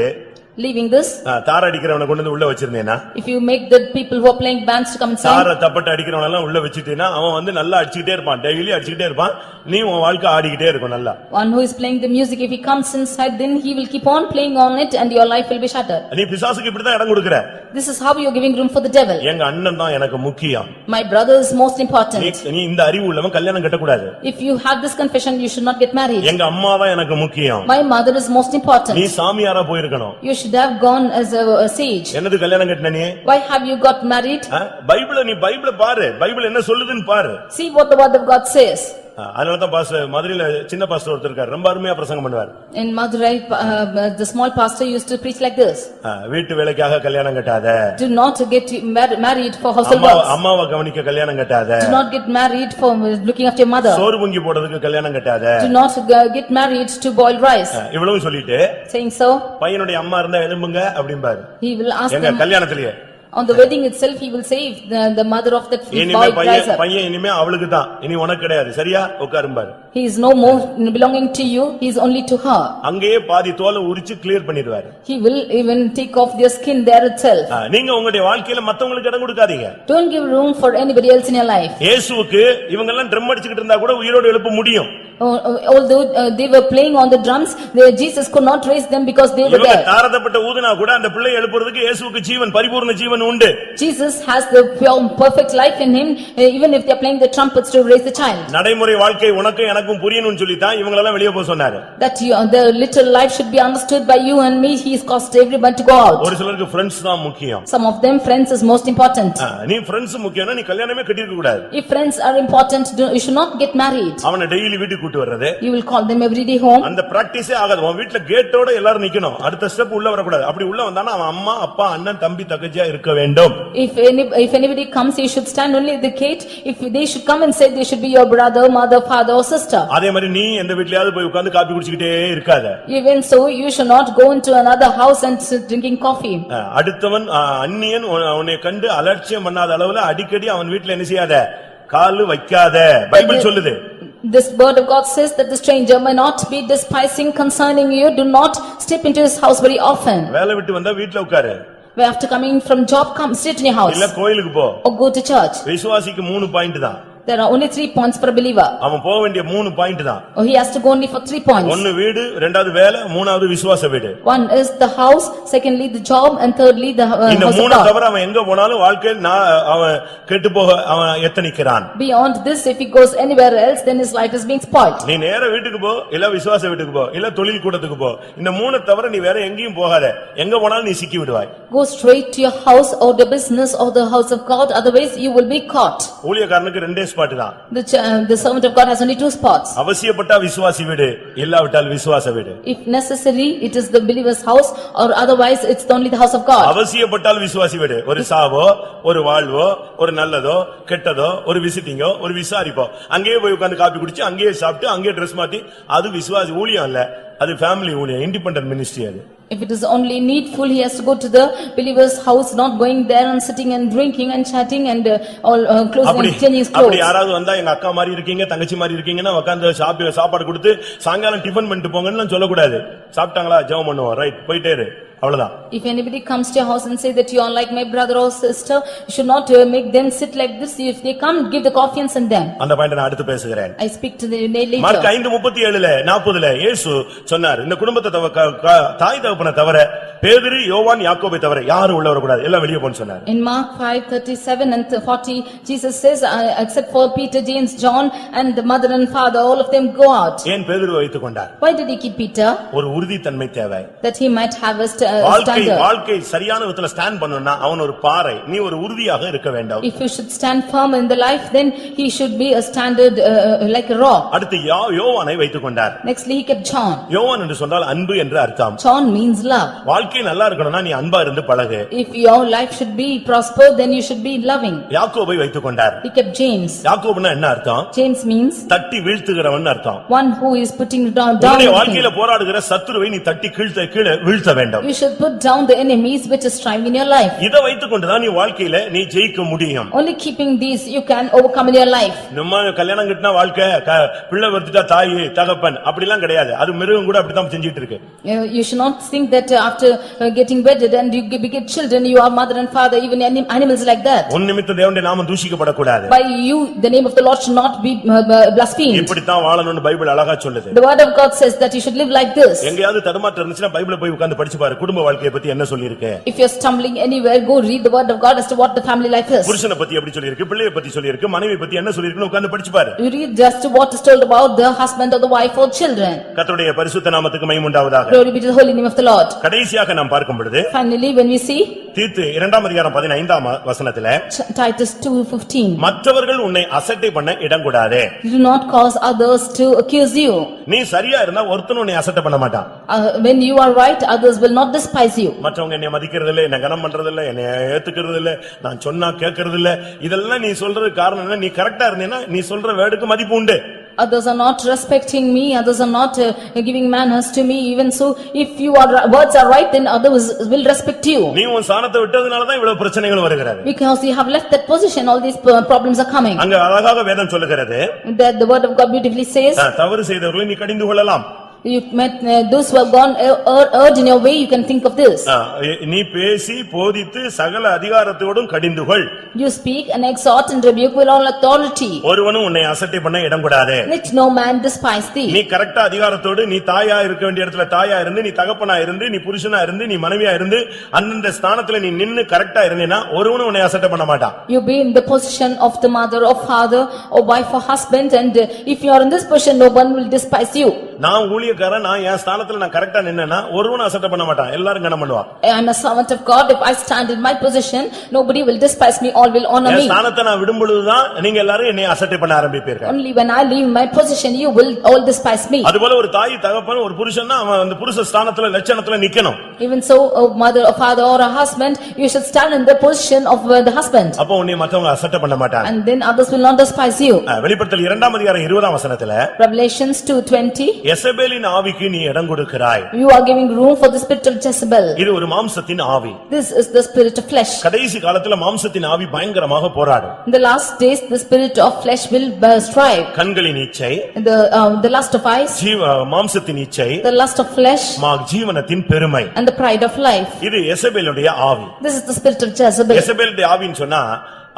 Speaker 3: Leaving this,
Speaker 1: தார அடிக்கிறவனை கொண்டு வந்து உள்ள வச்சிருந்தேனா
Speaker 3: if you make the people who are playing bands to come inside,
Speaker 1: தார தப்பட்ட அடிக்கிறவன எல்லாம் உள்ள வச்சிட்டேனா அவன் வந்து நல்லா அடிச்சிட்டே இருப்பான், டெய்லி அடிச்சிட்டே இருப்பான், நீ உன் வாழ்க்கை ஆடிக்கிட்டே இருக்கும் நல்லா.
Speaker 3: one who is playing the music, if he comes inside, then he will keep on playing on it and your life will be shattered.
Speaker 1: நீ பிசாசுக்கு இப்படி தான் இடம் கொடுக்கற.
Speaker 3: This is how you are giving room for the devil.
Speaker 1: எங்க அண்ணன் தான் எனக்கு முக்கியம்.
Speaker 3: My brother is most important.
Speaker 1: நீ இந்த அறிவு உள்ளவன் கல்யாணம் கட்ட கூடாது.
Speaker 3: If you have this confession, you should not get married.
Speaker 1: எங்க அம்மா தான் எனக்கு முக்கியம்.
Speaker 3: My mother is most important.
Speaker 1: நீ சாமியாரா போயிருக்கணும்.
Speaker 3: You should have gone as a sage.
Speaker 1: என்னது கல்யாணம் கட்டன நீ?
Speaker 3: Why have you got married?
Speaker 1: பைபிள பாரு, பைபிள் என்ன சொல்லுதுன்னு பாரு.
Speaker 3: See what the word of God says.
Speaker 1: அதனால தான் பாஸ்டர் மதுரையில சின்ன பாஸ்டர் ஒருத்தர் இருக்கார், ரொம்ப அருமையா பிரசங்கம் பண்ணுவார்.
Speaker 3: In Madurai, the small pastor used to preach like this.
Speaker 1: வீட்டு வேலைக்காக கல்யாணம் கட்டாத.
Speaker 3: Do not get married for household works.
Speaker 1: அம்மாவை கவனிக்க கல்யாணம் கட்டாத.
Speaker 3: Do not get married for looking after your mother.
Speaker 1: சோறு பொங்கி போடுறதுக்கு கல்யாணம் கட்டாத.
Speaker 3: Do not get married to boil rice.
Speaker 1: இவ்வளவு சொல்லிட்டு
Speaker 3: saying so,
Speaker 1: பையனுடைய அம்மா இருந்தா எழும்புங்க அப்படிம்பாரு.
Speaker 3: he will ask
Speaker 1: எங்க
Speaker 3: them
Speaker 1: கல்யாணத்திலேயே
Speaker 3: on the wedding itself, he will say if the mother of that boy rise up.
Speaker 1: பையன் இனிமே அவளுக்கு தான், இனி உனக்கு கிடையாது, சரியா உட்காரும்பாரு.
Speaker 3: He is no more belonging to you, he is only to her.
Speaker 1: அங்கேயே பாதி தோலை உரிச்சு கிளியர் பண்ணிடுவாரு.
Speaker 3: He will even take off their skin there itself.
Speaker 1: நீங்க உங்களுடைய வாழ்க்கையில மத்தவங்களுக்கு இடம் கொடுக்காதீங்க.
Speaker 3: Don't give room for anybody else in your life.
Speaker 1: இயேசுவுக்கு இவங்க எல்லாம் ட்ரம் அடிச்சிட்டு இருந்தா கூட உயிரோடு எழுப்ப முடியும்.
Speaker 3: Although they were playing on the drums, Jesus could not raise them because they were there.
Speaker 1: தாரதப்பட்ட ஊதுனா கூட அந்த பிள்ளை எழுப்புறதுக்கு இயேசுவுக்கு ஜீவன், பரிபூர்ண ஜீவன் உண்டு.
Speaker 3: Jesus has the pure perfect life in him, even if they are playing the trumpets to raise the child.
Speaker 1: நடைமுறை வாழ்க்கை உனக்கு எனக்கும் புரியணும்னு சொல்லி தான் இவங்க எல்லாம் வெளிய போக சொன்னாரு.
Speaker 3: That the little life should be understood by you and me. He has caused everyone to go out.
Speaker 1: ஒரு சிலருக்கு ஃப்ரெண்ட்ஸ் தான் முக்கியம்.
Speaker 3: Some of them friends is most important.
Speaker 1: நீ ஃப்ரெண்ட்ஸ் முக்கியம்னா நீ கல்யாணமே கட்டிருக்க கூடாது.
Speaker 3: If friends are important, you should not get married.
Speaker 1: அவனை daily வீட்டுக்கு கூட்டி வர்றது,
Speaker 3: you will call them every day home.
Speaker 1: அந்த பிராக்டீஸே ஆகாது. உன் வீட்ல கேட்டோட எல்லாரும் நிக்கணும், அடுத்த ஸ்டெப் உள்ள வர கூடாது. அப்படி உள்ள வந்தானா அவன் அம்மா அப்பா அண்ணன் தம்பி தங்கச்சியா இருக்க வேண்டும்.
Speaker 3: If anybody comes, you should stand only at the gate. If they should come and say, they should be your brother, mother, father or sister.
Speaker 1: அதே மாதிரி நீ எந்த வீட்லயாவது போய் உட்கார்ந்து காபி குடிச்சிட்டே இருக்காத.
Speaker 3: Even so, you should not go into another house and sit drinking coffee.
Speaker 1: அடுத்தவன் அந்நியன் உன்னை கண்டு அலட்சியம் பண்ணாத அளவுல அடிக்கடி அவன் வீட்ல என்ன செய்யாத, கால் வைக்காத. பைபிள் சொல்லுது.
Speaker 3: This word of God says that the stranger may not be despising concerning you. Do not step into his house very often.
Speaker 1: வேலை விட்டு வந்தா வீட்ல உட்காரு.
Speaker 3: After coming from job, come sit in your house.
Speaker 1: இல்ல கோயிலுக்கு போ.
Speaker 3: Or go to church.
Speaker 1: விசுவாசிக்கு 3 point தான்.
Speaker 3: There are only 3 points for a believer.
Speaker 1: அவன் போக வேண்டிய 3 பாயிண்ட் தான்.
Speaker 3: Oh, he has to go only for 3 points.
Speaker 1: ஒன்னு வீடு, இரண்டாவது வேலை, மூணாவது விசுவாச வீடு.
Speaker 3: One is the house, secondly the job, and thirdly the house of God.
Speaker 1: இந்த மூணு தவிர அவன் எங்க போனாலும் வாழ்க்கையில் அவன் கெட்டு போக அவன் எத்தனிக்கிறான்.
Speaker 3: Beyond this, if he goes anywhere else, then his life is being spoiled.
Speaker 1: நீ நேரா வீட்டுக்கு போ, இல்ல விசுவாச வீட்டுக்கு போ, இல்ல தொழில் கூடத்துக்கு போ. இந்த மூணு தவிர நீ வேற எங்கேயும் போகாத. எங்க போனாலும் நீ சிக்கி விடுவாய்.
Speaker 3: Go straight to your house or the business or the house of God, otherwise you will be caught.
Speaker 1: ஊழியக்காரனுக்கு ரெண்டே ஸ்பாட் தான்.
Speaker 3: The servant of God has only 2 spots.
Speaker 1: அவசியப்பட்டா விசுவாசி வீடு, இல்லாவிட்டால் விசுவாச வீடு.
Speaker 3: If necessary, it is the believer's house, or otherwise it's only the house of God.
Speaker 1: அவசியப்பட்டால் விசுவாசி வீடு. ஒரு சாவோ, ஒரு வாழ்வோ, ஒரு நல்லதோ, கெட்டதோ, ஒரு விசிட்டிங்கோ, ஒரு விசாரிப்போ, அங்கேயே போய் உட்கார்ந்து காபி குடிச்சு, அங்கேயே சாப்பிட்டு, அங்கேயே ட்ரெஸ் மாத்தி, அது விசுவாசி ஊழியம் இல்ல, அது ஃபேமிலி ஊழியம், இண்டிபெண்டன்ட் மினிஸ்ட்ரி அது.
Speaker 3: If it is only needful, he has to go to the believer's house, not going there and sitting and drinking and chatting and all closing and changing his clothes.
Speaker 1: அப்படி யாராவது வந்தா எங்க அக்கா மாதிரி இருக்கீங்க, தங்கச்சி மாதிரி இருக்கீங்கன்னா உட்கார்ந்து சாப்பாடு கொடுத்து சாயங்காலம் டிபன் பண்ணிட்டு போங்கன்னு சொல்லக்கூடாது. சாப்பிட்டாங்களா ஜெபம் பண்ணுவோம், ரைட் போயிட்டே இரு, அவ்வளவுதான்.
Speaker 3: If anybody comes to your house and say that you are like my brother or sister, you should not make them sit like this. If they come, give the coffee and send them.
Speaker 1: அந்த point நான் அடுத்து பேசுகிறேன்.
Speaker 3: I speak to the later.
Speaker 1: Mark 5:37 40 இயேசு சொன்னார், இந்த குடும்பத்தை தாய் தகப்பனை தவிர பேதுரு யோவான் யாக்கோபை தவிர யாரும் உள்ள வரக்கூடாது, எல்லாம் வெளியே போன்னு சொன்னார்.
Speaker 3: In Mark 5:37 and 40, Jesus says, except for Peter, James, John and the mother and father, all of them go out.
Speaker 1: ஏன் பேதுருவை வைத்துக் கொண்டார்?
Speaker 3: Why did he keep Peter?
Speaker 1: ஒரு உறுதித்தன்மை தேவை.
Speaker 3: That he might have a standard.
Speaker 1: வாழ்க்கை சரியான விதத்துல stand பண்ணனும்னா அவன் ஒரு பாறை, நீ ஒரு உறுதியாக இருக்க வேண்டும்.
Speaker 3: If you should stand firm in the life, then he should be a standard like a rock.
Speaker 1: அடுத்து யோவானை வைத்துக் கொண்டார்.
Speaker 3: Nextly he kept John.
Speaker 1: யோவான் என்று சொன்னால் அன்பு என்று அர்த்தம்.
Speaker 3: John means means love.
Speaker 1: வாழ்க்கை நல்லா இருக்கணும்னா நீ அன்பா இருந்து பழகு.
Speaker 3: If your life should be prosper, then you should be loving.
Speaker 1: யாக்கோபை வைத்துக்கொண்டார்.
Speaker 3: He kept James.
Speaker 1: யாக்கோபுனா என்ன அர்த்தம்?
Speaker 3: James means
Speaker 1: தட்டி வீழ்த்துகிறவன் அர்த்தம்.
Speaker 3: one who is putting down.
Speaker 1: உன்னுடைய வாழ்க்கையில போராடுகிற சத்துருவை நீ தட்டி கீழே வீழ்த்த வேண்டும்.
Speaker 3: You should put down the enemies which is striving in your life.
Speaker 1: இத வைத்துக்கொண்டுதான் நீ வாழ்க்கையில நீ ஜெயிக்க முடியும்.
Speaker 3: Only keeping these you can overcome in your life.
Speaker 1: நம்ம கல்யாணம் கட்டினா வாழ்க்கை பிள்ளை வர்த்திட்டா தாய் தகப்பன் அப்படிலாம் கிடையாது. அது மிருகம் கூட அப்படிதான் செஞ்சிட்டு இருக்கு.
Speaker 3: You should not think that after getting wedded and you beget children you are mother and father, even animals like that.
Speaker 1: உன் நிமித்தம் தேவனுடைய நாமம் தூஷிக்கப்படக்கூடாது.
Speaker 3: By you the name of the Lord should not be blasphemed.
Speaker 1: இப்படி தான் வாழணும்னு Bible அழகா சொல்லுது.
Speaker 3: The word of God says that you should live like this.
Speaker 1: எங்கயாவது தடுமாற்றம் இருந்துச்சுனா பைபிளை போய் உட்கார்ந்து படிச்சு பாரு. குடும்ப வாழ்க்கையை பத்தி என்ன சொல்லி இருக்கு?
Speaker 3: If you are stumbling anywhere, go read the word of God as to what the family life is.
Speaker 1: புருஷனை பத்தி எப்படி சொல்லி இருக்கு, பிள்ளையை பத்தி சொல்லி இருக்கு, மனைவி பத்தி என்ன சொல்லி இருக்குன்னு உட்கார்ந்து படிச்சு பாரு.
Speaker 3: You read just what is told about the husband or the wife or children.
Speaker 1: கர்த்தருடைய பரிசுத்த நாமத்துக்கு மகிமை உண்டாவதாக.
Speaker 3: Glory be to the holy name of the Lord.
Speaker 1: கடைசியாக நாம் பார்க்கும் பொழுது
Speaker 3: Finally, when we see
Speaker 1: தீத்து 2ஆம் அதிகாரம் 15ஆம் வசனத்திலே
Speaker 3: Titus 2:15,
Speaker 1: மற்றவர்கள் உன்னை அசட்டை பண்ண இடம் கூடாதே.
Speaker 3: do not cause others to accuse you.
Speaker 1: நீ சரியா இருந்தா ஒருத்தனும் உன்னை அசட்டை பண்ண மாட்டான்.
Speaker 3: When you are right, others will not despise you.
Speaker 1: மற்றவங்க என்னை மதிக்கிறது இல்ல, என்ன கனம் பண்றது இல்ல, என்னை ஏத்துக்கிறது இல்ல, நான் சொன்னா கேட்கறது இல்ல, இதெல்லாம் நீ சொல்றது காரணம் என்ன? நீ கரெக்டா இருந்தீனா நீ சொல்ற வேர்டுக்கு மதிப்பு உண்டு.
Speaker 3: Others are not respecting me, others are not giving manners to me. Even so, if your words are right, then others will respect you.
Speaker 1: நீ உன் சாணத்தை விட்டதனால தான் இவ்வளவு பிரச்சனைகள் வருகிறது.
Speaker 3: Because you have left that position, all these problems are coming.
Speaker 1: அங்க அழகாக வேதம் சொல்லுகிறது.
Speaker 3: That the word of God beautifully says,
Speaker 1: தவறு செய்தவர்களை நீ கடிந்து கொள்ளலாம்.
Speaker 3: You met those who have gone erred in your way, you can think of this.
Speaker 1: நீ பேசி போதித்து சகல அதிகாரத்தோடும் கடிந்துகொள்.
Speaker 3: You speak and exhort and rebuke with all authority.
Speaker 1: ஒருவனும் உன்னை அசட்டை பண்ண இடம் கூடாது.
Speaker 3: Let no man despise thee.
Speaker 1: நீ கரெக்ட்டா அதிகாரத்தோடு நீ தாயா இருக்க வேண்டிய இடத்துல தாயா இருந்து, நீ தகப்பனா இருந்து, நீ புருஷனா இருந்து, நீ மனைவியா இருந்து, அந்தந்த ஸ்தானத்துல நீ நின்னு கரெக்ட்டா இருந்தீனா ஒருவனும் உன்னை அசட்டை பண்ண மாட்டான்.
Speaker 3: You be in the position of the mother or father or wife or husband, and if you are in this position, no one will despise you.
Speaker 1: நான் ஊழியக்காரன், நான் என் ஸ்தானத்துல நான் கரெக்ட்டா நின்னேனா ஒருவனும் அசட்டை பண்ண மாட்டான். எல்லாரும் கனம் பண்ணுவான்.
Speaker 3: I am a servant of God. If I stand in my position, nobody will despise me, all will honor me.
Speaker 1: என் ஸ்தானத்தை நான் விடும் பொழுதுதான் நீங்க எல்லாரும் என்னை அசட்டை பண்ண ஆரம்பிப்பீர்கள்.
Speaker 3: Only when I leave my position, you will all despise me.
Speaker 1: அதுபோல ஒரு தாய் தகப்பன் ஒரு புருஷன்னா அவன் அந்த புருஷ ஸ்தானத்துல லட்சணத்துல நிக்கணும்.
Speaker 3: Even so, a mother or father or a husband, you should stand in the position of the husband.
Speaker 1: அப்ப உன்னை மத்தவங்க அசட்டை பண்ண மாட்டாங்க.
Speaker 3: And then others will not despise you.
Speaker 1: வெளிப்படுத்தல் 2ஆம் அதிகாரம் 20ஆம் வசனத்துல
Speaker 3: Revelations 2:20,
Speaker 1: யெசபேலின் ஆவிக்கு நீ இடம் கொடுக்கிறாய்.
Speaker 3: you are giving room for the spirit of Jezebel.
Speaker 1: இது ஒரு மாம்சத்தின் ஆவி.
Speaker 3: This is the spirit of flesh.
Speaker 1: கடைசி காலத்துல மாம்சத்தின் ஆவி பயங்கரமாக போராடும்.
Speaker 3: In the last days, the spirit of flesh will strive.
Speaker 1: கண்களின் இச்சை,
Speaker 3: The lust of eyes,
Speaker 1: மாம்சத்தின் இச்சை,
Speaker 3: the lust of flesh,
Speaker 1: ஜீவனத்தின் பெருமை,
Speaker 3: and the pride of life.
Speaker 1: இது யெசபேலுடைய ஆவி.
Speaker 3: This is the spirit of Jezebel.
Speaker 1: யெசபேலுடைய ஆவின்னு சொன்னா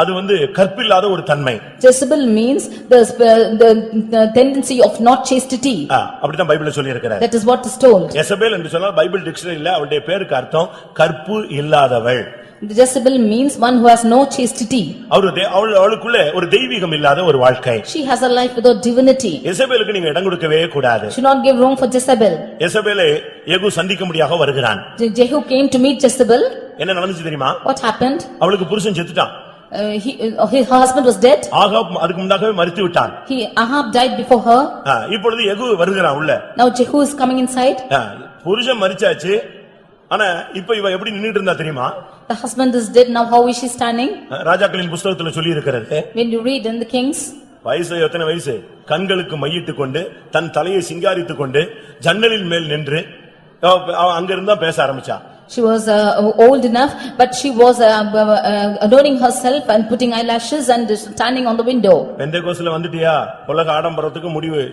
Speaker 1: அது கற்பில்லாத ஒரு தன்மை.
Speaker 3: Jezebel means the tendency of not chastity.
Speaker 1: அப்படிதான் பைபிள்ல சொல்லி இருக்கிறார்.
Speaker 3: That is what is told.
Speaker 1: யெசபேல் என்று சொன்னால் பைபிள் டிக்ஷனரியில அவளுடைய பேருக்கு அர்த்தம் கற்பு இல்லாதவள்.
Speaker 3: Jezebel means one who has no chastity.
Speaker 1: அவளுக்குள்ள ஒரு தெய்வீகம் இல்லாத ஒரு வாழ்க்கை.
Speaker 3: She has a life without divinity.
Speaker 1: யெசபேலுக்கு நீங்க இடம் கொடுக்கவே கூடாது.
Speaker 3: Should not give room for Jezebel.
Speaker 1: யெசபேலை யெகூ சந்திக்கும்படியாக வருகிறான்.
Speaker 3: Jehu came to meet Jezebel.
Speaker 1: என்ன நடந்துச்சு தெரியுமா?
Speaker 3: What happened?
Speaker 1: அவளுக்கு புருஷன் செத்துட்டான்.
Speaker 3: Her husband was dead.
Speaker 1: Ahab அதுக்கு முன்னாகவே மரித்து விட்டான்.
Speaker 3: Ahab died before her.
Speaker 1: இப்பொழுது யெகூ வருகிறான் உள்ள.
Speaker 3: Now Jehu is coming inside.
Speaker 1: புருஷன் மரிச்சாச்சு. ஆனா இப்ப இவ எப்படி நின்னுட்டு இருந்தா தெரியுமா?
Speaker 3: The husband is dead. Now how is she standing?
Speaker 1: ராஜாக்களின் புத்தகத்துல சொல்லி இருக்கிறது.
Speaker 3: When you read in the Kings,
Speaker 1: வயசு எத்தனை வயசு? கண்களுக்கு மையிட்டுக் கொண்டு தன் தலையை சிங்காரித்துக் கொண்டு ஜன்னலின் மேல் நின்று அங்க இருந்தா பேச ஆரம்பிச்சா.
Speaker 3: She was old enough, but she was adorning herself and putting eyelashes and standing on the window.
Speaker 1: பெந்தேகோஸ்துல வந்துட்டியா? உலக ஆடம்பரத்துக்கு முடிவு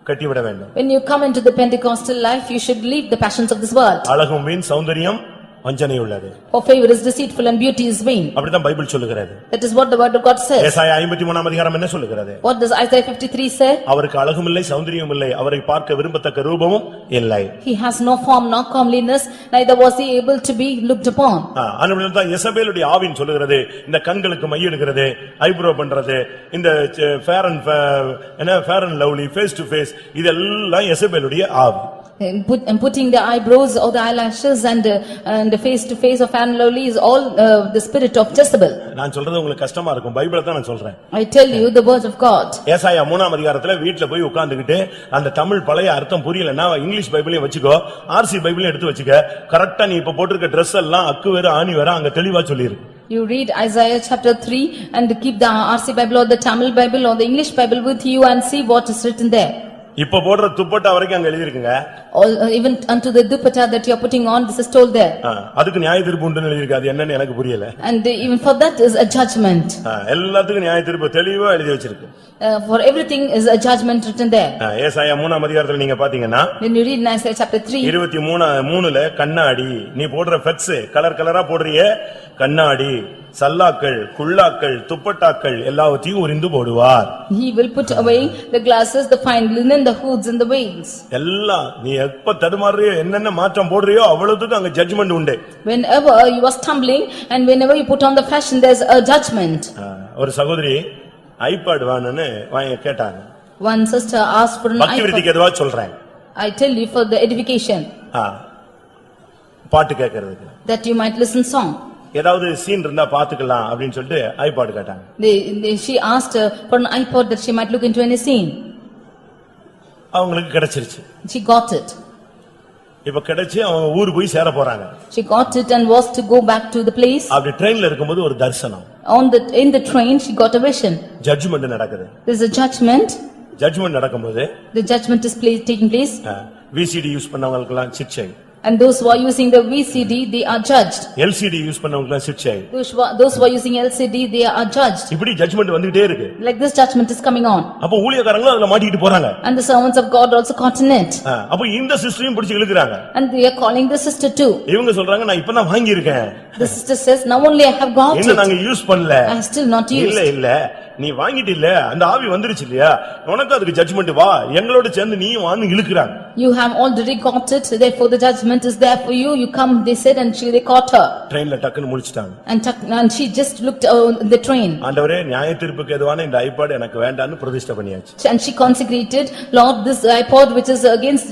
Speaker 1: கட்டிவிட வேண்டும்.
Speaker 3: When you come into the Pentecostal life, you should leave the passions of this world.
Speaker 1: அழகும் வீண், சௌந்தரியம் வஞ்சனை உள்ளது.
Speaker 3: For favor is deceitful and beauty is vain.
Speaker 1: அப்படிதான் பைபிள் சொல்லுகிறது.
Speaker 3: That is what the word of God says.
Speaker 1: ஏசாயா 53ஆம் அதிகாரம் என்ன சொல்லுகிறது?
Speaker 3: What does Isaiah 53 say?
Speaker 1: அவருக்கு அழகும் இல்லை, சௌந்தரியம் இல்லை, அவரை பார்க்க விரும்பத்தக்க ரூபமும் இல்லை.
Speaker 3: He has no form nor comeliness, neither was he able to be looked upon.
Speaker 1: அதனாலதான் யெசபேலுடைய ஆவின் சொல்லுகிறது, இந்த கண்களுக்கு மையிடுகிறது, ஐப்ரோ பண்றது, இந்த Fair and Lovely, face to face, இதெல்லாம் யெசபேலுடைய ஆவி.
Speaker 3: Putting the eyebrows or the eyelashes and the face to face of fair and lovely is all the spirit of Jezebel.
Speaker 1: நான் சொல்றது உங்களுக்கு கஷ்டமா இருக்கும், பைபிளை தான் நான் சொல்றேன்.
Speaker 3: I tell you the word of God.
Speaker 1: ஏசாயா 3ஆம் அதிகாரத்துல வீட்ல போய் உட்கார்ந்துகிட்டு அந்த தமிழ் பழைய அர்த்தம் புரியலன்னா இங்கிலீஷ் பைபிளையும் வச்சுக்கோ, ஆர்சி பைபிளையும் எடுத்து வச்சுக்க. கரெக்டா நீ இப்ப போட்டிருக்க Dress எல்லாம் அக்கு வேற ஆணி வேற அங்க தெளிவா சொல்லிருக்கு.
Speaker 3: You read Isaiah chapter 3 and keep the RC Bible or the Tamil Bible or the English Bible with you and see what is written there.
Speaker 1: இப்ப போடுற துப்பட்டா வரைக்கும் அங்க எழுதி இருக்குங்க.
Speaker 3: Even unto the dupatta that you are putting on, this is told there.
Speaker 1: அதுக்கு நியாய தீர்ப்பு உண்டுன்னு எழுதி இருக்கு. அது என்னன்னு எனக்கு புரியல.
Speaker 3: And even for that is a judgment.
Speaker 1: எல்லாத்துக்கும் நியாய தீர்ப்பு தெளிவா எழுதி வச்சிருக்கு.
Speaker 3: For everything is a judgment written there.
Speaker 1: ஏசாயா 3ஆம் அதிகாரத்துல நீங்க பாத்தீங்கன்னா
Speaker 3: When you read in Isaiah chapter 3
Speaker 1: 23:3ல கண்ணாடி நீ போடுற ஃபெட்ஸ் கலர் கலரா போடுறியே, கண்ணாடி சல்லாக்கள் குல்லாக்கள் துப்பட்டாக்கள் எல்லாவற்றையும் உரிந்து போடுவார்.
Speaker 3: He will put away the glasses, the fine linen, the hoods and the veils.
Speaker 1: எல்லாம் நீ எப்ப தடுமாறியோ என்னென்ன மாற்றம் போடுறியோ அவ்வளவுக்கு அங்க ஜட்ஜ்மென்ட் உண்டு.
Speaker 3: Whenever you are stumbling and whenever you put on the fashion, there's a judgment.
Speaker 1: ஒரு சகோதரி ஐபாட் வாங்குன்னு கேட்டாங்க.
Speaker 3: One sister asked for an
Speaker 1: பக்தி
Speaker 3: iPod.
Speaker 1: விருத்திக்கு எதுவா சொல்றேன்.
Speaker 3: I tell you for the edification.
Speaker 1: பாட்டு கேட்கறதுக்கு.
Speaker 3: That you might listen song.
Speaker 1: ஏதாவது scene இருந்தா பாத்துக்கலாம் அப்படின்னு சொல்லிட்டு ஐபாட் கேட்டாங்க.
Speaker 3: She asked for an iPod that she might look into any scene.
Speaker 1: அவங்களுக்கு கிடைச்சிருச்சு.
Speaker 3: She got it.
Speaker 1: இப்ப கிடைச்சு அவங்க ஊர் போய் சேர போறாங்க.
Speaker 3: She got it and was to go back to the place.
Speaker 1: அப்படி ட்ரெயின்ல இருக்கும்போது ஒரு தரிசனம்.
Speaker 3: In the train she got a vision.
Speaker 1: Judgement நடக்குது.
Speaker 3: There's a judgment.
Speaker 1: ஜட்ஜ்மென்ட் நடக்கும்போது
Speaker 3: The judgment is taking place.
Speaker 1: VCD use பண்ணவங்களுக்கு எல்லாம் சிக்ஷை.
Speaker 3: And those who are using the VCD, they are judged.
Speaker 1: LCD use பண்ணவங்களுக்கு எல்லாம் சிக்ஷை.
Speaker 3: Those who are using LCD, they are judged.
Speaker 1: இப்படி judgement வந்துட்டே இருக்கு.
Speaker 3: Like this judgment is coming on.
Speaker 1: அப்ப ஊழியக்காரங்க அதுல மாட்டிட்டு போறாங்க.
Speaker 3: And the servants of God also caught in it.
Speaker 1: அப்ப இந்த சிஸ்டரையும் பிடிச்சு இழுக்குறாங்க.
Speaker 3: And they are calling the sister too.
Speaker 1: இவங்க சொல்றாங்க நான் இப்பதான் வாங்கி இருக்கேன்.
Speaker 3: The sister says, now only I have got it.
Speaker 1: என்ன நாங்க யூஸ் பண்ணல.
Speaker 3: I have still not used.
Speaker 1: இல்ல நீ வாங்கிட்டு இல்ல அந்த ஆவி வந்துருச்சு இல்லையா, உனக்கு அதுக்கு ஜட்ஜ்மென்ட் வா எங்களோட சேர்ந்து நீயும் வான்னு இழுக்குறாங்க.
Speaker 3: You have already got it, therefore the judgment is there for you. You come, they said, and they caught her.
Speaker 1: ட்ரெயின்ல டக்குன்னு முழிச்சிட்டாங்க.
Speaker 3: And she just looked the train.
Speaker 1: ஆண்டவரே நியாய தீர்ப்புக்கு எதுவான இந்த ஐபாட் எனக்கு வேண்டாம்னு பிரதிஷ்டை பண்ணியாச்சு.
Speaker 3: And she consecrated, Lord, this iPod which is against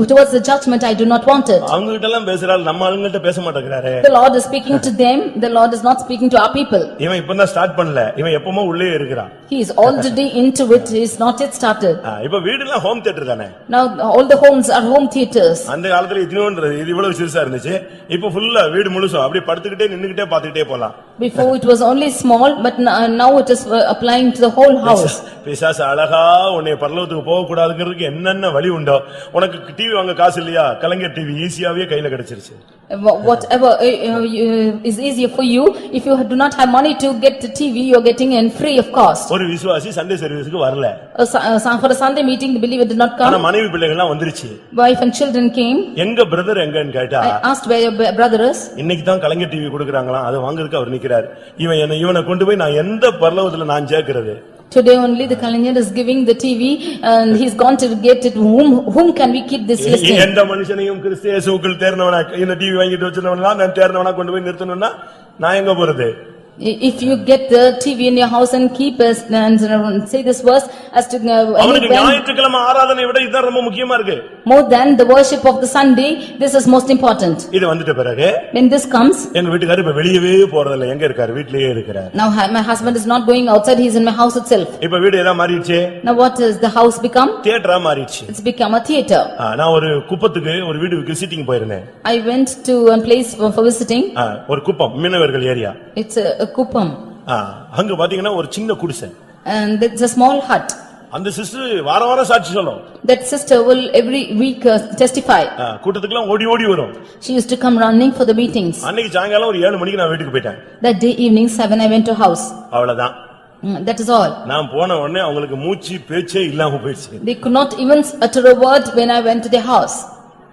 Speaker 3: towards the judgment, I do not want it.
Speaker 1: அவங்க கிட்ட எல்லாம் பேசுறாள், நம்ம ஆளுங்கள்ட்ட பேச மாட்டேங்கறாரே.
Speaker 3: The Lord is speaking to them, the Lord is not speaking to our people.
Speaker 1: இவன் இப்பதான் start பண்ணல, இவன் எப்பவுமே உள்ளே இருக்கிறான்.
Speaker 3: He is already into it, he is not yet started.
Speaker 1: இப்ப வீடுலாம் ஹோம் தியேட்டர் தானே.
Speaker 3: Now all the homes are home theaters.
Speaker 1: அந்த காலத்துல இது இவ்வளவு சிறுசா இருந்துச்சு, இப்ப ஃபுல்லா வீடு முழுசும் அப்படியே படுத்துக்கிட்டே நின்னுக்கிட்டே பாத்துக்கிட்டே போலாம்.
Speaker 3: Before it was only small, but now it is applying to the whole house.
Speaker 1: பிசாசு அழகா உன்னை பரலோகத்துக்கு போக கூடாதுங்கிறதுக்கு என்னென்ன வழி உண்டோ, உனக்கு டிவி வாங்க காசு இல்லையா, கலைஞர் டிவி ஈஸியாவே கையில கிடைச்சிருச்சு.
Speaker 3: Whatever is easier for you, if you do not have money to get the TV, you are getting in free of cost.
Speaker 1: ஒரு விசுவாசி சண்டே சர்வீஸ்க்கு வரல.
Speaker 3: For a Sunday meeting, the believer did not come.
Speaker 1: ஆனா மனைவி பிள்ளைகள் எல்லாம் வந்துருச்சு.
Speaker 3: Wife and children came.
Speaker 1: எங்க brother எங்கன்னு கேட்டா,
Speaker 3: I asked where your brother is.
Speaker 1: இன்னைக்கு தான் கலைஞர் டிவி கொடுக்கறாங்களா, அதை வாங்குறதுக்கு அவர் நிக்கிறார். இவனை கொண்டு போய் நான் எந்த பரலோகத்துல நான் சேர்க்கிறது?
Speaker 3: Today only the Kalyanjar is giving the TV and he's gone to get it. Whom can we keep this listing?
Speaker 1: எந்த மனுஷனையும் கிறிஸ்து இயேசுவுக்குள் தேர்ந்தவனா இந்த டிவி வாங்கிட்டு வச்சிருந்தவனா நான் தேர்ந்தவனா கொண்டு போய் நிறுத்தணும்னா நான் எங்க போறது?
Speaker 3: If you get the TV in your house and keep us and say this verse as to
Speaker 1: அவனுக்கு ஞாயிற்றுக்கிழமை ஆராதனை விட இதுதான் ரொம்ப முக்கியமா இருக்கு.
Speaker 3: More than the worship of the Sunday, this is most important.
Speaker 1: இது வந்துட்ட பிறகு
Speaker 3: when this comes,
Speaker 1: எங்க வீட்டுக்காரர் இப்ப வெளியவே போறது இல்ல, எங்க இருக்காரு? வீட்லயே இருக்காரு.
Speaker 3: Now my husband is not going outside, he is in my house itself.
Speaker 1: இப்ப வீடு ஏதா மாறிடுச்சு.
Speaker 3: Now what is the house become?
Speaker 1: தியேட்டரா மாறிடுச்சு.
Speaker 3: It's become a theater.
Speaker 1: நான் ஒரு குப்பத்துக்கு ஒரு வீடு விசிட்டிங் போயிருந்தேன்.
Speaker 3: I went to a place for visiting.
Speaker 1: ஒரு குப்பம் மீனவர்கள் ஏரியா.
Speaker 3: It's a kupam.
Speaker 1: அங்க பாத்தீங்கன்னா ஒரு சின்ன குடிசை.
Speaker 3: And it's a small hut.
Speaker 1: அந்த சிஸ்டர் வாரம் சாட்சி சொல்லும்.
Speaker 3: That sister will every week testify.
Speaker 1: கூட்டத்துக்குலாம் ஓடி வரும்.
Speaker 3: She used to come running for the meetings.
Speaker 1: அன்னைக்கு சாயங்காலம் ஒரு 7 மணிக்கு நான் வீட்டுக்கு போயிட்டேன்.
Speaker 3: That day evening 7 I went to house.
Speaker 1: அவ்வளவுதான்.
Speaker 3: That is all.
Speaker 1: நான் போன உடனே அவங்களுக்கு மூச்சு பேச்சே இல்லாம போயிடுச்சு.
Speaker 3: They could not even utter a word when I went to their house.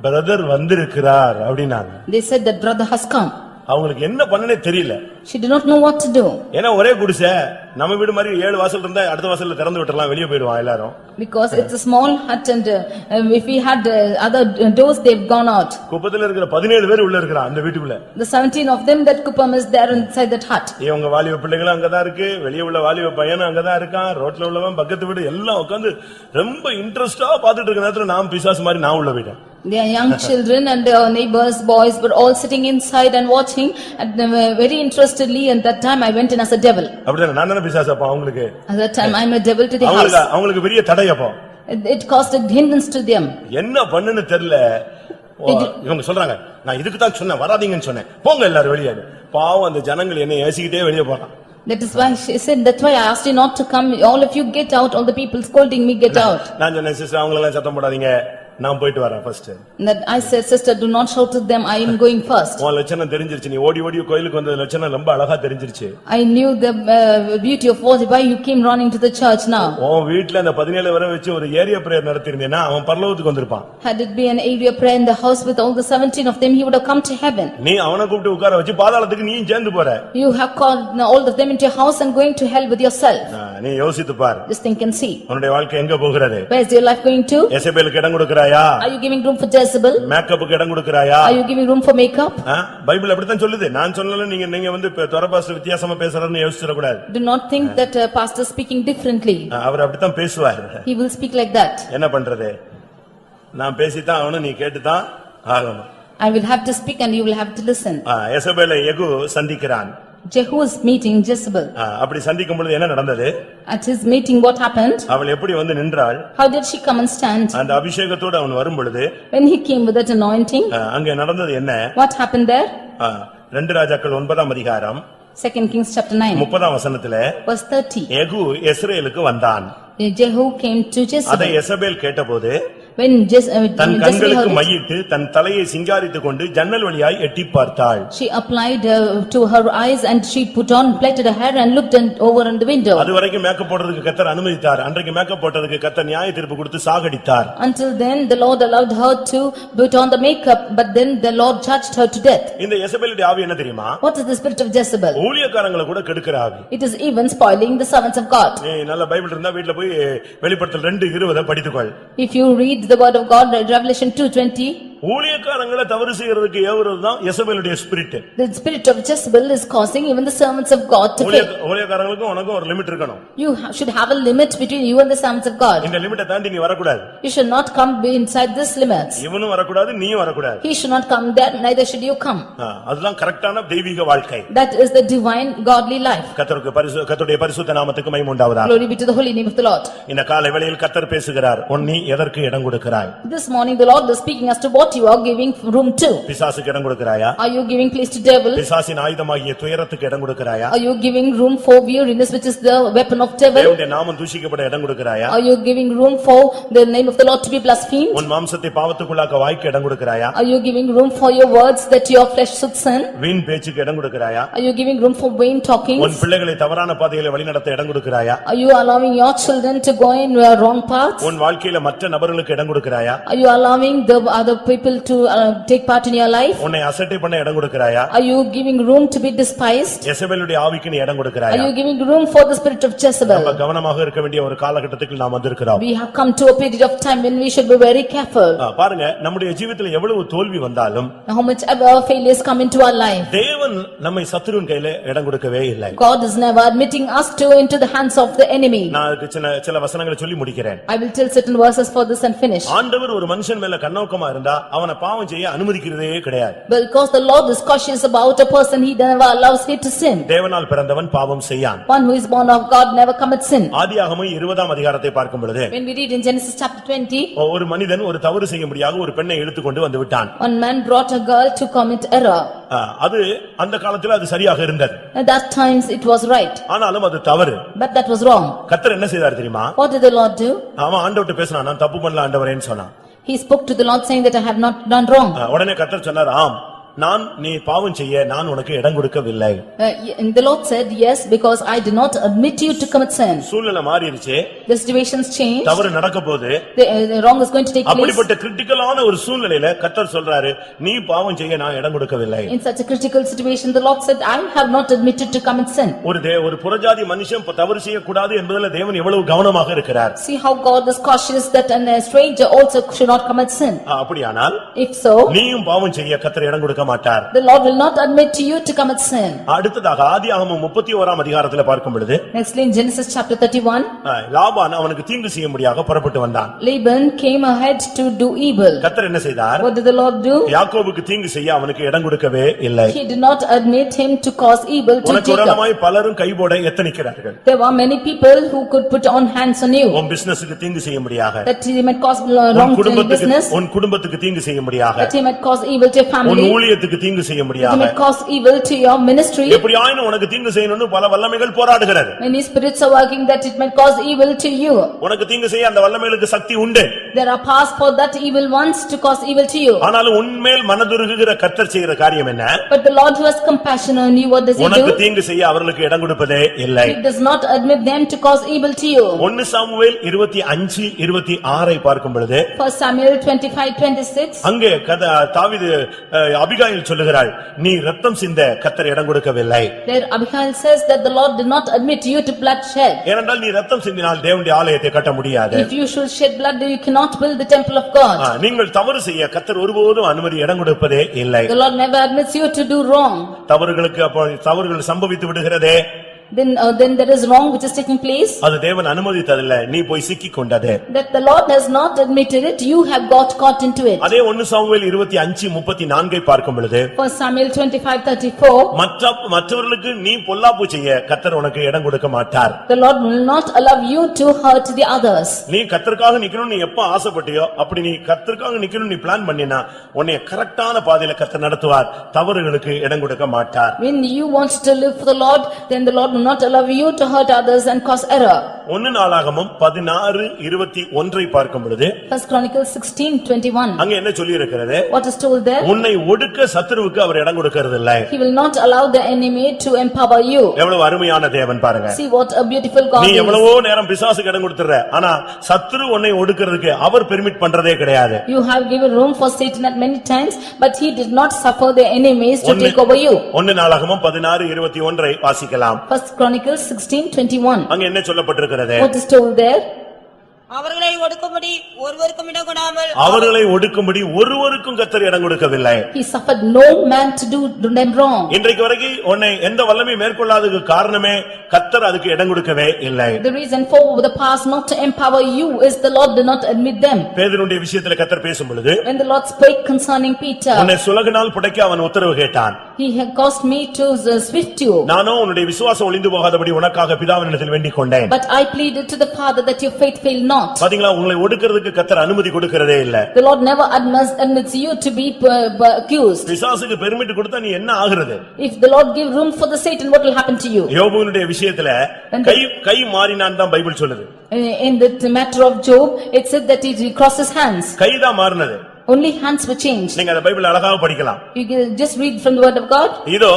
Speaker 1: Brother வந்திருக்கிறார் அப்படினாங்க.
Speaker 3: They said that brother has come.
Speaker 1: அவங்களுக்கு என்ன பண்ணனே தெரியல.
Speaker 3: She did not know what to do.
Speaker 1: ஏன்னா ஒரே குடிசை, நம்ம வீடு மாதிரி 7 வாசல் இருந்தா அடுத்த வாசல்ல திறந்து விட்டுறலாம், வெளியே போயிடுவான் எல்லாரும்.
Speaker 3: Because it's a small hut and if we had other doors, they've gone out.
Speaker 1: குப்பத்துல இருக்கிற 17 பேர் உள்ள இருக்கிறான் அந்த வீட்டுக்குள்ள.
Speaker 3: The 17 of them, that Kupam is there inside that hut.
Speaker 1: இவங்க வாலிப பிள்ளைகளும் அங்கதான் இருக்கு, வெளியே உள்ள வாலிப பையனும் அங்கதான் இருக்கான், ரோட்ல உள்ளவன் பக்கத்து வீடு எல்லாம் உட்கார்ந்து ரொம்ப இன்ட்ரெஸ்டா பாத்துட்டு இருக்க நேரத்துல நான் பிசாசு மாதிரி நான் உள்ள போயிட்டேன்.
Speaker 3: Their young children and their neighbors, boys were all sitting inside and watching and very interestedly, and that time I went in as a devil.
Speaker 1: அப்படிதான் நான் தான பிசாசு அப்ப அவங்களுக்கு.
Speaker 3: At that time I am a devil to the house.
Speaker 1: அவங்களுக்கு பெரிய தடை அப்போ.
Speaker 3: It caused a hindrance to them.
Speaker 1: என்ன பண்ணுன்னு தெரியல. இவங்க சொல்றாங்க, நான் இதுக்கு தான் சொன்னேன் வராதீங்கன்னு சொன்னேன், போங்க எல்லாரும் வெளியே. பாவம் அந்த ஜனங்கள் என்ன ஏசிக்கிட்டே வெளியே போறான்.
Speaker 3: That is why she said, that's why I asked you not to come, all of you get out, all the people scolding me, get out.
Speaker 1: நான் சொன்னேன், சிஸ்டர் அவங்கள எல்லாம் சத்தம் போடாதீங்க, நான் போயிட்டு வரேன் first.
Speaker 3: That I said, sister, do not shout at them, I am going first.
Speaker 1: உன் லட்சணம் தெரிஞ்சிருச்சு, நீ ஓடி ஓடி கோயிலுக்கு வந்த லட்சணம் ரொம்ப அழகா தெரிஞ்சிருச்சு.
Speaker 3: I knew the beauty of why you came running to the church now.
Speaker 1: உன் வீட்ல அந்த 17 வரை வச்சு ஒரு ஏரியா பிரேயர் நடத்திருந்தேனா அவன் பரலோகத்துக்கு வந்திருப்பான்.
Speaker 3: Had it been an area prayer in the house with all the 17 of them, he would have come to heaven.
Speaker 1: நீ அவனை கூப்பிட்டு உட்கார வச்சு பாதாளத்துக்கு நீயும் சேர்ந்து போற.
Speaker 3: You have called all of them into your house and going to hell with yourself.
Speaker 1: நீ யோசித்து பார்.
Speaker 3: Just think and see.
Speaker 1: உன்னுடைய வாழ்க்கை எங்க போகிறது?
Speaker 3: Where is your life going to?
Speaker 1: எசபேலுக்கு இடம் கொடுக்கறாயா?
Speaker 3: Are you giving room for Jezebel?
Speaker 1: மேக்கப்புக்கு இடம் கொடுக்கறாயா?
Speaker 3: Are you giving room for makeup?
Speaker 1: Bible அப்படிதான் சொல்லுது. நான் சொல்லல, நீங்க வந்து தரபாஸ்டர் வித்தியாசமா பேசறன்னு யோசிச்சிர கூடாது.
Speaker 3: Do not think that pastor is speaking differently.
Speaker 1: அவர் அப்படிதான் பேசுவார்.
Speaker 3: He will speak like that.
Speaker 1: என்ன பண்றது? நான் பேசிதான் ஆகணும், நீ கேட்டுதான் ஆகணும்.
Speaker 3: I will have to speak and you will have to listen.
Speaker 1: எசபேலை Jehu சந்திக்கிறான்.
Speaker 3: Jehu is meeting Jezebel.
Speaker 1: அப்படி சந்திக்கும் பொழுது என்ன நடந்தது?
Speaker 3: At his meeting what happened?
Speaker 1: அவள் எப்படி வந்து நின்றாள்?
Speaker 3: How did she come and stand?
Speaker 1: அந்த அபிஷேகத்தோட அவன் வரும் பொழுது
Speaker 3: When he came with that anointing,
Speaker 1: அங்கே நடந்தது என்ன?
Speaker 3: what happened there?
Speaker 1: 2 ராஜாக்கள் 9ஆம் அதிகாரம்
Speaker 3: 2 Kings chapter 9
Speaker 1: 30ஆம் வசனத்திலே
Speaker 3: verse 30.
Speaker 1: யெகூ யெஸ்ரயேலுக்கு வந்தான்.
Speaker 3: Jehu came to Jezebel.
Speaker 1: அதை யெசபேல் கேட்டபோது
Speaker 3: When
Speaker 1: தன்
Speaker 3: Jezebel
Speaker 1: கண்களுக்கு
Speaker 3: heard it,
Speaker 1: மையிட்டு தன் தலையை சிங்காரித்துக் கொண்டு ஜன்னல் வழியாய் எட்டி பார்த்தாள்.
Speaker 3: she applied to her eyes and she plaited her hair and looked over in the window.
Speaker 1: அதுவரைக்கும் மேக்கப் போடுறதுக்கு கர்த்தர் அனுமதித்தார். அன்றைக்கு மேக்கப் போட்டதுக்கு கர்த்தர் நியாய தீர்ப்பு கொடுத்து சாகடித்தார்.
Speaker 3: Until then the Lord allowed her to put on the makeup, but then the Lord judged her to death.
Speaker 1: இந்த யெசபேலுடைய ஆவி என்ன தெரியுமா?
Speaker 3: What is the spirit of Jezebel?
Speaker 1: ஊழியக்காரங்களை கூட கெடுக்கிற ஆவி.
Speaker 3: It is even spoiling the servants of God.
Speaker 1: நீ நல்ல Bible இருந்தா வீட்ல போய் வெளிப்படுத்தல் 2:20 படித்துக்கொள்.
Speaker 3: If you read the word of God, Revelation 2:20,
Speaker 1: ஊழியக்காரங்களை தவறு செய்யறதுக்கு ஏவுறதுதான் யெசபேலுடைய spirit.
Speaker 3: the spirit of Jezebel is causing even the servants of God to fail.
Speaker 1: ஊழியக்காரங்களுக்கும் உனக்கும் ஒரு லிமிட் இருக்கணும்.
Speaker 3: You should have a limit between you and the servants of God.
Speaker 1: இந்த லிமிட்டை தாண்டி நீ வரக்கூடாது.
Speaker 3: You should not come inside this limits.
Speaker 1: இவனும் வரக்கூடாது, நீயும் வரக்கூடாது.
Speaker 3: He should not come there, neither should you come.
Speaker 1: அதுதான் கரெக்டான தெய்வீக வாழ்க்கை.
Speaker 3: That is the divine godly life.
Speaker 1: கர்த்தருடைய பரிசுத்த நாமத்துக்கு மகிமை உண்டாவதாக.
Speaker 3: Glory be to the holy name of the Lord.
Speaker 1: இந்த காலை வேளையில் கர்த்தர் பேசுகிறார். நீ எதற்கு இடம் கொடுக்கிறாய்?
Speaker 3: This morning the Lord is speaking as to what you are giving room to.
Speaker 1: பிசாசுக்கு இடம் கொடுக்கிறாயா?
Speaker 3: Are you giving place to devil?
Speaker 1: பிசாசின் ஆயுதமாகிய துயரத்துக்கு இடம் கொடுக்கிறாயா?
Speaker 3: Are you giving room for weariness, which is the weapon of devil?
Speaker 1: தேவனுடைய நாமம் தூஷிக்கப்பட இடம் கொடுக்கிறாயா?
Speaker 3: Are you giving room for the name of the Lord to be blasphemed?
Speaker 1: உன் மாம்சத்தை பாவத்துக்குள்ளாக்க வாய்க்கு இடம் கொடுக்கிறாயா?
Speaker 3: Are you giving room for your words that your flesh should sin?
Speaker 1: வீண் பேச்சுக்கு இடம் கொடுக்கிறாயா?
Speaker 3: Are you giving room for vain talkings?
Speaker 1: உன் பிள்ளைகளை தவறான பாதையில வழிநடத்த இடம் கொடுக்கிறாயா?
Speaker 3: Are you allowing your children to go in wrong paths?
Speaker 1: உன் வாழ்க்கையில மற்ற நபர்களுக்கு இடம் கொடுக்கிறாயா?
Speaker 3: Are you allowing the other people to take part in your life?
Speaker 1: உன்னை அசட்டை பண்ண இடம் கொடுக்கிறாயா?
Speaker 3: Are you giving room to be despised?
Speaker 1: யெசபேலுடைய ஆவிக்கு நீ இடம்
Speaker 3: Are
Speaker 1: கொடுக்கிறாயா?
Speaker 3: you giving room for the spirit of Jezebel?
Speaker 1: நம்ம கவனமாக இருக்க வேண்டிய ஒரு காலகட்டத்துக்கு நாம் வந்திருக்கிறோம்.
Speaker 3: We have come to a period of time when we should be very careful.
Speaker 1: பாருங்க, நம்முடைய ஜீவிதத்துல எவ்வளவு தோல்வி வந்தாலும்
Speaker 3: How much ever failures come into our life,
Speaker 1: தேவன் நம்மை சத்துருவின் கையில இடம் கொடுக்கவே இல்லை.
Speaker 3: God is never admitting us to into the hands of the enemy.
Speaker 1: நான் அதுக்கு சில வசனங்களை சொல்லி முடிக்கிறேன்.
Speaker 3: I will tell certain verses for this and finish.
Speaker 1: ஆண்டவர் ஒரு மனுஷன் மேல கண்ணோக்கமா இருந்தா அவனை பாவம் செய்ய அனுமதிக்கிறதே கிடையாது.
Speaker 3: Because the Lord is cautious about a person, he never allows him to sin.
Speaker 1: தேவனால் பிறந்தவன் பாவம் செய்யான்.
Speaker 3: One who is born of God never commits sin.
Speaker 1: ஆதியாகமம் 20ஆம் அதிகாரத்தை பார்க்கும் பொழுது
Speaker 3: When we read in Genesis chapter 20,
Speaker 1: ஒரு மனிதன் ஒரு தவறு செய்யும்படியாக ஒரு பெண்ணை இழுத்து கொண்டு வந்து விட்டான்.
Speaker 3: one man brought a girl to commit error.
Speaker 1: அது அந்த காலத்துல அது சரியாக இருந்தது.
Speaker 3: At that times it was right,
Speaker 1: ஆனாலும் அது தவறு.
Speaker 3: but that was wrong.
Speaker 1: கர்த்தர் என்ன செய்தார் தெரியுமா?
Speaker 3: What did the Lord do?
Speaker 1: அவன் ஆண்டவர்ட்ட பேசினான், நான் தப்பு பண்ணல ஆண்டவரேன்னு சொன்னான்.
Speaker 3: He spoke to the Lord saying that I have not done wrong.
Speaker 1: உடனே கர்த்தர் சொன்னார், ஆம் நீ பாவம் செய்ய நான் உனக்கு இடம் கொடுக்கவில்லை.
Speaker 3: And the Lord said, yes, because I did not admit you to commit sin.
Speaker 1: சூழ்நிலை மாறிடுச்சு.
Speaker 3: The situations changed.
Speaker 1: தவறு நடக்க போகுது.
Speaker 3: The wrong is going to take place.
Speaker 1: அப்படிப்பட்ட கிரிட்டிக்கலான ஒரு சூழ்நிலையில கர்த்தர் சொல்றாரு நீ பாவம் செய்ய நான் இடம் கொடுக்கவில்லை.
Speaker 3: In such a critical situation, the Lord said, I have not admitted to commit sin.
Speaker 1: ஒரு புறஜாதி மனுஷன் தவறு செய்ய கூடாது என்பதிலே தேவன் எவ்வளவு கவனமாக இருக்கிறார்.
Speaker 3: See how God is cautious that a stranger also should not commit sin.
Speaker 1: அப்படியானால்
Speaker 3: If so,
Speaker 1: நீயும் பாவம் செய்ய கர்த்தர் இடம் கொடுக்க மாட்டார்.
Speaker 3: the Lord will not admit to you to commit sin.
Speaker 1: அடுத்ததாக ஆதியாகமம் 31ஆம் அதிகாரத்திலே பார்க்கும் பொழுது
Speaker 3: Nextly in Genesis chapter 31,
Speaker 1: Laban அவனுக்கு தீங்கு செய்யும்படியாக புறப்பட்டு வந்தான்.
Speaker 3: Laban came ahead to do evil.
Speaker 1: கர்த்தர் என்ன செய்தார்?
Speaker 3: What did the Lord do?
Speaker 1: யாக்கோபுக்கு தீங்கு செய்ய அவனுக்கு இடம் கொடுக்கவே இல்லை.
Speaker 3: He did not admit him to cause evil to
Speaker 1: உனக்கு
Speaker 3: Jacob.
Speaker 1: விரோதமாய் பலரும் கைபோட எத்தனிக்கிறார்கள்.
Speaker 3: There were many people who could put on hands on you,
Speaker 1: உன் பிசினஸ்க்கு தீங்கு செய்யும்படியாக,
Speaker 3: that he might cause wrong to your business,
Speaker 1: உன் குடும்பத்துக்கு தீங்கு செய்யும்படியாக,
Speaker 3: that he might cause evil to your
Speaker 1: உன்
Speaker 3: family,
Speaker 1: ஊழியத்துக்கு தீங்கு
Speaker 3: that he
Speaker 1: செய்யும்படியாக,
Speaker 3: might cause evil to your ministry.
Speaker 1: எப்படியாயினும் உனக்கு தீங்கு செய்யணும்னு பல வல்லமைகள் போராடுகிறது.
Speaker 3: Many spirits are working that it might cause evil to you.
Speaker 1: உனக்கு தீங்கு செய்ய அந்த வல்லமைகளுக்கு சக்தி உண்டு.
Speaker 3: There are powers for that evil ones to cause evil to you.
Speaker 1: ஆனாலும் உன்மேல் மனதுருகுகிற கர்த்தர் செய்கிற காரியம் என்ன?
Speaker 3: But the Lord who has compassion on you, what does he
Speaker 1: உனக்கு
Speaker 3: do?
Speaker 1: தீங்கு செய்ய அவர்களுக்கு இடம் கொடுப்பதே இல்லை.
Speaker 3: He does not admit them to cause evil to you.
Speaker 1: 1 Samuel 25:26 பார்க்கும் பொழுது
Speaker 3: 1 Samuel 25:26,
Speaker 1: அங்கே தாவீது அபிகாயில் சொல்லுகிறாள் நீ ரத்தம் சிந்த கர்த்தர் இடம் கொடுக்கவில்லை.
Speaker 3: there Abigail says that the Lord did not admit you to bloodshed.
Speaker 1: ஏனென்றால் நீ ரத்தம் சிந்தினால் தேவனுடைய ஆலயத்தை கட்ட முடியாது.
Speaker 3: If you should shed blood, you cannot build the temple of God.
Speaker 1: நீங்கள் தவறு செய்ய கர்த்தர் ஒருபோதும் அனுமதி இடம் கொடுப்பதே இல்லை.
Speaker 3: The Lord never admits you to do wrong.
Speaker 1: தவறுகளுக்கு அப்போ தவறுகள் சம்பவித்து விடுகிறதே.
Speaker 3: Then there is wrong which is taking place.
Speaker 1: அது தேவன் அனுமதித்ததில்லை, நீ போய் சிக்கிக் கொண்டது.
Speaker 3: That the Lord has not admitted it, you have got caught into it.
Speaker 1: அதே 1 சாமுவேல் 25:34 பார்க்கும் பொழுது
Speaker 3: 1 Samuel 25:34,
Speaker 1: மற்றவர்களுக்கு நீ பொல்லாப்பு செய்ய கர்த்தர் உனக்கு இடம் கொடுக்க மாட்டார்.
Speaker 3: the Lord will not allow you to hurt the others.
Speaker 1: நீ கர்த்தருக்காக நிக்கணும் நீ எப்ப ஆசைப்பட்டியோ அப்படி நீ கர்த்தருக்காக நிக்கணும் நீ பிளான் பண்ணினா உன்னை கரெக்டான பாதையில கர்த்தர் நடத்துவார். தவறுகளுக்கு இடம் கொடுக்க மாட்டார்.
Speaker 3: When you want to live for the Lord, then the Lord will not allow you to hurt others and cause error.
Speaker 1: 1 நாளாகமம் 16:21 பார்க்கும் பொழுது
Speaker 3: 1 Chronicles 16:21,
Speaker 1: அங்க என்ன சொல்லி இருக்கிறது?
Speaker 3: what is told there?
Speaker 1: உன்னை ஒடுக்க சத்துருவுக்கு அவர் இடம் கொடுக்கிறது இல்லை.
Speaker 3: He will not allow the enemy to empower you.
Speaker 1: எவ்வளவு அருமையான தேவன் பாருங்க.
Speaker 3: See what a beautiful God
Speaker 1: நீ
Speaker 3: is.
Speaker 1: எவ்வளவோ நேரம் பிசாசுக்கு இடம் கொடுத்துற, ஆனா சத்துரு உன்னை ஒடுக்கிறதுக்கு அவர் பெர்மிட் பண்றதே கிடையாது.
Speaker 3: You have given room for Satan at many times, but he did not suffer the enemies to take over you.
Speaker 1: 1 நாளாகமம் 16:21 வாசிக்கலாம்.
Speaker 3: 1 Chronicles 16:21,
Speaker 1: அங்க என்ன சொல்லப்பட்டிருக்கிறது?
Speaker 3: what is told there?
Speaker 2: அவர்களை ஒடுக்கும்படி ஒருவருக்கும் இடம் கொடாமல்
Speaker 1: அவர்களை ஒடுக்கும்படி ஒருவருக்கும் கர்த்தர் இடம் கொடுக்கவில்லை.
Speaker 3: He suffered no man to do them wrong.
Speaker 1: இன்றைக்கு வரைக்கும் உன்னை எந்த வல்லமை மேற்கொள்ளாததுக்கு காரணமே கர்த்தர் அதுக்கு இடம் கொடுக்கவே இல்லை.
Speaker 3: The reason for the past not to empower you is the Lord did not admit them.
Speaker 1: பேதுருடைய விஷயத்துல கர்த்தர் பேசும் பொழுது
Speaker 3: When the Lord spoke concerning Peter,
Speaker 1: உன்னை சுலகினால் புடைக்க அவன் உத்தரவு கேட்டான்.
Speaker 3: he had caused me to swift you.
Speaker 1: நானோ உன்னுடைய விசுவாசம் ஒளிந்து போகாதபடி உனக்காக பிதாவினிடத்தில் வேண்டிக் கொண்டேன்.
Speaker 3: But I pleaded to the Father that your faith fail not.
Speaker 1: பாத்தீங்களா, உங்களை ஒடுக்கிறதுக்கு கர்த்தர் அனுமதி கொடுக்கிறதே இல்ல.
Speaker 3: The Lord never admits you to be accused.
Speaker 1: பிசாசுக்கு பெர்மிட் கொடுத்தா நீ என்ன ஆகிறது?
Speaker 3: If the Lord give room for the Satan, what will happen to you?
Speaker 1: யோபுவினுடைய விஷயத்துல கை மாறினான் தான் பைபிள் சொல்லுது.
Speaker 3: In the matter of Job, it said that he crossed his hands.
Speaker 1: கைதான் மாறினது.
Speaker 3: Only hands were changed.
Speaker 1: நீங்க அந்த பைபிள் அழகாக படிக்கலாம்.
Speaker 3: You can just read from the word of God.
Speaker 1: இதோ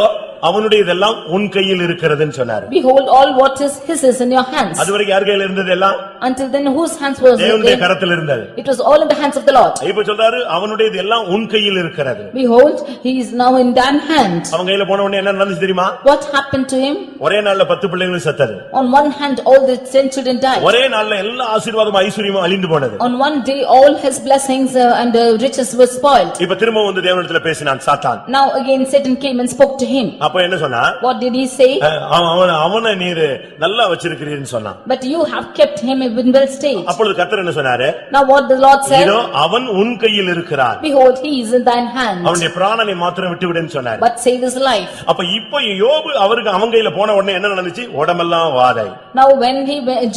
Speaker 1: அவனுடையதெல்லாம் உன் கையில் இருக்கிறதுன்னு சொன்னார்.
Speaker 3: Behold, all what is his is in your hands.
Speaker 1: அதுவரைக்கும் யார் கையில் இருந்தது எல்லாம்?
Speaker 3: Until then, whose hands was it?
Speaker 1: தேவனுடைய கரத்தில் இருந்தது.
Speaker 3: It was all in the hands of the Lord.
Speaker 1: இப்ப சொல்றாரு அவனுடையது எல்லாம் உன் கையில் இருக்கிறது.
Speaker 3: Behold, he is now in thine hand.
Speaker 1: அவன் கையில போன உடனே என்ன நடந்துச்சு தெரியுமா?
Speaker 3: What happened to him?
Speaker 1: ஒரே நாள்ல 10 பிள்ளைகளும் செத்தது.
Speaker 3: On one hand, all the 10 children died.
Speaker 1: ஒரே நாள்ல எல்லா ஆசீர்வாதமும் ஐஸ்வரியமும் அழிந்து போனது.
Speaker 3: On one day, all his blessings and riches were spoiled.
Speaker 1: இப்ப திரும்ப வந்து தேவனிடத்துல பேசினான் சாத்தான்.
Speaker 3: Now again, Satan came and spoke to him.
Speaker 1: அப்ப என்ன சொன்னா?
Speaker 3: What did he say?
Speaker 1: அவனை நீர் நல்லா வச்சிருக்கிறீன்னு சொன்னான்.
Speaker 3: But you have kept him in well state.
Speaker 1: அப்பொழுது கர்த்தர் என்ன சொன்னாரு?
Speaker 3: Now what the Lord said?
Speaker 1: இதோ அவன் உன் கையில் இருக்கிறான்.
Speaker 3: Behold, he is in thine hand.
Speaker 1: அவனுடைய பிராணனை மாத்திரம் விட்டுவிடுன்னு சொன்னார்.
Speaker 3: But save his life.
Speaker 1: அப்ப இப்போ யோபு அவருக்கு அவன் கையில போன உடனே என்ன நடந்துச்சு? உடம்பெல்லாம் வாதை.
Speaker 3: Now when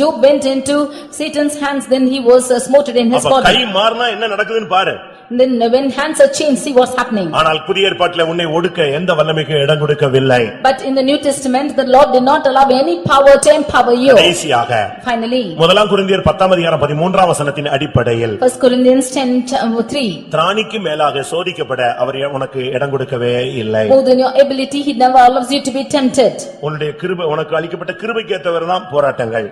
Speaker 3: Job went into Satan's hands, then he was smoted in his body.
Speaker 1: கை மாறினா என்ன நடக்குதுன்னு பாரு.
Speaker 3: Then when hands are changed, see what's happening.
Speaker 1: ஆனால் புதிய ஏற்பாட்டிலே உன்னை ஒடுக்க எந்த வல்லமைக்கும் இடம் கொடுக்கவில்லை.
Speaker 3: But in the New Testament, the Lord did not allow any power to empower you.
Speaker 1: கடைசியாக
Speaker 3: Finally,
Speaker 1: முதலாம் கொரிந்தியர் 10:13 வசனத்தின் அடிப்படையில்
Speaker 3: 1 Corinthians 10:3.
Speaker 1: திராணிக்கு மேலாக சோதிக்கப்பட அவர் உனக்கு இடம் கொடுக்கவே இல்லை.
Speaker 3: More than your ability, he never allows you to be tempted.
Speaker 1: உன்னுடைய கிருபை உனக்கு அளிக்கப்பட்ட கிருபைக்கு ஏற்றவர்தான் போராட்டங்கள்.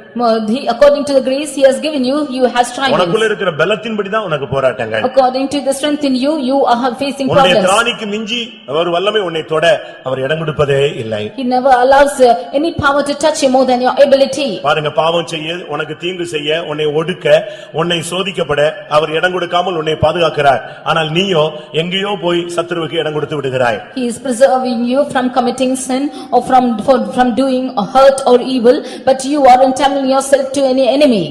Speaker 3: According to the grace he has given you, you have trials.
Speaker 1: உனக்குள்ள இருக்கிற பலத்தின்படிதான் உனக்கு போராட்டங்கள்.
Speaker 3: According to the strength in you, you are facing
Speaker 1: உன்னுடைய
Speaker 3: problems.
Speaker 1: திராணிக்கு மிஞ்சி ஒரு வல்லமை உன்னை தொட அவர் இடம் கொடுப்பதே இல்லை.
Speaker 3: He never allows any power to touch you more than your ability.
Speaker 1: பாருங்க, பாவம் செய்ய உனக்கு தீங்கு செய்ய உன்னை ஒடுக்க உன்னை சோதிக்கப்பட அவர் இடம் கொடுக்காமல் உன்னை பாதுகாக்கிறார். ஆனால் நீயோ எங்கேயோ போய் சத்துருவுக்கு இடம் கொடுத்து விடுகிறாய்.
Speaker 3: He is preserving you from committing sin or from doing hurt or evil, but you are entangling yourself to any enemy.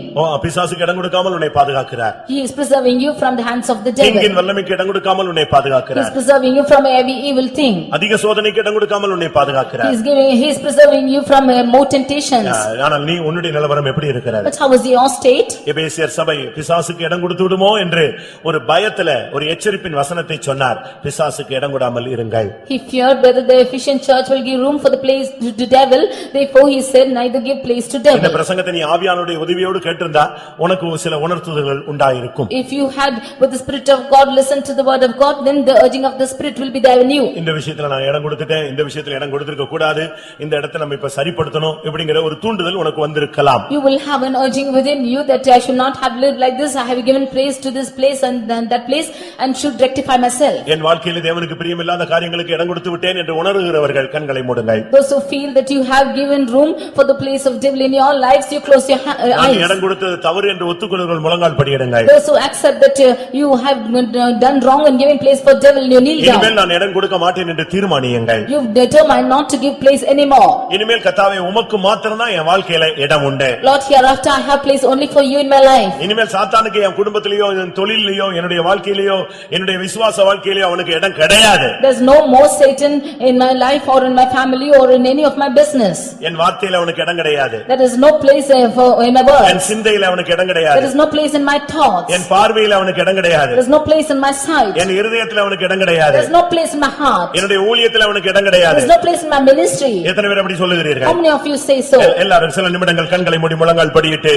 Speaker 1: பிசாசுக்கு இடம் கொடுக்காமல் உன்னை பாதுகாக்கிறார்.
Speaker 3: He is preserving you from the hands of the devil.
Speaker 1: தீங்கின் வல்லமைக்கு இடம் கொடுக்காமல் உன்னை
Speaker 3: He
Speaker 1: பாதுகாக்கிறார்.
Speaker 3: is preserving you from every evil thing.
Speaker 1: அதிக சோதனைக்கு இடம் கொடுக்காமல் உன்னை பாதுகாக்கிறார்.
Speaker 3: He is preserving you from more temptations.
Speaker 1: ஆனால் நீ உன்னுடைய நிலவரம் எப்படி இருக்கிறது?
Speaker 3: But how is your state?
Speaker 1: எபேசியர் சபை பிசாசுக்கு இடம் கொடுத்து விடுமோ என்று ஒரு பயத்துல ஒரு எச்சரிப்பின் வசனத்தை சொன்னார். பிசாசுக்கு இடம் கொடாமல் இருங்கள்.
Speaker 3: He feared whether the Ephesian church will give room for the place to the devil. Therefore he said, neither give place to
Speaker 1: இந்த
Speaker 3: devil.
Speaker 1: பிரசங்கத்தை நீ ஆவியானவருடைய உதவியோடு கேட்டிருந்தா உனக்கு சில உணர்த்துதல்கள் உண்டாயிருக்கும்.
Speaker 3: If you had with the Spirit of God listened to the word of God, then the urging of the Spirit will be there in you.
Speaker 1: இந்த விஷயத்துல நான் இடம் கொடுத்துட்டேன், இந்த விஷயத்துல இடம் கொடுத்திருக்க கூடாது, இந்த இடத்தை நம்ம இப்ப சரிப்படுத்தணும் இப்படிங்கிற ஒரு தூண்டுதல் உனக்கு வந்திருக்கலாம்.
Speaker 3: You will have an urging within you that I should not have lived like this. I have given praise to this place and that place and should rectify myself.
Speaker 1: என் வாழ்க்கையில தேவனுக்கு பிரியமில்லாத காரியங்களுக்கு இடம் கொடுத்து விட்டேன் என்று உணர்கிறவர்கள் கண்களை மூடுங்கள்.
Speaker 3: Those who feel that you have given room for the place of devil in your lives, you close your eyes.
Speaker 1: இடம் கொடுத்தது தவறு என்று ஒத்துக்கொள்கிறவர்கள் முழங்கால் படியிடுங்கள்.
Speaker 3: Those who accept that you have done wrong and given place for devil, you kneel down.
Speaker 1: இனிமேல் நான் இடம் கொடுக்க மாட்டேன் என்று தீர்மானியுங்கள்.
Speaker 3: You determine not to give place anymore.
Speaker 1: இனிமேல் கர்த்தாவே உமக்கு மாத்திரம்தான் என் வாழ்க்கையில இடம் உண்டு.
Speaker 3: Lord, hereafter I have place only for you in my life.
Speaker 1: இனிமேல் சாத்தானுக்கு என் குடும்பத்திலேயோ என் தொழிலிலேயோ என்னுடைய வாழ்க்கையிலேயோ என்னுடைய விசுவாச வாழ்க்கையிலேயோ அவனுக்கு இடம் கிடையாது.
Speaker 3: There's no more Satan in my life or in my family or in any of my business.
Speaker 1: என் வார்த்தையில அவனுக்கு இடம் கிடையாது.
Speaker 3: There is no place in my words.
Speaker 1: என் சிந்தையில அவனுக்கு இடம்
Speaker 3: There
Speaker 1: கிடையாது.
Speaker 3: is no place in my thoughts.
Speaker 1: என் பார்வையில அவனுக்கு இடம் கிடையாது.
Speaker 3: There is no place in my sight.
Speaker 1: என் இருதயத்துல அவனுக்கு இடம் கிடையாது.
Speaker 3: There is no place in my heart.
Speaker 1: என்னுடைய ஊழியத்துல அவனுக்கு இடம்
Speaker 3: There
Speaker 1: கிடையாது.
Speaker 3: is no place in my ministry.
Speaker 1: எத்தனை பேர் அப்படி சொல்லுகிறீர்கள்?
Speaker 3: How many of you say so?
Speaker 1: எல்லாரும் சில நிமிடங்கள் கண்களை மூடி முழங்கால் படியிட்டு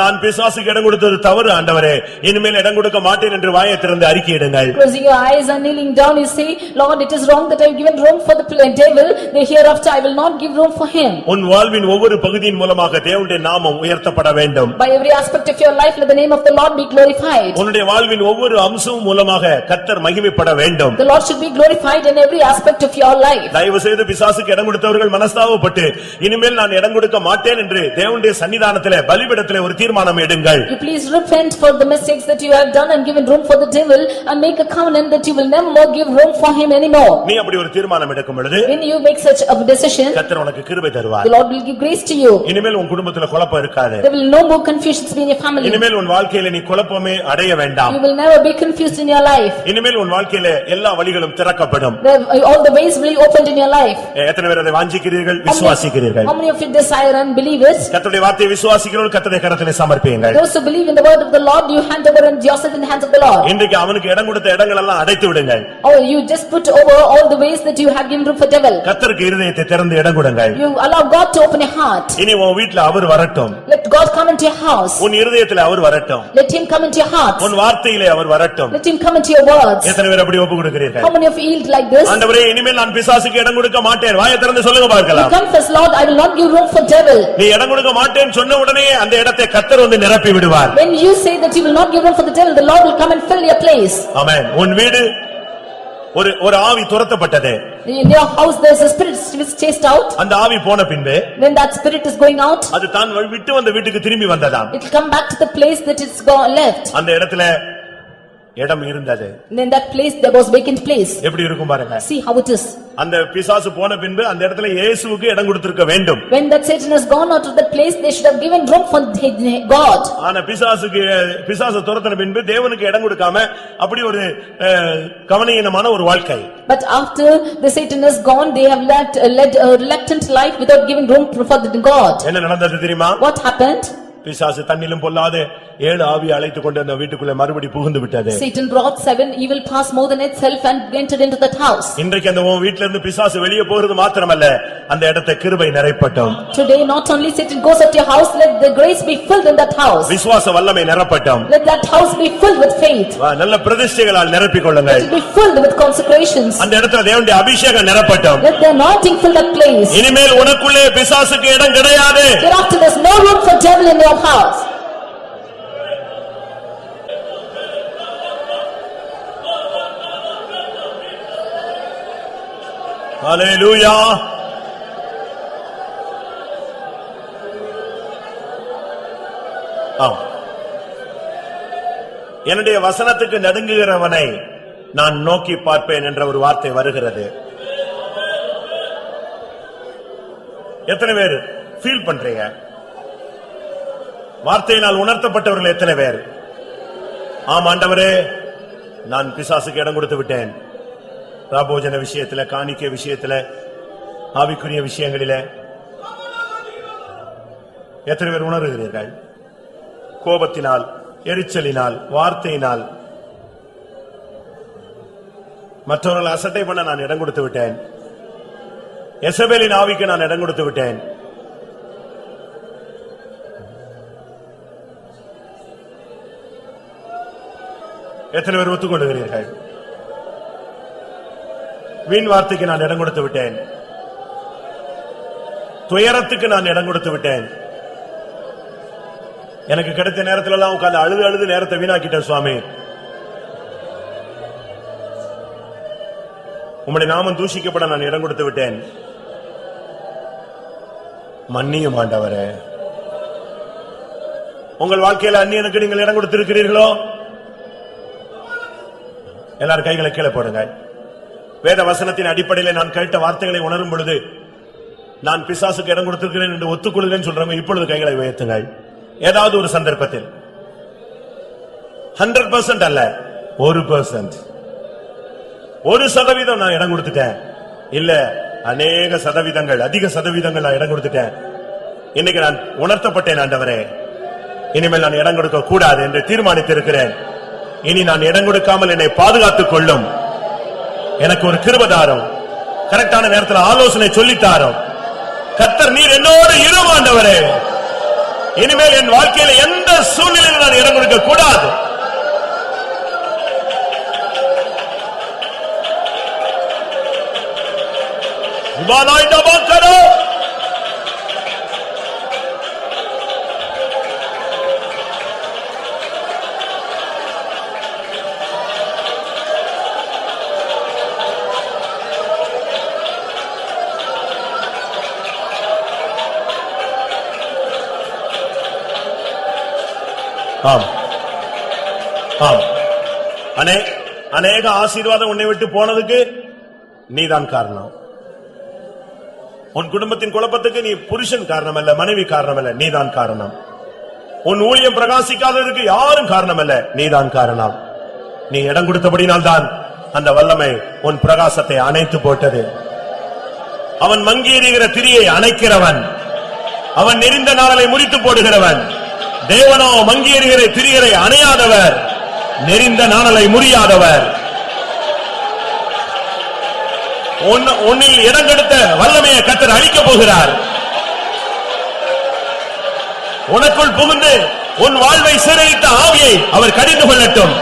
Speaker 1: நான் பிசாசுக்கு இடம் கொடுத்தது தவறு ஆண்டவரே, இனிமேல் இடம் கொடுக்க மாட்டேன் என்று வாயை திறந்து அறிக்கையிடுங்கள்.
Speaker 3: Closing your eyes and kneeling down, you say, Lord, it is wrong that I have given room for the devil. Hereafter I will not give room for him.
Speaker 1: உன் வாழ்வின் ஒவ்வொரு பகுதியின் மூலமாக தேவனுடைய நாமம் உயர்த்தப்பட வேண்டும்.
Speaker 3: By every aspect of your life, let the name of the Lord be glorified.
Speaker 1: உன்னுடைய வாழ்வின் ஒவ்வொரு அம்சமும் மூலமாக கர்த்தர் மகிமைப்பட வேண்டும்.
Speaker 3: The Lord should be glorified in every aspect of your life.
Speaker 1: தயவு செய்து பிசாசுக்கு இடம் கொடுத்தவர்கள் மனஸ்தாபப்பட்டு இனிமேல் நான் இடம் கொடுக்க மாட்டேன் என்று தேவனுடைய சன்னிதானத்திலே பலிபீடத்திலே ஒரு தீர்மானம் எடுங்கள்.
Speaker 3: You please repent for the mistakes that you have done and given room for the devil and make a covenant that you will never more give room for him anymore.
Speaker 1: நீ அப்படி ஒரு தீர்மானம் எடுக்கும் பொழுது
Speaker 3: When you make such a decision,
Speaker 1: கர்த்தர் உனக்கு கிருபை தருவார்.
Speaker 3: the Lord will give grace to you.
Speaker 1: இனிமேல் உன் குடும்பத்திலே குழப்பம் இருக்காது.
Speaker 3: There will no more confusions be in your family.
Speaker 1: இனிமேல் உன் வாழ்க்கையில நீ குழப்பமே அடைய வேண்டாம்.
Speaker 3: You will never be confused in your life.
Speaker 1: இனிமேல் உன் வாழ்க்கையில எல்லா வழிகளும் திறக்கப்படும்.
Speaker 3: All the ways will be opened in your life.
Speaker 1: எத்தனை பேர் அதை வாஞ்சிக்கிறீர்கள், விசுவாசிக்கிறீர்கள்?
Speaker 3: How many of you desire and believe it?
Speaker 1: கர்த்தருடைய வார்த்தையை விசுவாசிக்கிறவர்கள் கர்த்தருடைய கரத்திலே சமர்ப்பியுங்கள்.
Speaker 3: Those who believe in the word of the Lord, you hand over yourself in the hands of the Lord.
Speaker 1: இன்றைக்கு அவனுக்கு இடம் கொடுத்த இடங்கள் எல்லாம் அடைத்து விடுங்கள்.
Speaker 3: Oh, you just put over all the ways that you have given room for devil.
Speaker 1: கர்த்தருக்கு இருதயத்தை திறந்து இடம் கொடுங்கள்.
Speaker 3: You allow God to open your heart.
Speaker 1: இனி உன் வீட்ல அவர் வரட்டும்.
Speaker 3: Let God come into your house.
Speaker 1: உன் இருதயத்திலே அவர் வரட்டும்.
Speaker 3: Let him come into your heart.
Speaker 1: உன் வார்த்தையிலே அவர் வரட்டும்.
Speaker 3: Let him come into your words.
Speaker 1: எத்தனை பேர் அப்படி ஒப்பு கொடுக்கிறீர்கள்?
Speaker 3: How many of you yield like this?
Speaker 1: ஆண்டவரே, இனிமேல் நான் பிசாசுக்கு இடம் கொடுக்க மாட்டேன். வாயை திறந்து சொல்லுங்க
Speaker 3: You
Speaker 1: பார்க்கலாம்.
Speaker 3: confess, Lord, I will not give room for devil.
Speaker 1: நீ இடம் கொடுக்க மாட்டேன்னு சொன்ன உடனே அந்த இடத்தை கர்த்தர் வந்து நிரப்பி விடுவார்.
Speaker 3: When you say that you will not give room for the devil, the Lord will come and fill your place.
Speaker 1: ஆமென். உன் வீடு ஒரு ஆவி துரத்தப்பட்டது.
Speaker 3: In your house there is a spirit which is chased out.
Speaker 1: அந்த ஆவி போன பின்பு
Speaker 3: When that spirit is going out,
Speaker 1: அது தான் விட்டு வந்த வீட்டுக்கு திரும்பி வந்ததாம்.
Speaker 3: it will come back to the place that it's left.
Speaker 1: அந்த இடத்துல இடம் இருந்தது.
Speaker 3: In that place there was vacant place.
Speaker 1: எப்படி இருக்கும் பாருங்க.
Speaker 3: See how it is.
Speaker 1: அந்த பிசாசு போன பின்பு அந்த இடத்துல இயேசுவுக்கு இடம் கொடுத்திருக்க வேண்டும்.
Speaker 3: When that Satan has gone out of that place, they should have given room for God.
Speaker 1: ஆனா பிசாசு துரத்தின பின்பு தேவனுக்கு இடம் கொடுக்காம அப்படி ஒரு கவனீனமான ஒரு வாழ்க்கை.
Speaker 3: But after the Satan is gone, they have led a reluctant life without giving room for God.
Speaker 1: என்ன நடந்தது தெரியுமா?
Speaker 3: What happened?
Speaker 1: பிசாசு தன்னிலும் பொல்லாத 7 ஆவி அழைத்துக் கொண்டு அந்த வீட்டுக்குள்ள மறுபடி புகுந்து விட்டது.
Speaker 3: Satan brought 7 evil past more than itself and entered into that house.
Speaker 1: இன்றைக்கு அந்த உன் வீட்ல இருந்து பிசாசு வெளியே போறது மாத்திரமல்ல, அந்த இடத்தை கிருபை நிரப்பட்டும்.
Speaker 3: Today not only Satan goes at your house, let the grace be filled in that house.
Speaker 1: விசுவாச வல்லமை நிரப்பட்டும்.
Speaker 3: Let that house be filled with faith.
Speaker 1: நல்ல பிரதிஷ்டைகளால் நிரப்பிக் கொள்ளுங்கள்.
Speaker 3: Let it be filled with consecrations.
Speaker 1: அந்த இடத்துல தேவனுடைய அபிஷேகம் நிரப்பட்டும்.
Speaker 3: Let the anointing fill that place.
Speaker 1: இனிமேல் உனக்குள்ளே பிசாசுக்கு இடம் கிடையாது.
Speaker 3: Thereafter there's no room for devil in your house.
Speaker 1: Hallelujah. என்னுடைய வசனத்துக்கு நடுங்குகிறவனை நான் நோக்கி பார்ப்பேன் என்ற ஒரு வார்த்தை வருகிறது. எத்தனை பேர் ஃபீல் பண்றீங்க? வார்த்தையினால் உணர்த்தப்பட்டவர்கள் எத்தனை பேர்? ஆம் ஆண்டவரே, நான் பிசாசுக்கு இடம் கொடுத்து விட்டேன். ராபோஜன விஷயத்துல, காணிக்கை விஷயத்துல, ஆவிக்குரிய விஷயங்களிலே எத்தனை பேர் உணர்கிறீர்கள்? கோபத்தினால், எரிச்சலினால், வார்த்தையினால் மற்றவர்கள் அசட்டை பண்ண நான் இடம் கொடுத்து விட்டேன். எசபேலின் ஆவிக்கு நான் இடம் கொடுத்து விட்டேன். எத்தனை பேர் ஒத்துக்கொள்கிறீர்கள்? வீண் வார்த்தைக்கு நான் இடம் கொடுத்து விட்டேன். துயரத்துக்கு நான் இடம் கொடுத்து விட்டேன். எனக்கு கிடைத்த நேரத்துல எல்லாம் உட்கார்ந்து அழுது அழுது நேரத்தை வீணாக்கிட்டேன். சுவாமி, உம்முடைய நாமம் தூஷிக்கப்பட நான் இடம் கொடுத்து விட்டேன். மன்னியும் ஆண்டவரே. உங்கள் வாழ்க்கையில அந்நியனுக்கு நீங்கள் இடம் கொடுத்திருக்கிறீர்களோ? எல்லாரும் கைகளை கீழே போடுங்க. வேத வசனத்தின் அடிப்படையில் நான் கேட்ட வார்த்தைகளை உணரும் பொழுது நான் பிசாசுக்கு இடம் கொடுத்திருக்கிறேன் என்று ஒத்துக்கொள்கிறேன் சொல்றவங்க இப்பொழுது கைகளை உயர்த்துங்கள். ஏதாவது ஒரு சந்தர்ப்பத்தில் 100% அல்ல, 1%, 1% நான் இடம் கொடுத்துட்டேன். இல்ல, அநேக சதவீதங்கள், அதிக சதவீதங்கள் நான் இடம் கொடுத்துட்டேன். இன்னைக்கு நான் உணர்த்தப்பட்டேன். ஆண்டவரே, இனிமேல் நான் இடம் கொடுக்க கூடாது என்று தீர்மானித்திருக்கிறேன். இனி நான் இடம் கொடுக்காமல் என்னை பாதுகாத்துக் கொள்ளும். எனக்கு ஒரு கிருபைதாரும், கரெக்டான நேரத்தில் ஆலோசனை சொல்லித்தாரும். கர்த்தர் நீர் என்னோடு இரும் ஆண்டவரே. இனிமேல் என் வாழ்க்கையில எந்த சூழ்நிலையில் நான் இடம் கொடுக்க கூடாது. ஆம், ஆம். அநேக ஆசீர்வாதம் உன்னை விட்டு போனதுக்கு நீதான் காரணம். உன் குடும்பத்தின் குழப்பத்துக்கு நீ புருஷன் காரணம் அல்ல, மனைவி காரணம் அல்ல, நீதான் காரணம். உன் ஊழியம் பிரகாசிக்காததற்கு யாரும் காரணம் அல்ல, நீதான் காரணம். நீ இடம் கொடுத்தபடினால்தான் அந்த வல்லமை உன் பிரகாசத்தை அணைத்து போட்டது. அவன் மங்கி எறிகிற திரியை அணைக்கிறவன், அவன் நெறிந்த நாளை முறித்து போடுகிறவன். தேவனோ மங்கி எறிகிற திரியை அணையாதவர், நெறிந்த நாணலை முறியாதவர். உன்னில் இடம் கொடுத்த வல்லமையை கர்த்தர் அழிக்கப் போகிறார். உனக்குள் புகுந்து உன் வாழ்வை சீரழித்த ஆவியை அவர் கடிந்து கொள்ளட்டும்.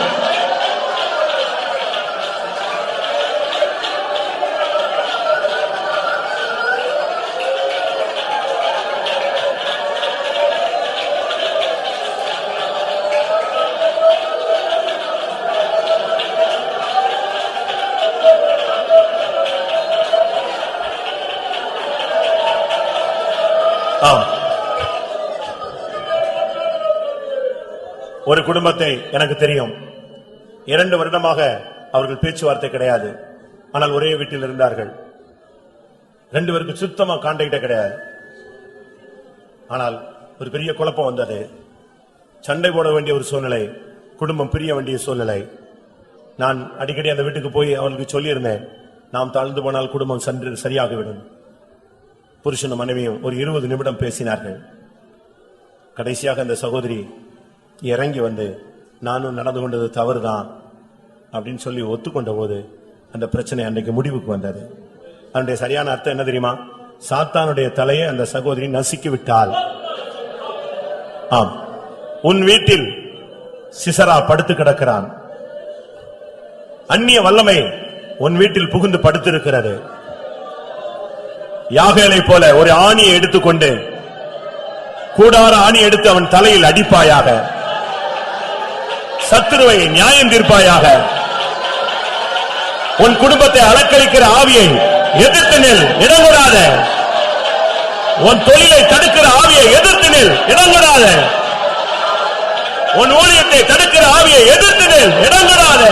Speaker 1: ஒரு குடும்பத்தை எனக்கு தெரியும். 2 வருடமாக அவர்கள் பேச்சுவார்த்தை கிடையாது. ஆனால் ஒரே வீட்டில் இருந்தார்கள். 2 பேருக்கு சுத்தமா கான்டாக்டே கிடையாது. ஆனால் ஒரு பெரிய குழப்பம் வந்தது. சண்டை போட வேண்டிய ஒரு சூழ்நிலை, குடும்பம் பிரிய வேண்டிய சூழ்நிலை. நான் அடிக்கடி அந்த வீட்டுக்கு போய் அவர்களுக்கு சொல்லியிருந்தேன், நாம் தாழ்ந்து போனால் குடும்பம் சரியாகிவிடும். புருஷனும் மனைவியும் ஒரு 20 நிமிடம் பேசினார்கள். கடைசியாக அந்த சகோதரி இறங்கி வந்து நானும் நடந்து கொண்டது தவறுதான் அப்படின்னு சொல்லி ஒத்துக்கொண்ட போது அந்த பிரச்சனை அன்றைக்கு முடிவுக்கு வந்தது. அதனுடைய சரியான அர்த்தம் என்ன தெரியுமா? சாத்தானுடைய தலையை அந்த சகோதரி நசுக்கி விட்டாள். ஆம், உன் வீட்டில் சிசரா படுத்து கிடக்கிறான். அந்நிய வல்லமை உன் வீட்டில் புகுந்து படுத்திருக்கிறது. யாகேலை போல ஒரு ஆணியை எடுத்துக்கொண்டு கூடார ஆணி எடுத்து அவன் தலையில் அடிப்பாயாக. சத்துருவை நியாயம் தீர்ப்பாயாக. உன் குடும்பத்தை அலக்களிக்கிற ஆவியை எதிர்த்து நில், இடங்கொடாத. உன் தொழிலை தடுக்கிற ஆவியை எதிர்த்து நில், இடங்கொடாத. உன் ஊழியத்தை தடுக்கிற ஆவியை எதிர்த்து நில், இடங்கொடாத.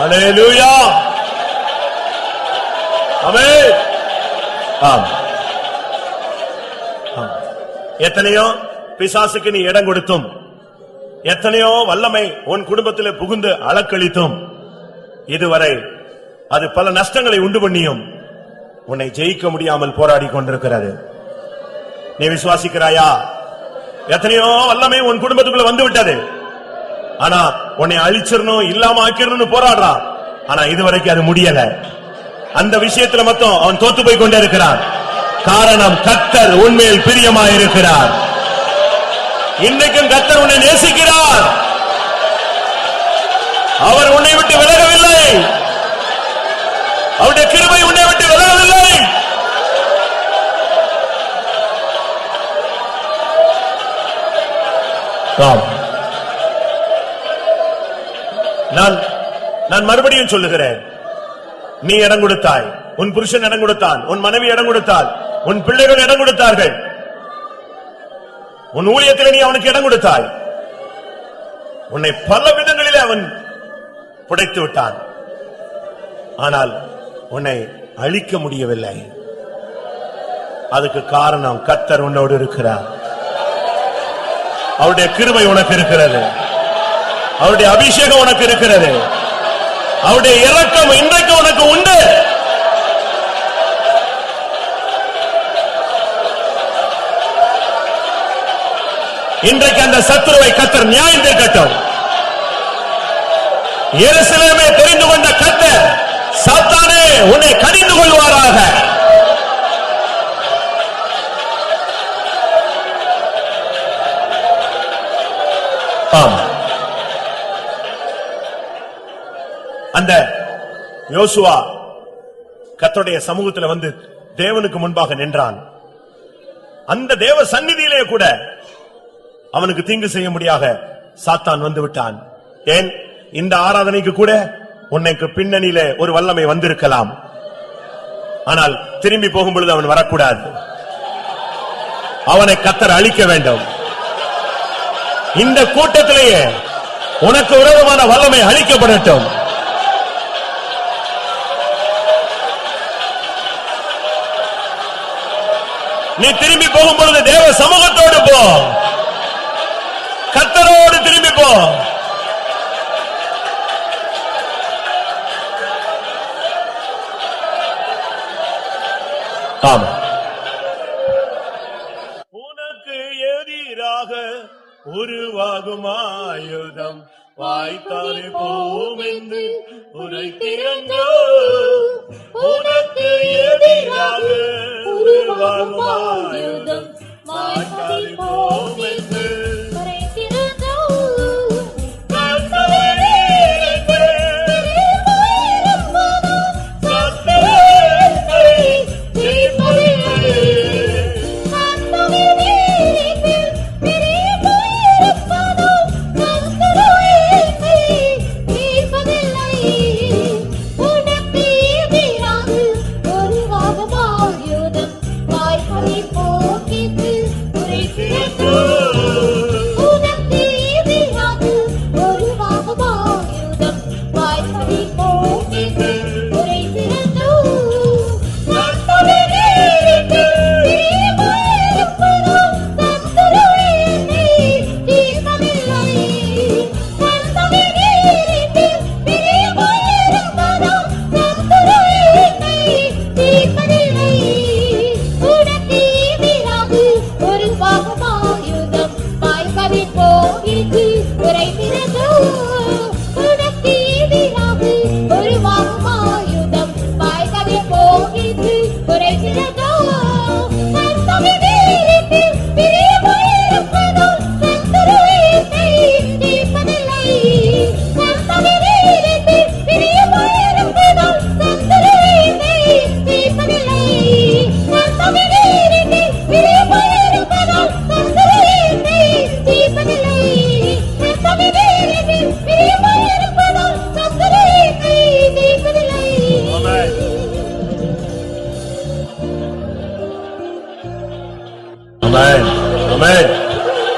Speaker 1: ஹல்லேலூயா. ஆமென். ஆம். எத்தனையோ பிசாசுக்கு நீ இடம் கொடுத்தும், எத்தனையோ வல்லமை உன் குடும்பத்தில் புகுந்து அலக்களித்தும், இதுவரை அது பல நஷ்டங்களை உண்டு பண்ணியும் உன்னை ஜெயிக்க முடியாமல் போராடி கொண்டிருக்கிறது. நீ விசுவாசிக்கிறாயா? எத்தனையோ வல்லமை உன் குடும்பத்துக்குள்ள வந்து விட்டது. ஆனா உன்னை அழிச்சிரணும், இல்லாம ஆக்கிரணும்னு போராடுறான். ஆனா இதுவரைக்கும் அது முடியல. அந்த விஷயத்துல மட்டும் அவன் தோத்து போய் கொண்டே இருக்கிறான். காரணம், கர்த்தர் உன்மேல் பிரியமாயிருக்கிறார். இன்றைக்கும் கர்த்தர் உன்னை நேசிக்கிறார். அவர் உன்னை விட்டு விலகவில்லை. அவருடைய கிருபை உன்னை விட்டு விலகவில்லை. நான் மறுபடியும் சொல்லுகிறேன், நீ இடம் கொடுத்தாய், உன் புருஷன் இடம் கொடுத்தான், உன் மனைவி இடம் கொடுத்தாள், உன் பிள்ளைகள் இடம் கொடுத்தார்கள், உன் ஊழியத்தில் நீ அவனுக்கு இடம் கொடுத்தாய். உன்னை பல விதங்களிலே அவன் புடைத்து விட்டான். ஆனால் உன்னை அழிக்க முடியவில்லை. அதுக்கு காரணம், கர்த்தர் உன்னோடு இருக்கிறார். அவருடைய கிருபை உனக்கு இருக்கிறது. அவருடைய அபிஷேகம் உனக்கு இருக்கிறது. அவருடைய இரக்கம் இன்றைக்கு உனக்கு உண்டு. இன்றைக்கு அந்த சத்துருவை கர்த்தர் நியாயம் தீர்க்கட்டும். எருசலேமை தெரிந்து கொண்ட கர்த்தர், சாத்தானே உன்னை கடிந்து கொள்வாராக. அந்த யோசுவா கர்த்தருடைய சமூகத்தில் வந்து தேவனுக்கு முன்பாக நின்றான். அந்த தேவ சந்நிதியிலே கூட அவனுக்கு தீங்கு செய்ய முடியாத சாத்தான் வந்து விட்டான். ஏன்? இந்த ஆராதனைக்கு கூட உன்னைக்கு பின்னணியிலே ஒரு வல்லமை வந்திருக்கலாம். ஆனால் திரும்பி போகும் பொழுது அவன் வரக்கூடாது. அவனை கர்த்தர் அழிக்க வேண்டும். இந்த கூட்டத்திலேயே உனக்கு விரோதமான வல்லமை அழிக்கப்படட்டும். நீ திரும்பி போகும் பொழுது தேவ சமூகத்தோடு போ, கர்த்தரோடு திரும்பி போ. உனக்கு எதிராக உருவாகும் ஆயுதம் வாய்த்தாலே போம் என்று உரைக்கிறோ. உனக்கு எதிராக உருவாகும் ஆயுதம் வாய்த்தாலே போம் என்று உரைக்கிறோ.
Speaker 4: உருவாகும் ஆயுதம் வாய்ப்பதை போக்கிட்டு உரைக்கிறோ.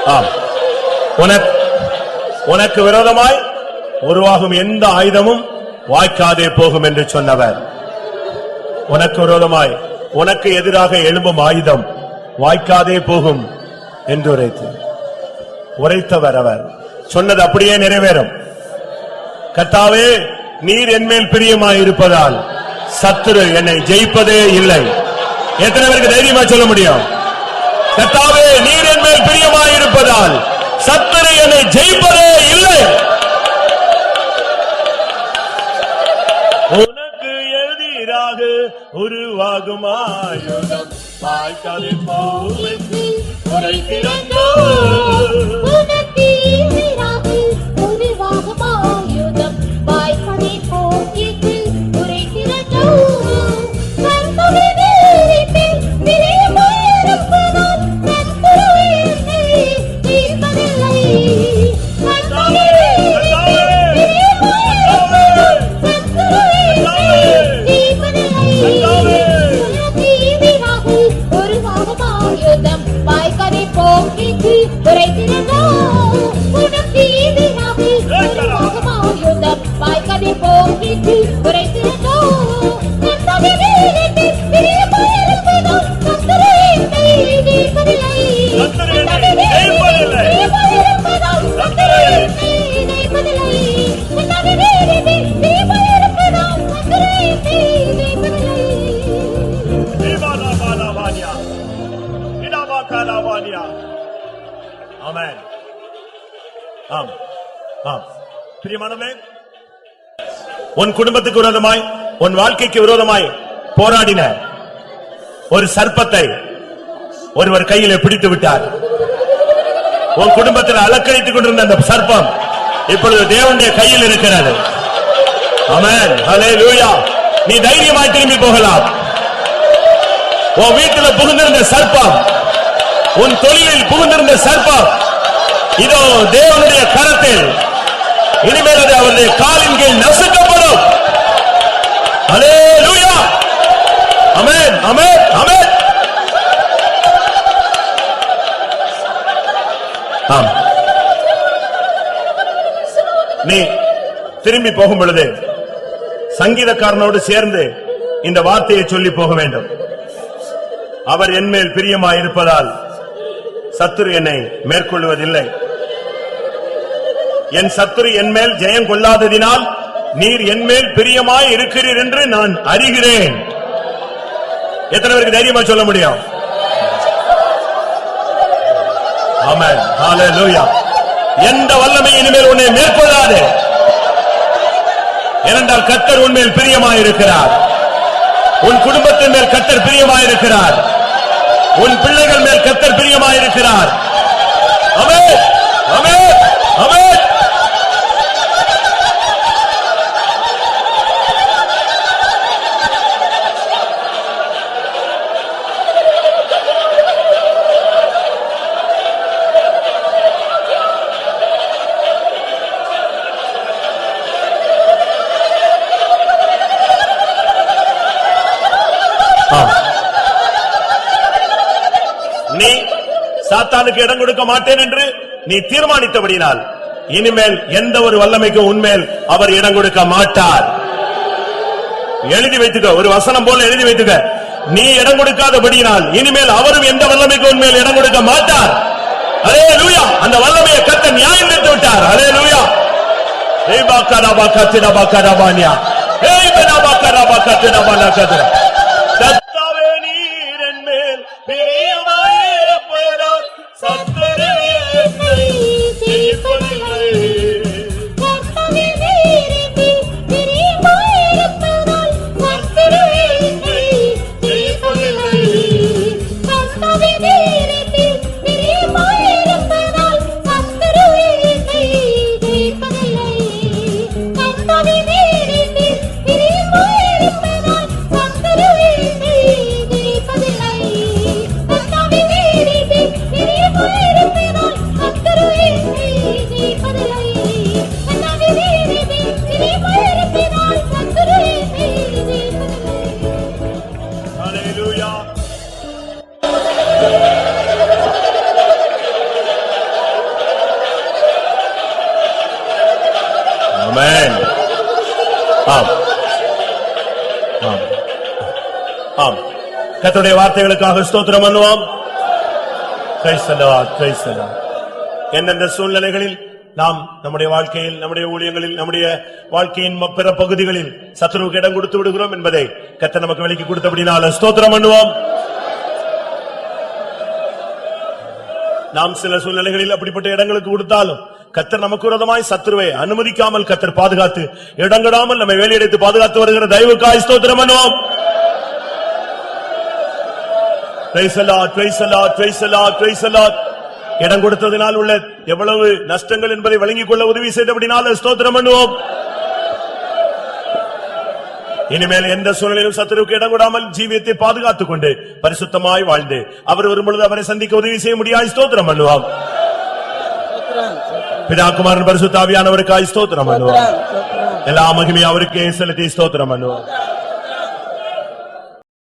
Speaker 1: ஆம். உனக்கு விரோதமாய் உருவாகும் எந்த ஆயுதமும் வாய்க்காதே போகும் என்று சொன்னவர். உனக்கு விரோதமாய் உனக்கு எதிராக எழும்பும் ஆயுதம் வாய்க்காதே போகும் என்று உரைத்தவர். அவர் சொன்னது அப்படியே நிறைவேறும். கர்த்தாவே, நீர் என்மேல் பிரியமாயிருப்பதால் சத்துரு என்னை ஜெயிப்பதே இல்லை. எத்தனை பேருக்கு தைரியமா சொல்ல முடியும்? கர்த்தாவே, நீர் என்மேல் பிரியமாயிருப்பதால் சத்துரு என்னை ஜெயிப்பதே இல்லை. உனக்கு எதிராக உருவாகும் ஆயுதம் வாய்க்காதே போகும் உரைக்கிறதோ.
Speaker 4: உனக்கு எதிராக உருவாகும் ஆயுதம் வாய்க்காதே போகிட்டு உரைக்கிறதோ. கர்த்தரே நீரில் பிரியமாயிருப்பதால் சத்துரு என்னை ஜெயிப்பதில்லை. கர்த்தரே நீரில் பிரியமாயிருப்பதால் சத்துரு என்னை ஜெயிப்பதில்லை. உனக்கு எதிராக உருவாகும் ஆயுதம் வாய்க்காதே போகிட்டு உரைக்கிறதோ. உனக்கு எதிராக உருவாகும் ஆயுதம் வாய்க்காதே போகிட்டு உரைக்கிறதோ. கர்த்தரே நீரில் பிரியமாயிருப்பதால் சத்துரு என்னை ஜெயிப்பதில்லை.
Speaker 1: சத்துரு என்னை ஜெயிப்பதில்லை.
Speaker 4: பிரியமாயிருப்பதால் சத்துரு என்னை ஜெயிப்பதில்லை. கர்த்தரே நீரில் பிரியமாயிருப்பதால் சத்துரு என்னை ஜெயிப்பதில்லை.
Speaker 1: ஆமென். ஆம். ஆம். பிரியமானவர்களே, உன் குடும்பத்துக்கு விரோதமாய் உன் வாழ்க்கைக்கு விரோதமாய் போராடின ஒரு சர்ப்பத்தை ஒருவர் கையிலே பிடித்து விட்டார். உன் குடும்பத்தில் அலக்கழித்துக் கொண்டிருந்த அந்த சர்ப்பம் இப்பொழுது தேவனுடைய கையில் இருக்கிறது. ஆமென். ஹல்லேலூயா. நீ தைரியமாய் திரும்பி போகலாம். உன் வீட்டில் புகுந்திருந்த சர்ப்பம், உன் தொழிலில் புகுந்திருந்த சர்ப்பம் இதோ தேவனுடைய கரத்தில் இனிமேல் அது அவருடைய காலின் கீழ் நசுக்கப்படும். ஹல்லேலூயா. ஆமென். ஆமென். ஆமென். ஆம். நீ திரும்பி போகும் பொழுது சங்கீதக்காரனோடு சேர்ந்து இந்த வார்த்தையை சொல்லி போக வேண்டும். அவர் என்மேல் பிரியமாயிருப்பதால் சத்துரு என்னை மேற்கொள்வதில்லை. என் சத்துரு என்மேல் ஜெயம் கொள்ளாததினால் நீர் என்மேல் பிரியமாய் இருக்கிறீர் என்று நான் அறிகிறேன். எத்தனை பேருக்கு தைரியமா சொல்ல முடியும்? ஆமென். ஹல்லேலூயா. எந்த வல்லமை இனிமேல் உன்னை மேற்கொள்ளாது. ஏனென்றால் கர்த்தர் உன்மேல் பிரியமாயிருக்கிறார். உன் குடும்பத்தின் மேல் கர்த்தர் பிரியமாயிருக்கிறார். உன் பிள்ளைகள் மேல் கர்த்தர் பிரியமாயிருக்கிறார். ஆமென். ஆமென். ஆமென். நீ சாத்தானுக்கு இடம் கொடுக்க மாட்டேன் என்று நீ தீர்மானித்தபடினால் இனிமேல் எந்த ஒரு வல்லமைக்கும் உன்மேல் அவர் இடம் கொடுக்க மாட்டார். எழுதி வைத்துக்க, ஒரு வசனம் போல எழுதி வைத்துக்க. நீ இடம் கொடுக்காதபடியினால் இனிமேல் அவரும் எந்த வல்லமைக்கும் உன்மேல் இடம் கொடுக்க மாட்டார். ஹல்லேலூயா. அந்த வல்லமையை கர்த்தர் நியாயம் தீர்த்து விட்டார். ஹல்லேலூயா. ஏய் பாக்கரா பாக்கத்தினா பாக்கரா பானியா. ஏய் பனா பாக்கரா பாக்கத்தினா பானா கதரா. கர்த்தாவே நீர் என்மேல் பிரியமாயிருப்பதால் சத்துரு என்னை ஜெயிப்பதில்லை.
Speaker 4: கர்த்தரே நீரில் பிரியமாயிருப்பதால் சத்துரு என்னை ஜெயிப்பதில்லை. கர்த்தரே நீரில் பிரியமாயிருப்பதால் சத்துரு என்னை ஜெயிப்பதில்லை. கர்த்தரே நீரில் பிரியமாயிருப்பதால் சத்துரு
Speaker 1: ஆமென். ஆம். ஆம். ஆம். கர்த்தருடைய வார்த்தைகளுக்காக ஸ்தோத்திரம் பண்ணுவோம். Praise the Lord, praise the Lord. எந்தெந்த சூழ்நிலைகளில் நாம் நம்முடைய வாழ்க்கையில், நம்முடைய ஊழியங்களில், நம்முடைய வாழ்க்கையின் பிற பகுதிகளில் சத்துருவுக்கு இடம் கொடுத்து விடுகிறோம் என்பதை கர்த்தர் நமக்கு விலக்கி கொடுத்தபடினால ஸ்தோத்திரம் பண்ணுவோம். நாம் சில சூழ்நிலைகளில் அப்படிப்பட்ட இடங்களுக்கு கொடுத்தாலும் கர்த்தர் நமக்கு விரோதமாய் சத்துருவை அனுமதிக்காமல் கர்த்தர் பாதுகாத்து இடங்கடாமல் நம்மை வேலையெடுத்து பாதுகாத்து வருகிற தயவுக்காய் ஸ்தோத்திரம் பண்ணுவோம். Praise the Lord, praise the Lord, praise the Lord, praise the Lord. இடம் கொடுத்ததினால் உள்ள எவ்வளவு நஷ்டங்கள் என்பதை வழங்கிக் கொள்ள உதவி செய்தபடினால ஸ்தோத்திரம் பண்ணுவோம். இனிமேல் எந்த சூழ்நிலையிலும் சத்துருவுக்கு இடம் கொடாமல் ஜீவியத்தை பாதுகாத்துக் கொண்டு பரிசுத்தமாய் வாழ்ந்து அவர் வரும்பொழுது அவரை சந்திக்க உதவி செய்ய முடியாது ஸ்தோத்திரம் பண்ணுவோம். பிதா குமாரன் பரிசுத்த ஆவியானவருக்காய் ஸ்தோத்திரம் பண்ணுவோம். எல்லா மகிமையும் அவருக்கே செலுத்தி ஸ்தோத்திரம் பண்ணுவோம்.